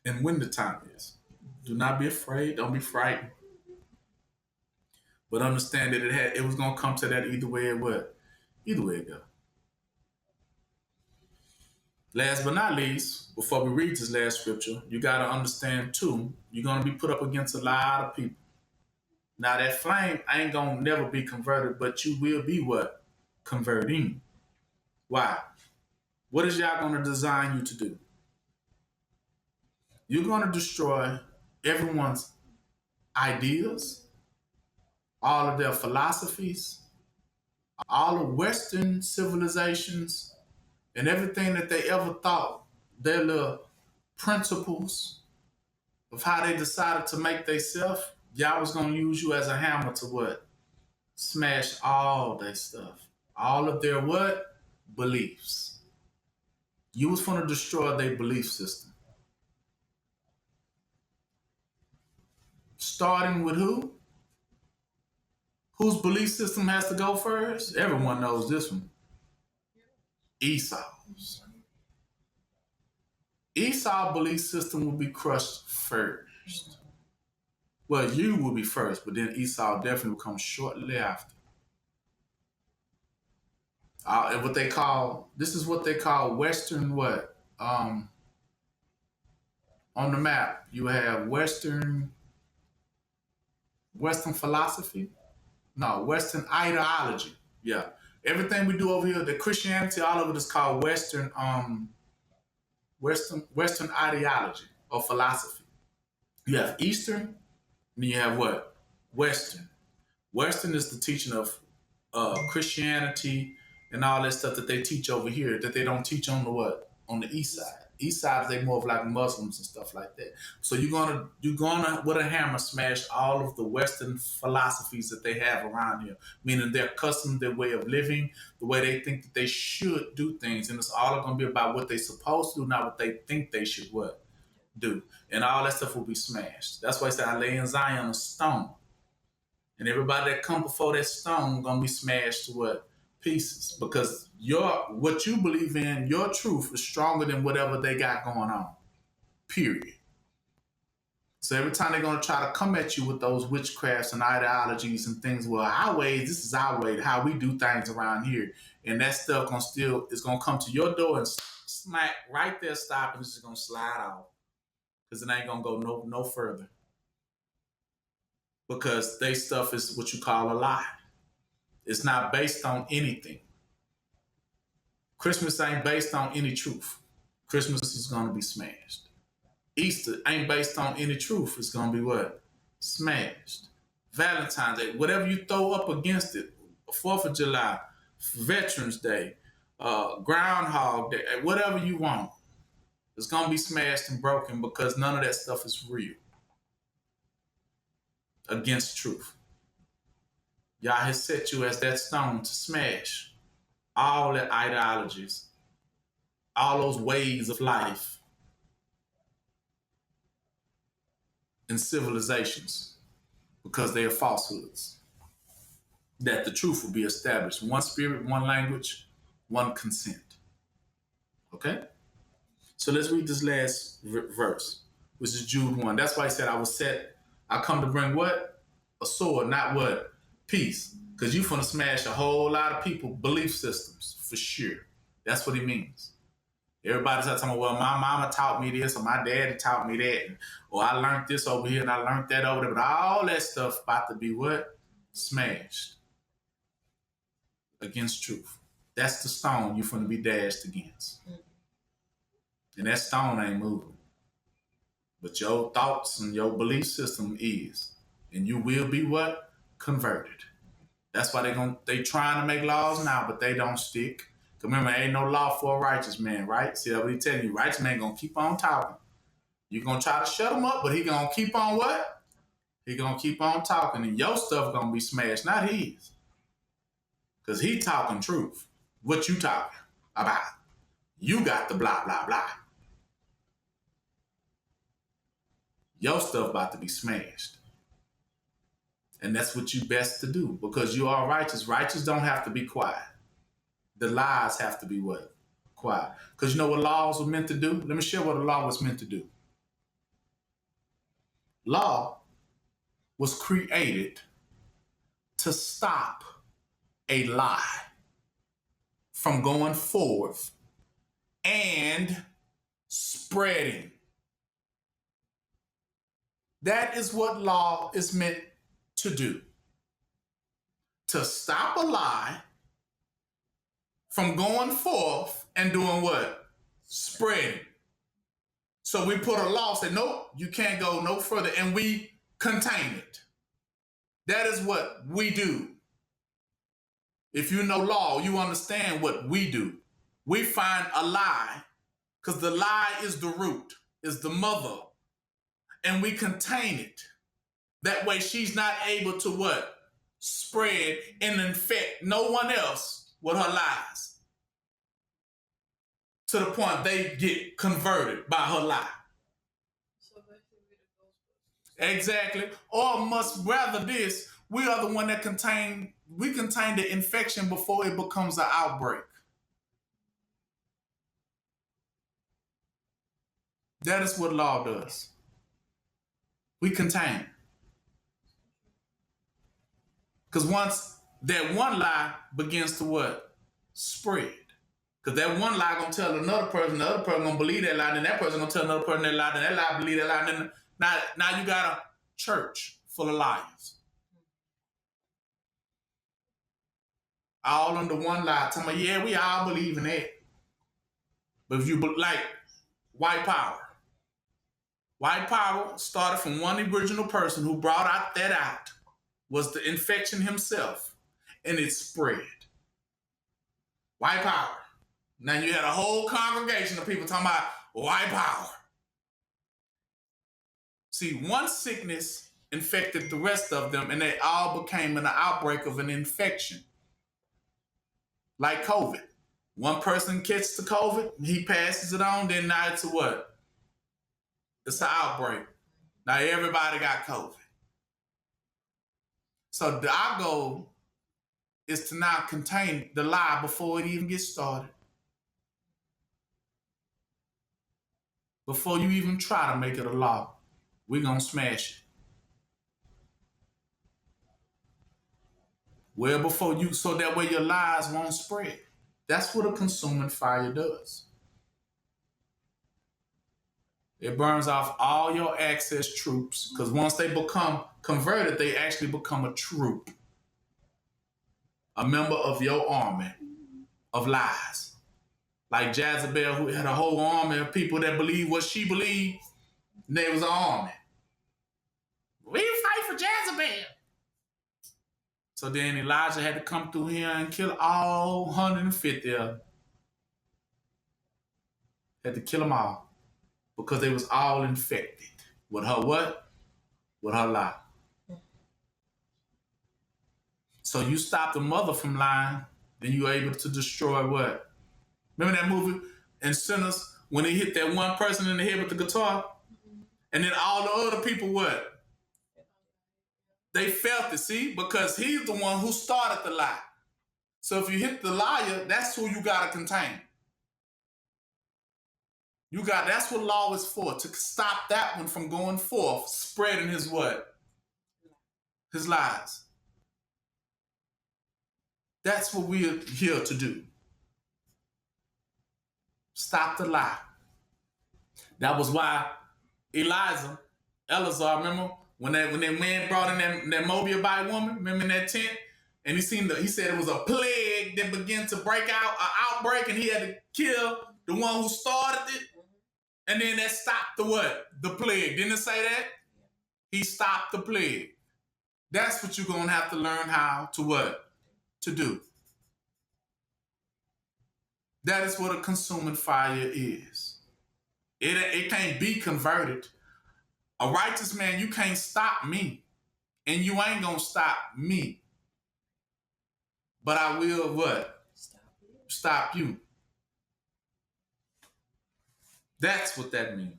And when the time is. Do not be afraid. Don't be frightened. But understand that it was going to come to that either way it would. Either way it go. Last but not least, before we read this last scripture, you got to understand too, you're going to be put up against a lot of people. Now that flame ain't going to never be converted, but you will be what? Converting. Why? What is y'all going to design you to do? You're going to destroy everyone's ideas, all of their philosophies, all of Western civilizations, and everything that they ever thought, their little principles of how they decided to make themselves, y'all was gonna use you as a hammer to what? Smash all their stuff. All of their what? Beliefs. You was gonna destroy their belief system. Starting with who? Whose belief system has to go first? Everyone knows this one. Esau's. Esau's belief system will be crushed first. Well, you will be first, but then Esau definitely will come shortly after. And what they call, this is what they call Western what? On the map, you have Western philosophy. No, Western ideology. Yeah. Everything we do over here, the Christianity, all of it is called Western ideology or philosophy. You have Eastern, and then you have what? Western. Western is the teaching of Christianity and all that stuff that they teach over here that they don't teach on the what? On the east side. East side, they more of like Muslims and stuff like that. So you're gonna with a hammer smash all of the Western philosophies that they have around here, meaning their custom, their way of living, the way they think that they should do things, and it's all gonna be about what they're supposed to do, not what they think they should what do, and all that stuff will be smashed. That's why I said I lay in Zion a stone, and everybody that come before that stone gonna be smashed to what? Pieces, because what you believe in, your truth is stronger than whatever they got going on. Period. So every time they're gonna try to come at you with those witchcrafts and ideologies and things, well, our way, this is our way, how we do things around here, and that stuff is gonna come to your door and smack right there, stop, and it's just gonna slide off because it ain't gonna go no further, because they stuff is what you call a lie. It's not based on anything. Christmas ain't based on any truth. Christmas is going to be smashed. Easter ain't based on any truth. It's going to be what? Smashed. Valentine's Day, whatever you throw up against it, 4th of July, Veterans Day, Groundhog Day, whatever you want, it's going to be smashed and broken because none of that stuff is real. Against truth. Yah has set you as that stone to smash all the ideologies, all those ways of life and civilizations, because they are falsehoods. That the truth will be established. One spirit, one language, one consent. Okay? So let's read this last verse, which is Jude 1. That's why he said, I come to bring what? A sword, not what? Peace, because you're gonna smash a whole lot of people belief systems for sure. That's what he means. Everybody's talking about, well, my mama taught me this, or my daddy taught me that, or I learned this over here and I learned that over there. But all that stuff about to be what? Smashed against truth. That's the stone you're gonna be dashed against, and that stone ain't moving. But your thoughts and your belief system is, and you will be what? Converted. That's why they trying to make laws now, but they don't stick. Remember, ain't no law for a righteous man, right? See, what he telling you, righteous man gonna keep on talking. You're gonna try to shut him up, but he gonna keep on what? He gonna keep on talking, and your stuff gonna be smashed, not his. Because he talking truth. What you talking about? You got the blah, blah, blah. Your stuff about to be smashed. And that's what you best to do, because you are righteous. Righteous don't have to be quiet. The lies have to be what? Quiet. Because you know what laws were meant to do? Let me share what a law was meant to do. Law was created to stop a lie from going forth and spreading. That is what law is meant to do. To stop a lie from going forth and doing what? Spreading. So we put a law, say, nope, you can't go no further, and we contain it. That is what we do. If you know law, you understand what we do. We find a lie, because the lie is the root, is the mother, and we contain it. That way she's not able to what? Spread and infect no one else with her lies. To the point they get converted by her lie. So basically, the Ghostbusters. Exactly. Or much rather this, we are the one that contain the infection before it becomes an outbreak. That is what law does. We contain. Because once that one lie begins to what? Spread. Because that one lie gonna tell another person, the other person gonna believe that lie, then that person gonna tell another person that lie, then that lie believe that lie, then now you got a church full of liars. All under one lie. Talking about, yeah, we all believe in that. But if you like white power. White power started from one original person who brought out was the infection himself, and it spread. White power. Now you had a whole congregation of people talking about white power. See, one sickness infected the rest of them, and they all became an outbreak of an infection. Like COVID. One person gets the COVID, he passes it on, then now it's a what? It's an outbreak. Now everybody got COVID. So our goal is to now contain the lie before it even gets started. Before you even try to make it a law, we're going to smash it. Well, before you, so that way your lies won't spread. That's what a consuming fire does. It burns off all your excess troops, because once they become converted, they actually become a troop. A member of your army of lies. Like Jezebel, who had a whole army of people that believed what she believed, and there was an army. We fight for Jezebel. So then Elijah had to come through here and kill all 150 of them. Had to kill them all. Because they was all infected. With her what? With her lie. So you stop the mother from lying, then you're able to destroy what? Remember that movie in Sinners when he hit that one person in the head with the guitar? And then all the other people what? They felt it, see? Because he's the one who started the lie. So if you hit the liar, that's who you gotta contain. That's what law is for, to stop that one from going forth, spreading his what? His lies. That's what we're here to do. Stop the lie. That was why Eleazar, remember? When that man brought in that Moabite woman, remember in that tent? And he said it was a plague that began to break out, an outbreak, and he had to kill the one who started it. And then that stopped the what? The plague. Didn't it say that? He stopped the plague. That's what you're going to have to learn how to what? To do. That is what a consuming fire is. It can't be converted. A righteous man, you can't stop me. And you ain't going to stop me. But I will what? Stop you. That's what that means.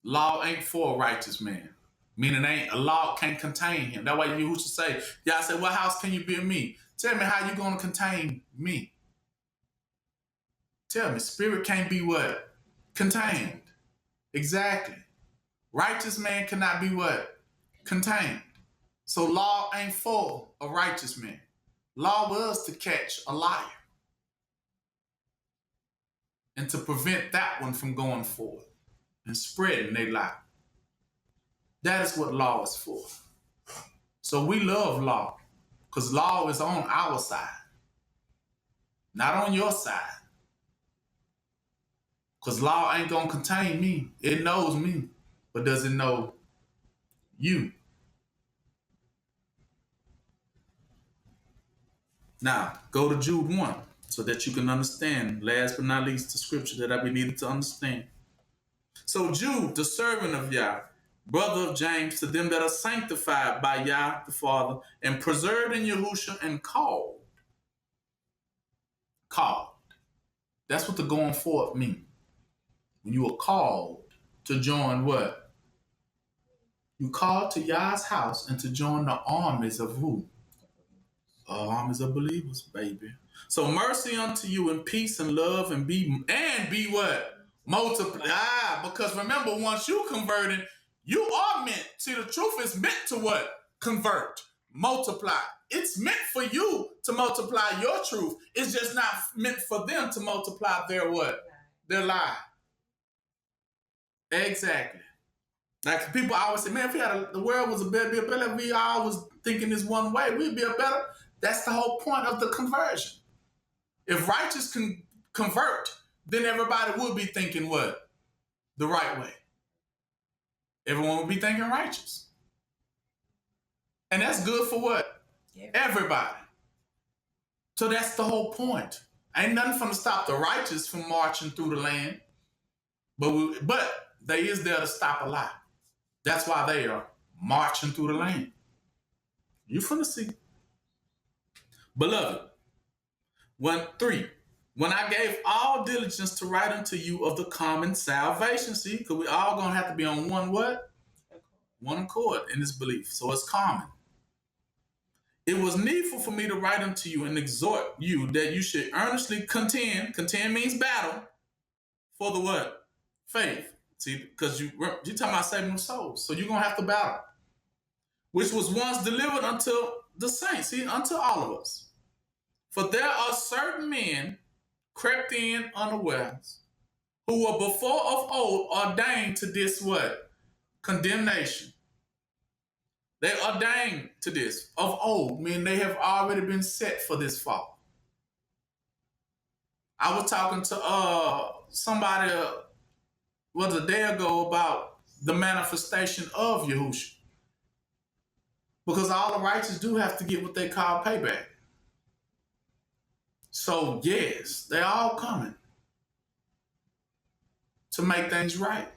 Law ain't for a righteous man. Meaning a law can't contain him. That way you used to say, y'all say, what house can you build me? Tell me how you going to contain me. Tell me, spirit can't be what? Contained. Exactly. Righteous man cannot be what? Contained. So law ain't for a righteous man. Law was to catch a liar. And to prevent that one from going forward and spreading their lie. That is what law is for. So we love law because law is on our side, not on your side. Because law ain't going to contain me. It knows me, but does it know You. Now, go to Jude 1 so that you can understand, last but not least, the scripture that I be needed to understand. So Jude, the servant of Yah, brother of James, to them that are sanctified by Yah the Father and preserved in Yahusha and called. Called. That's what the going forth means. When you are called to join what? You called to Yah's house and to join the armies of who? Armies of believers, baby. So mercy unto you and peace and love and be what? Multiply. Because remember, once you converted, you are meant. See, the truth is meant to what? Convert, multiply. It's meant for you to multiply your truth. It's just not meant for them to multiply their what? Their lie. Exactly. Like people always say, man, if we had the world was be a better, we all was thinking this one way, we'd be a better. That's the whole point of the conversion. If righteous can convert, then everybody would be thinking what? The right way. Everyone would be thinking righteous. And that's good for what? Everybody. So that's the whole point. Ain't nothing from to stop the righteous from marching through the land. But they is there to stop a lie. That's why they are marching through the land. You finna see. Beloved, 3. When I gave all diligence to write unto you of the common salvation, see, because we all gonna have to be on one what? One accord in this belief. So it's common. It was needful for me to write unto you and exhort you that you should earnestly contend. Contend means battle for the what? Faith. See, because you're talking about saving souls. So you're gonna have to battle. Which was once delivered unto the saints, see, unto all of us. For there are certain men crept in unawares, who were before of old ordained to this what? Condemnation. They ordained to this of old, meaning they have already been set for this fall. I was talking to somebody a day ago about the manifestation of Yahushua. Because all the righteous do have to get what they call payback. So yes, they're all coming to make things right.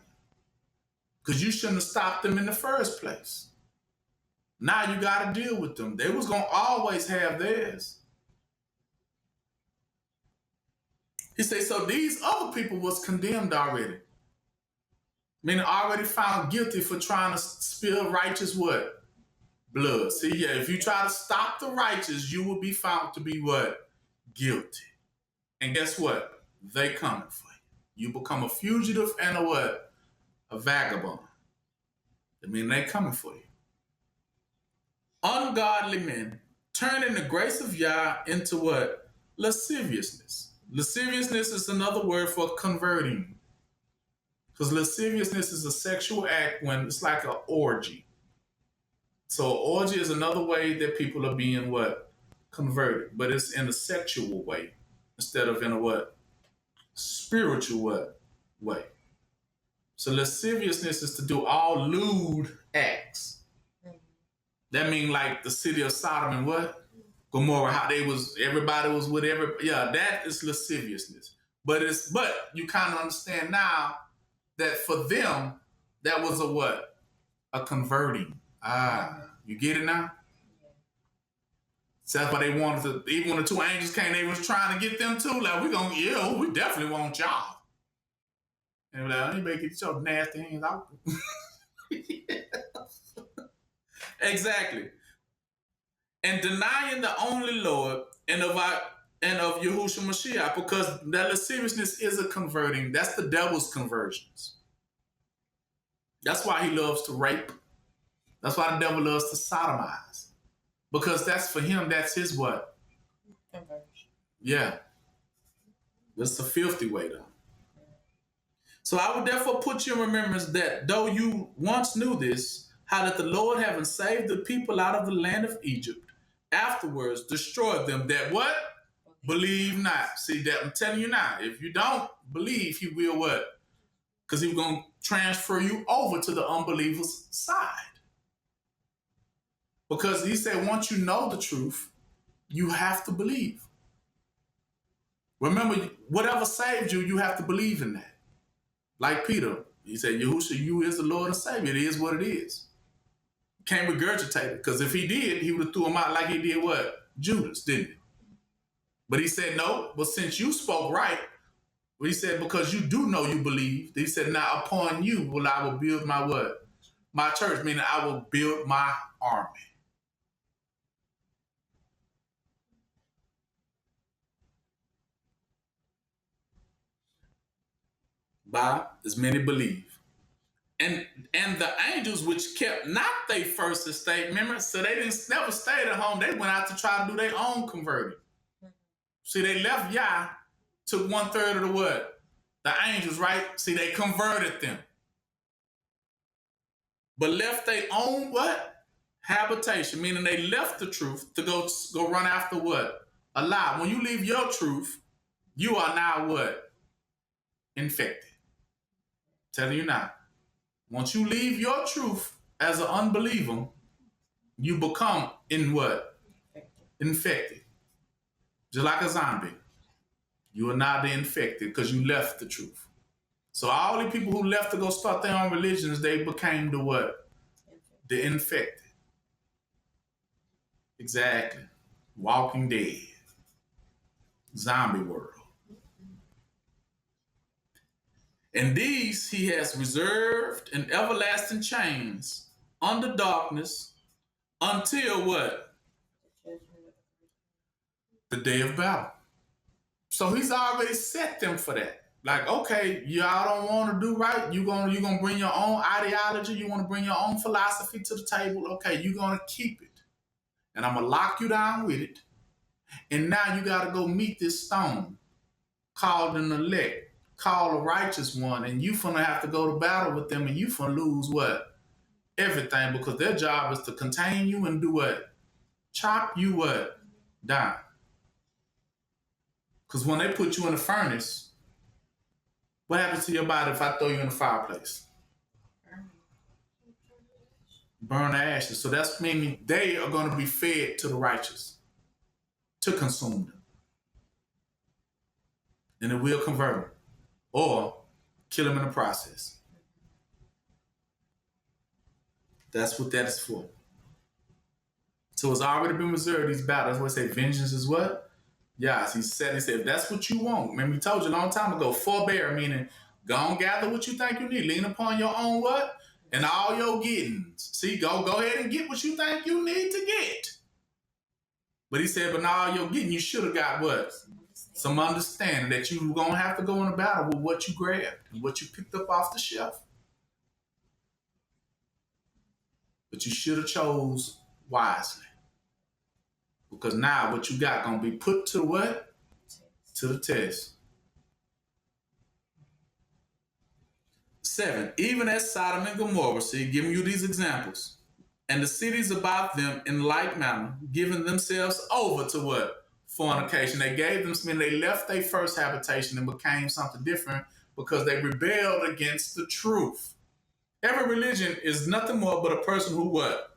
Because you shouldn't have stopped them in the first place. Now you got to deal with them. They was going to always have theirs. He said, so these other people was condemned already. Meaning already found guilty for trying to spill righteous what? Blood. See, yeah, if you try to stop the righteous, you will be found to be what? Guilty. And guess what? They coming for you. You become a fugitive and a what? A vagabond. I mean, they coming for you. Ungodly men turning the grace of Yah into what? Lasciviousness. Lasciviousness is another word for converting. Because lasciviousness is a sexual act when it's like an orgy. So an orgy is another way that people are being what? Converted. But it's in a sexual way instead of in a what? Spiritual what? Way. So lasciviousness is to do all lewd acts. That mean like the city of Sodom and what? Gomorrah, how everybody was with yeah, that is lasciviousness. But you kind of understand now that for them, that was a what? A converting. You get it now? So that's why they wanted to, even when the two angels came, they was trying to get them too. Like, we definitely want y'all. And they're like, you better get your nasty hands out. Exactly. And denying the only Lord and of Yahushua Mashiach, because that lasciviousness is a converting. That's the devil's conversions. That's why he loves to rape. That's why the devil loves to sodomize. Because that's for him, that's his what? Conversion. Yeah. That's a filthy way though. So I would therefore put you in remembrance that though you once knew this, how that the Lord, having saved the people out of the land of Egypt, afterwards destroyed them that what? Believe not. See, that I'm telling you now, if you don't believe, he will what? Because he's going to transfer you over to the unbeliever's side. Because he said, once you know the truth, you have to believe. Remember, whatever saved you, you have to believe in that. Like Peter, he said, Yahushua, you is the Lord and Savior. It is what it is. Can't regurgitate it. Because if he did, he would have threw him out like he did what? Judas, didn't he? But he said, no, but since you spoke right, he said, because you do know you believe, he said, now upon you I will build my what? My church, meaning I will build my army. By as many believe. And the angels which kept not their first estate, remember? So they didn't never stayed at home. They went out to try to do their own converting. See, they left Yah, took 1/3 of the what? The angels, right? See, they converted them. But left their own what? Habitation, meaning they left the truth to go run after what? A lie. When you leave your truth, you are now what? Infected. Telling you now. Once you leave your truth as an unbeliever, you become in what? Infected. Just like a zombie. You are now the infected because you left the truth. So all the people who left to go start their own religions, they became the what? The infected. Exactly. Walking Dead. Zombie world. And these he has reserved in everlasting chains under darkness until what? The day of battle. So he's already set them for that. Like, okay, y'all don't want to do right. You're gonna bring your own ideology. You want to bring your own philosophy to the table. Okay, you're gonna keep it. And I'm gonna lock you down with it. And now you gotta go meet this stone called an elect, called a righteous one, and you finna have to go to battle with them, and you finna lose what? Everything, because their job is to contain you and do what? Chop you what? Down. Because when they put you in the furnace, what happens to your body if I throw you in the fireplace? Burn the ashes. So that's meaning they are going to be fed to the righteous to consume them. And it will convert them or kill them in the process. That's what that is for. So it's already been reserved, these battles. What say vengeance is what? Yes, he said, if that's what you want. Remember, he told you a long time ago, forbear, meaning go and gather what you think you need. Lean upon your own what? And all your gettings. See, go ahead and get what you think you need to get. But he said, but now all your getting, you should have got what? Some understanding that you were going to have to go in a battle with what you grabbed and what you picked up off the shelf. But you should have chose wisely. Because now what you got going to be put to what? To the test. 7, even as Sodom and Gomorrah, see, giving you these examples, and the cities about them in like manner, giving themselves over to what? Fornication. They gave them, meaning they left their first habitation and became something different because they rebelled against the truth. Every religion is nothing more but a person who what?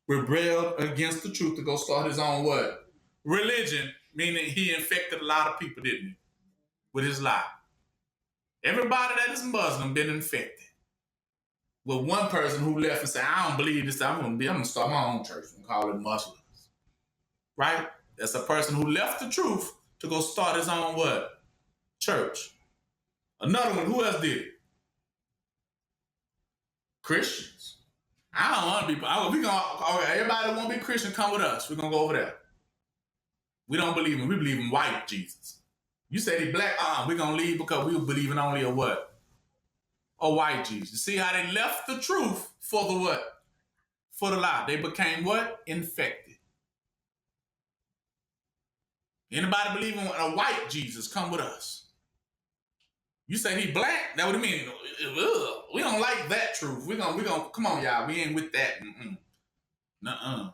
Rebelled against the truth to go start his own what? Religion, meaning he infected a lot of people, didn't he? With his lie. Everybody that is Muslim been infected. With one person who left and said, I don't believe this, I'm gonna start my own church and call it Muslims. Right? That's a person who left the truth to go start his own what? Church. Another one, who else did it? Christians. I don't want to be, everybody want to be Christian, come with us. We're going to go over there. We don't believe in, we believe in white Jesus. You say they black, we're going to leave because we believe in only a what? A white Jesus. See how they left the truth for the what? For the lie. They became what? Infected. Anybody believe in a white Jesus, come with us. You say he black? That what it mean? Ugh, we don't like that truth. We gonna come on, y'all. We ain't with that. Nuh-uh.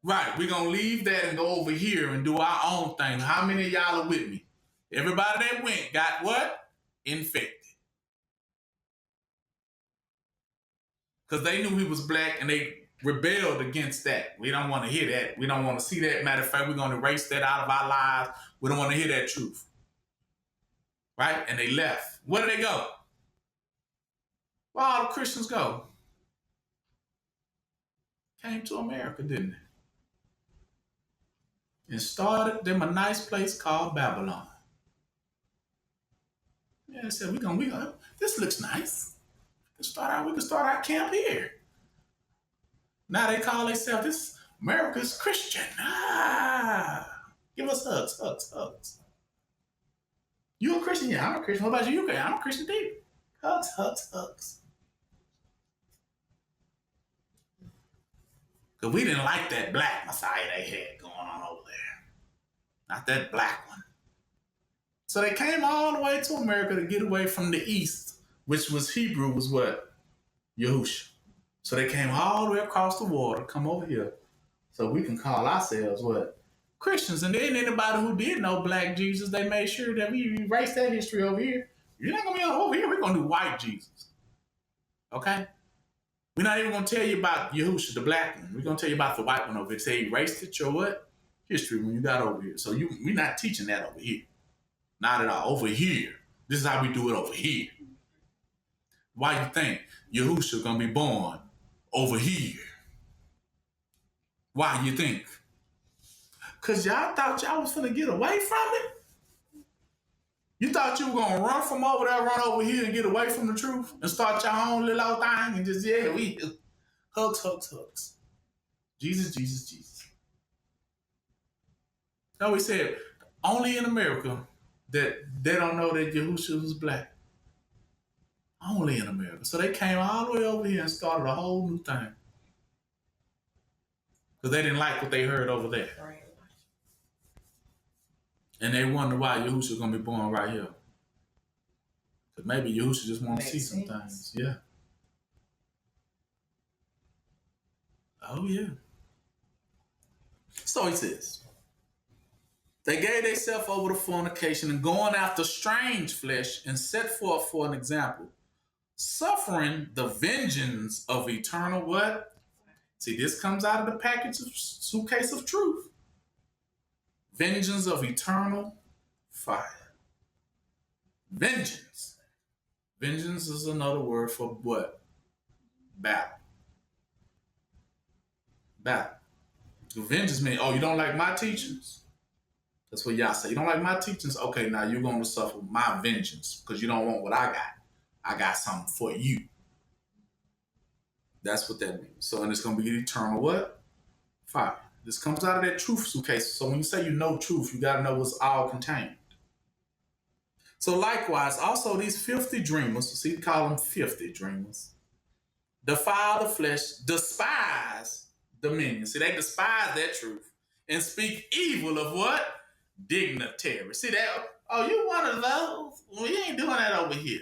Right, we gonna leave that and go over here and do our own thing. How many of y'all are with me? Everybody that went got what? Infected. Because they knew he was black and they rebelled against that. We don't want to hear that. We don't want to see that. Matter of fact, we're going to erase that out of our lives. We don't want to hear that truth. Right? And they left. Where did they go? Where all the Christians go? Came to America, didn't they? And started them a nice place called Babylon. Yeah, they said, we gonna, this looks nice. We can start our camp here. Now they call themselves this America's Christian. Give us hugs. You a Christian? Yeah, I'm a Christian. What about you? I'm a Christian too. Hugs. Because we didn't like that black Messiah they had going on over there. Not that black one. So they came all the way to America to get away from the East, which was Hebrew, was what? Yahushua. So they came all the way across the water, come over here, so we can call ourselves what? Christians. And then anybody who did know black Jesus, they made sure that we erase that history over here. You're not going to be over here. We're going to do white Jesus. Okay? We're not even going to tell you about Yahushua, the black one. We're going to tell you about the white one over here. Say erased it, your what? History when you got over here. So we're not teaching that over here. Not at all. Over here. This is how we do it over here. Why you think Yahushua going to be born over here? Why you think? Because y'all thought y'all was finna get away from it? You thought you were going to run from over there, run over here and get away from the truth and start your own little old thing and just, yeah, we hugs. Jesus. No, he said, only in America that they don't know that Yahushua was black. Only in America. So they came all the way over here and started a whole new thing. Because they didn't like what they heard over there. Right. And they wonder why Yahushua gonna be born right here. Because maybe Yahushua just want to see some things. Yeah. Oh, yeah. So he says, they gave themselves over to fornication and going after strange flesh and set forth for an example, suffering the vengeance of eternal what? See, this comes out of the package of suitcase of truth. Vengeance of eternal fire. Vengeance. Vengeance is another word for what? Battle. Vengeance means, oh, you don't like my teachings? That's what y'all say. You don't like my teachings? Okay, now you're going to suffer my vengeance because you don't want what I got. I got something for you. That's what that means. So, and it's going to be eternal what? Fire. This comes out of that truth suitcase. So when you say you know truth, you got to know what's all contained. So likewise, also these filthy dreamers, see, we call them filthy dreamers, defile the flesh, despise dominion. See, they despise that truth and speak evil of what? Dignitary. See that? Oh, you one of those? Well, you ain't doing that over here.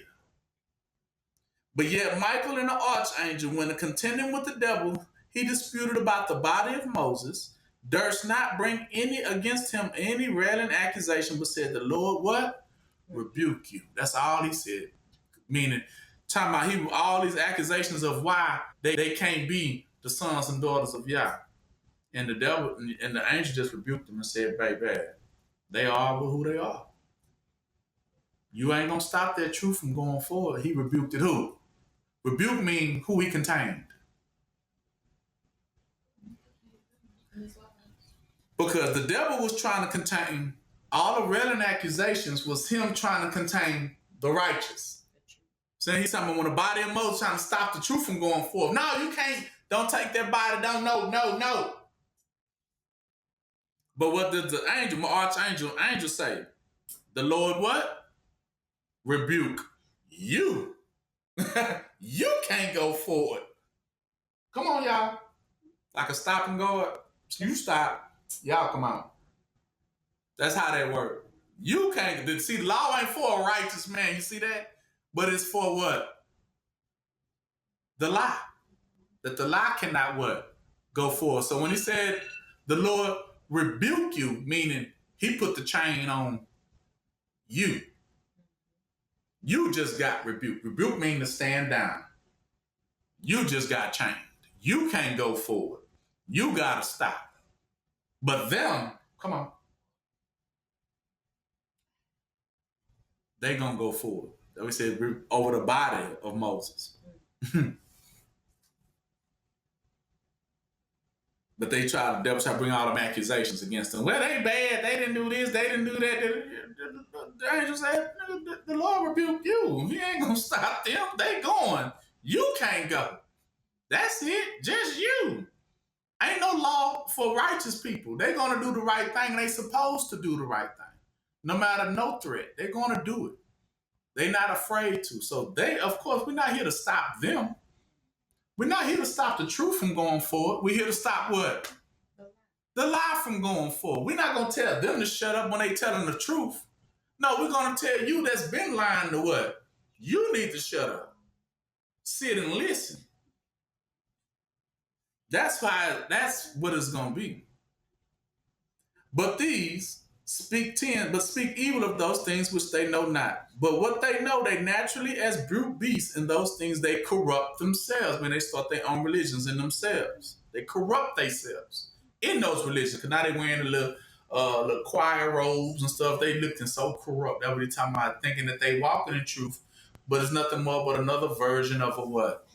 But yet Michael and the archangel, when contending with the devil, he disputed about the body of Moses, durst not bring any against him any railing accusation, but said, the Lord what? Rebuke you. That's all he said. Meaning, talking about all these accusations of why they can't be the sons and daughters of Yah. And the devil and the angel just rebuked them and said, baby, they are who they are. You ain't gonna stop that truth from going forward. He rebuked it who? Rebuke means who he contained. Because the devil was trying to contain, all the railing accusations was him trying to contain the righteous. So he's talking about when the body of Moses trying to stop the truth from going forth. No, you can't. Don't take that body. Don't, no. But what did the angel say? The Lord what? Rebuke you. You can't go forward. Come on, y'all. Like a stop and go. You stop. Y'all come on. That's how that works. You can't. See, the law ain't for a righteous man. You see that? But it's for what? The lie. That the lie cannot what? Go forward. So when he said the Lord rebuke you, meaning he put the chain on you. You just got rebuked. Rebuke means to stand down. You just got chained. You can't go forward. You gotta stop. But them, come on, they gonna go forward. We said over the body of Moses. But they the devil try to bring all them accusations against them. Well, they bad. They didn't do this. They didn't do that. The angel said, the Lord rebuke you. He ain't gonna stop them. They going. You can't go. That's it. Just you. Ain't no law for righteous people. They're gonna do the right thing. And they supposed to do the right thing. No matter no threat. They're gonna do it. They're not afraid to. So they, of course, we're not here to stop them. We're not here to stop the truth from going forward. We're here to stop what? The lie from going forward. We're not going to tell them to shut up when they telling the truth. No, we're going to tell you that's been lying to what? You need to shut up. Sit and listen. That's what it's going to be. But these speak evil of those things which they know not. But what they know, they naturally, as brute beasts in those things, they corrupt themselves when they start their own religions in themselves. They corrupt themselves in those religions. Because now they wearing the little choir robes and stuff. They looking so corrupt. That's what they're talking about, thinking that they walking in truth. But it's nothing more but another version of a what?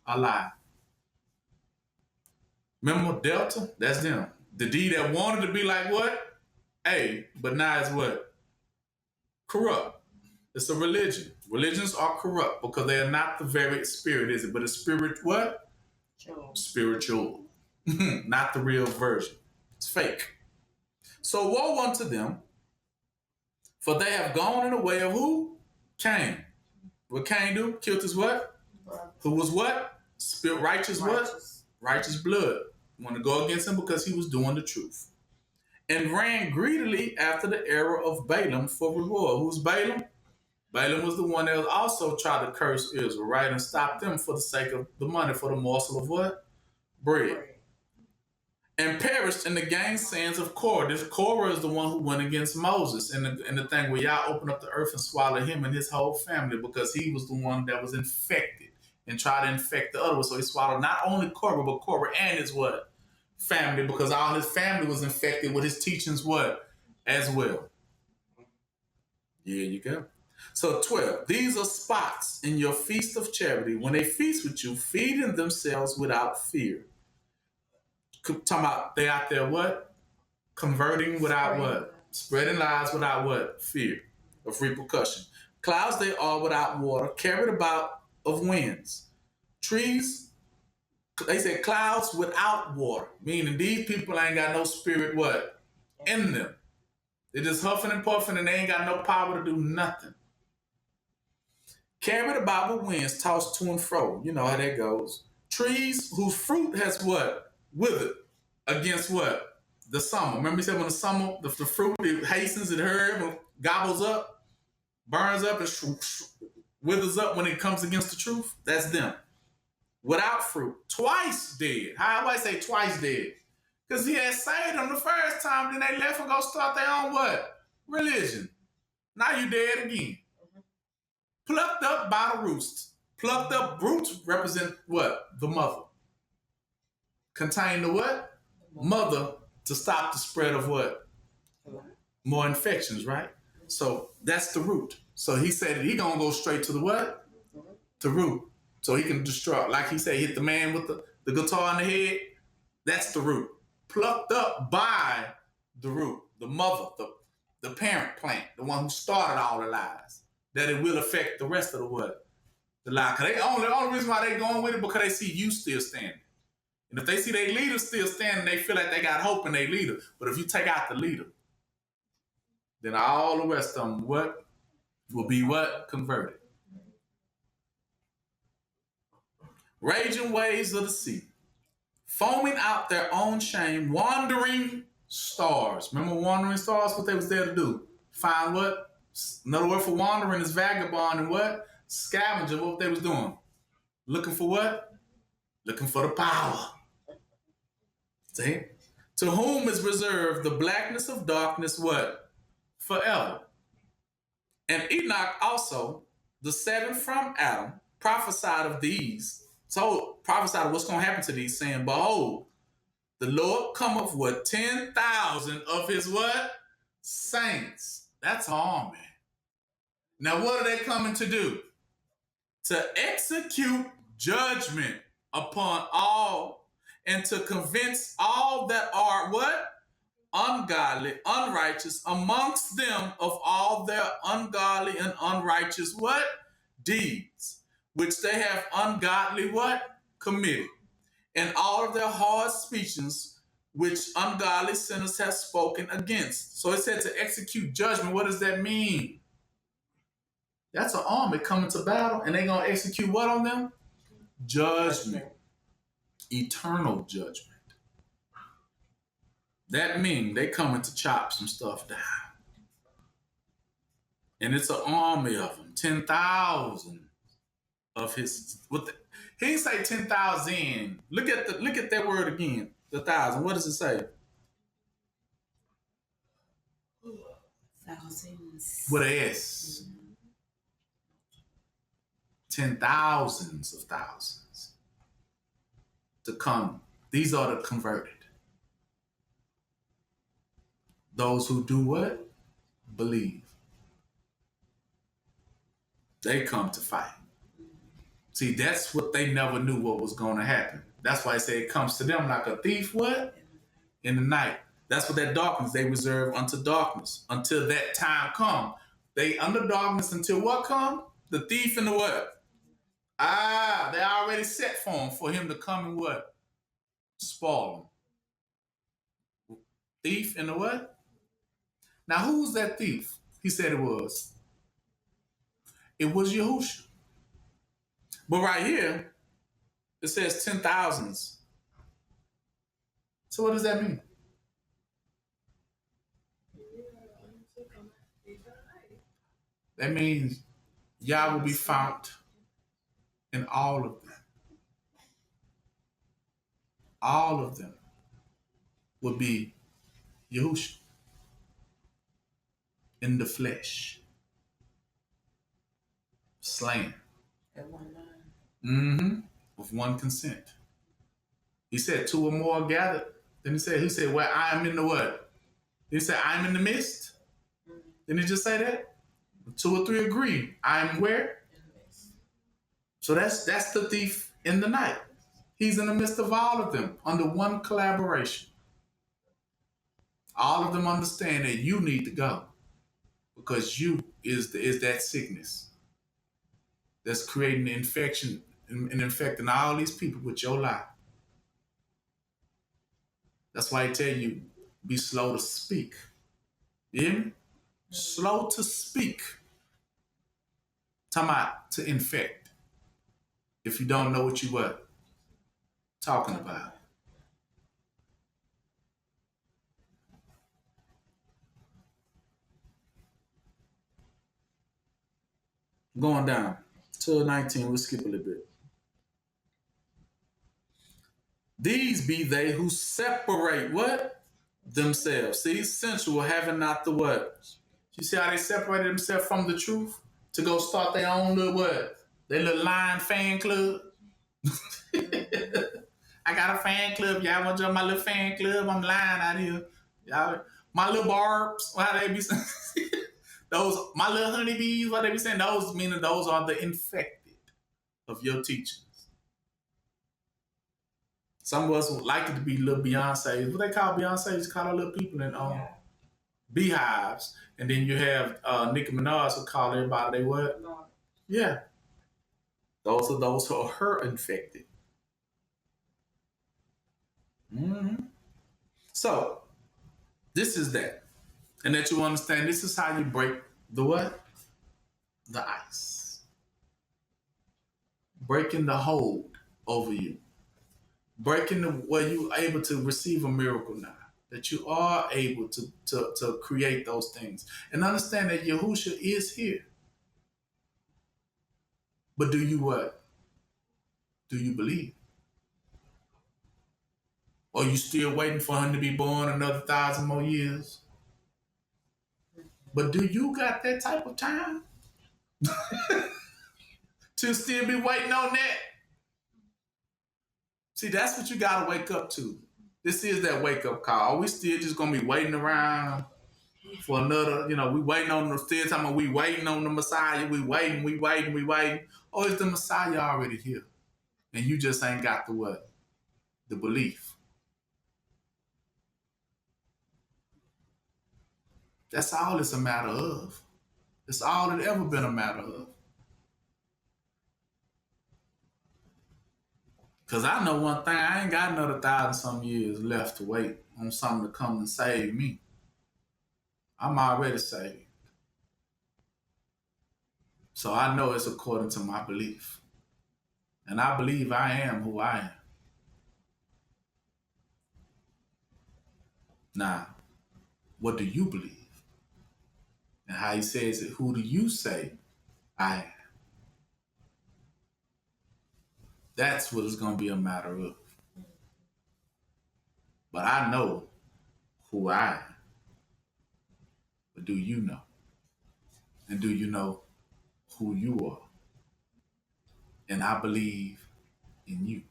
A lie. Remember Delta? That's them. The D that wanted to be like what? A, but now it's what? Corrupt. It's a religion. Religions are corrupt because they are not the very spirit, is it? But a spirit what? Spiritual. Not the real version. It's fake. So woe unto them, for they have gone in the way of who? Cain. What Cain do? Killed his what? Who was what? Righteous what? Righteous blood. Want to go against him because he was doing the truth. And ran greedily after the error of Balaam for reward. Who's Balaam? Balaam was the one that also tried to curse Israel, right? And stop them for the sake of the money, for the morsel of what? Bread. And perished in the gainsayings of Korah. Korah is the one who went against Moses in the thing where Yah opened up the earth and swallowed him and his whole family because he was the one that was infected and tried to infect the other one. So he swallowed not only Korah, but Korah and his what? Family, because all his family was infected with his teachings what? As well. Here you go. So 12, these are spots in your feast of charity when they feast with you, feeding themselves without fear. Talking about they out there what? Converting without what? Spreading lies without what? Fear of repercussion. Clouds they are without water, carried about of winds. Trees, they say clouds without water, meaning these people ain't got no spirit what? In them. They're just huffing and puffing and they ain't got no power to do nothing. Carried about with winds, tossed to and fro. You know how that goes. Trees whose fruit has what? Withered against what? The summer. Remember he said when the summer, the fruit, it hastens, it hurries, gobbles up, burns up, and withers up when it comes against the truth. That's them. Without fruit. Twice dead. How do I say twice dead? Because he had saved them the first time, then they left and go start their own what? Religion. Now you dead again. Plucked up by the roots. Plucked up roots represent what? The mother. Contain the what? Mother to stop the spread of what? More infections, right? So that's the root. So he said that he gonna go straight to the what? The root. So he can destroy. Like he said, hit the man with the guitar in the head. That's the root. Plucked up by the root. The mother, the parent plant, the one who started all the lies. That it will affect the rest of the what? The lie. Cause the only reason why they going with it because they see you still standing. And if they see their leader still standing, they feel like they got hope in their leader. But if you take out the leader, then all the rest of them what? Will be what? Converted. Raging waves of the sea, foaming out their own shame, wandering stars. Remember wandering stars? What they was there to do? Find what? Another word for wandering is vagabond and what? Scavenger. What they was doing? Looking for what? Looking for the power. See? To whom is reserved the blackness of darkness what? Forever. And Enoch also, the seventh from Adam, prophesied of these So prophesied what's going to happen to these, saying, behold, the Lord cometh with 10,000 of his what? Saints. That's an army. Now what are they coming to do? To execute judgment upon all and to convince all that are what? Ungodly, unrighteous amongst them of all their ungodly and unrighteous what? Deeds, which they have ungodly what? Committed. And all of their hard speeches, which ungodly sinners have spoken against. So it said to execute judgment. What does that mean? That's an army coming to battle, and they're going to execute what on them? Judgment. Eternal judgment. That means they coming to chop some stuff down. And it's an army of them. 10,000 of his. He didn't say 10,000. Look at that word again. The 1,000. What does it say? Thousands. With an S. 10,000s of thousands to come. These are the converted. Those who do what? Believe. They come to fight. See, that's what they never knew what was going to happen. That's why I say it comes to them like a thief, what? In the night. That's what that darkness, they reserve unto darkness. Until that time come. They under darkness until what come? The thief and the what? They already set for him to come and what? Spoil them. Thief and the what? Now, who's that thief? He said it was. It was Yahushua. But right here, it says 10,000s. So what does that mean? That means Yah will be found in all of them. All of them will be Yahushua in the flesh, slain. At one line. With one consent. He said 2 or more gathered. Then he said, well, I am in the what? He said, I am in the midst. Didn't he just say that? 2 or 3 agree. I am where? In the midst. So that's the thief in the night. He's in the midst of all of them under one collaboration. All of them understand that you need to go because you is that sickness that's creating the infection and infecting all these people with your lie. That's why I tell you, be slow to speak. You hear me? Slow to speak. Talking about to infect. If you don't know what you were talking about. Going down to 19, we'll skip a little bit. These be they who separate what? Themselves. See, sensual, having not the what? You see how they separated themselves from the truth to go start their own little what? Their little line fan club. I got a fan club. Y'all want to join my little fan club? I'm lying out here. Y'all, my little barbs, how they be saying? Those, my little honeybees, what they be saying? Those meaning those are the infected of your teachings. Some of us would like it to be little Beyonce's. What they call Beyonce's? Call her little people in beehives. And then you have Nicki Minaj who call everybody they what? Yeah. Those are those who are her infected. So, this is that. And that you understand this is how you break the what? The ice. Breaking the hold over you. Breaking the where you are able to receive a miracle now. That you are able to create those things. And understand that Yahushua is here. But do you what? Do you believe? Or you still waiting for him to be born another 1,000 more years? But do you got that type of time? To still be waiting on that? See, that's what you gotta wake up to. This is that wake up call. Are we still just gonna be waiting around for another? We waiting on the still talking about we waiting on the Messiah. We waiting. Or is the Messiah already here? And you just ain't got the what? The belief. That's all it's a matter of. It's all it ever been a matter of. Because I know one thing, I ain't got another 1,000-some years left to wait on something to come and save me. I'm already saved. So I know it's according to my belief. And I believe I am who I am. Now, what do you believe? And how he says it, who do you say I am? That's what it's going to be a matter of. But I know who I am. But do you know? And do you know who you are? And I believe in you.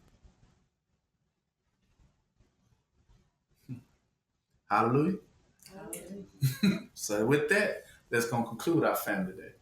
Hallelujah. Hallelujah. So with that, that's going to conclude our family day.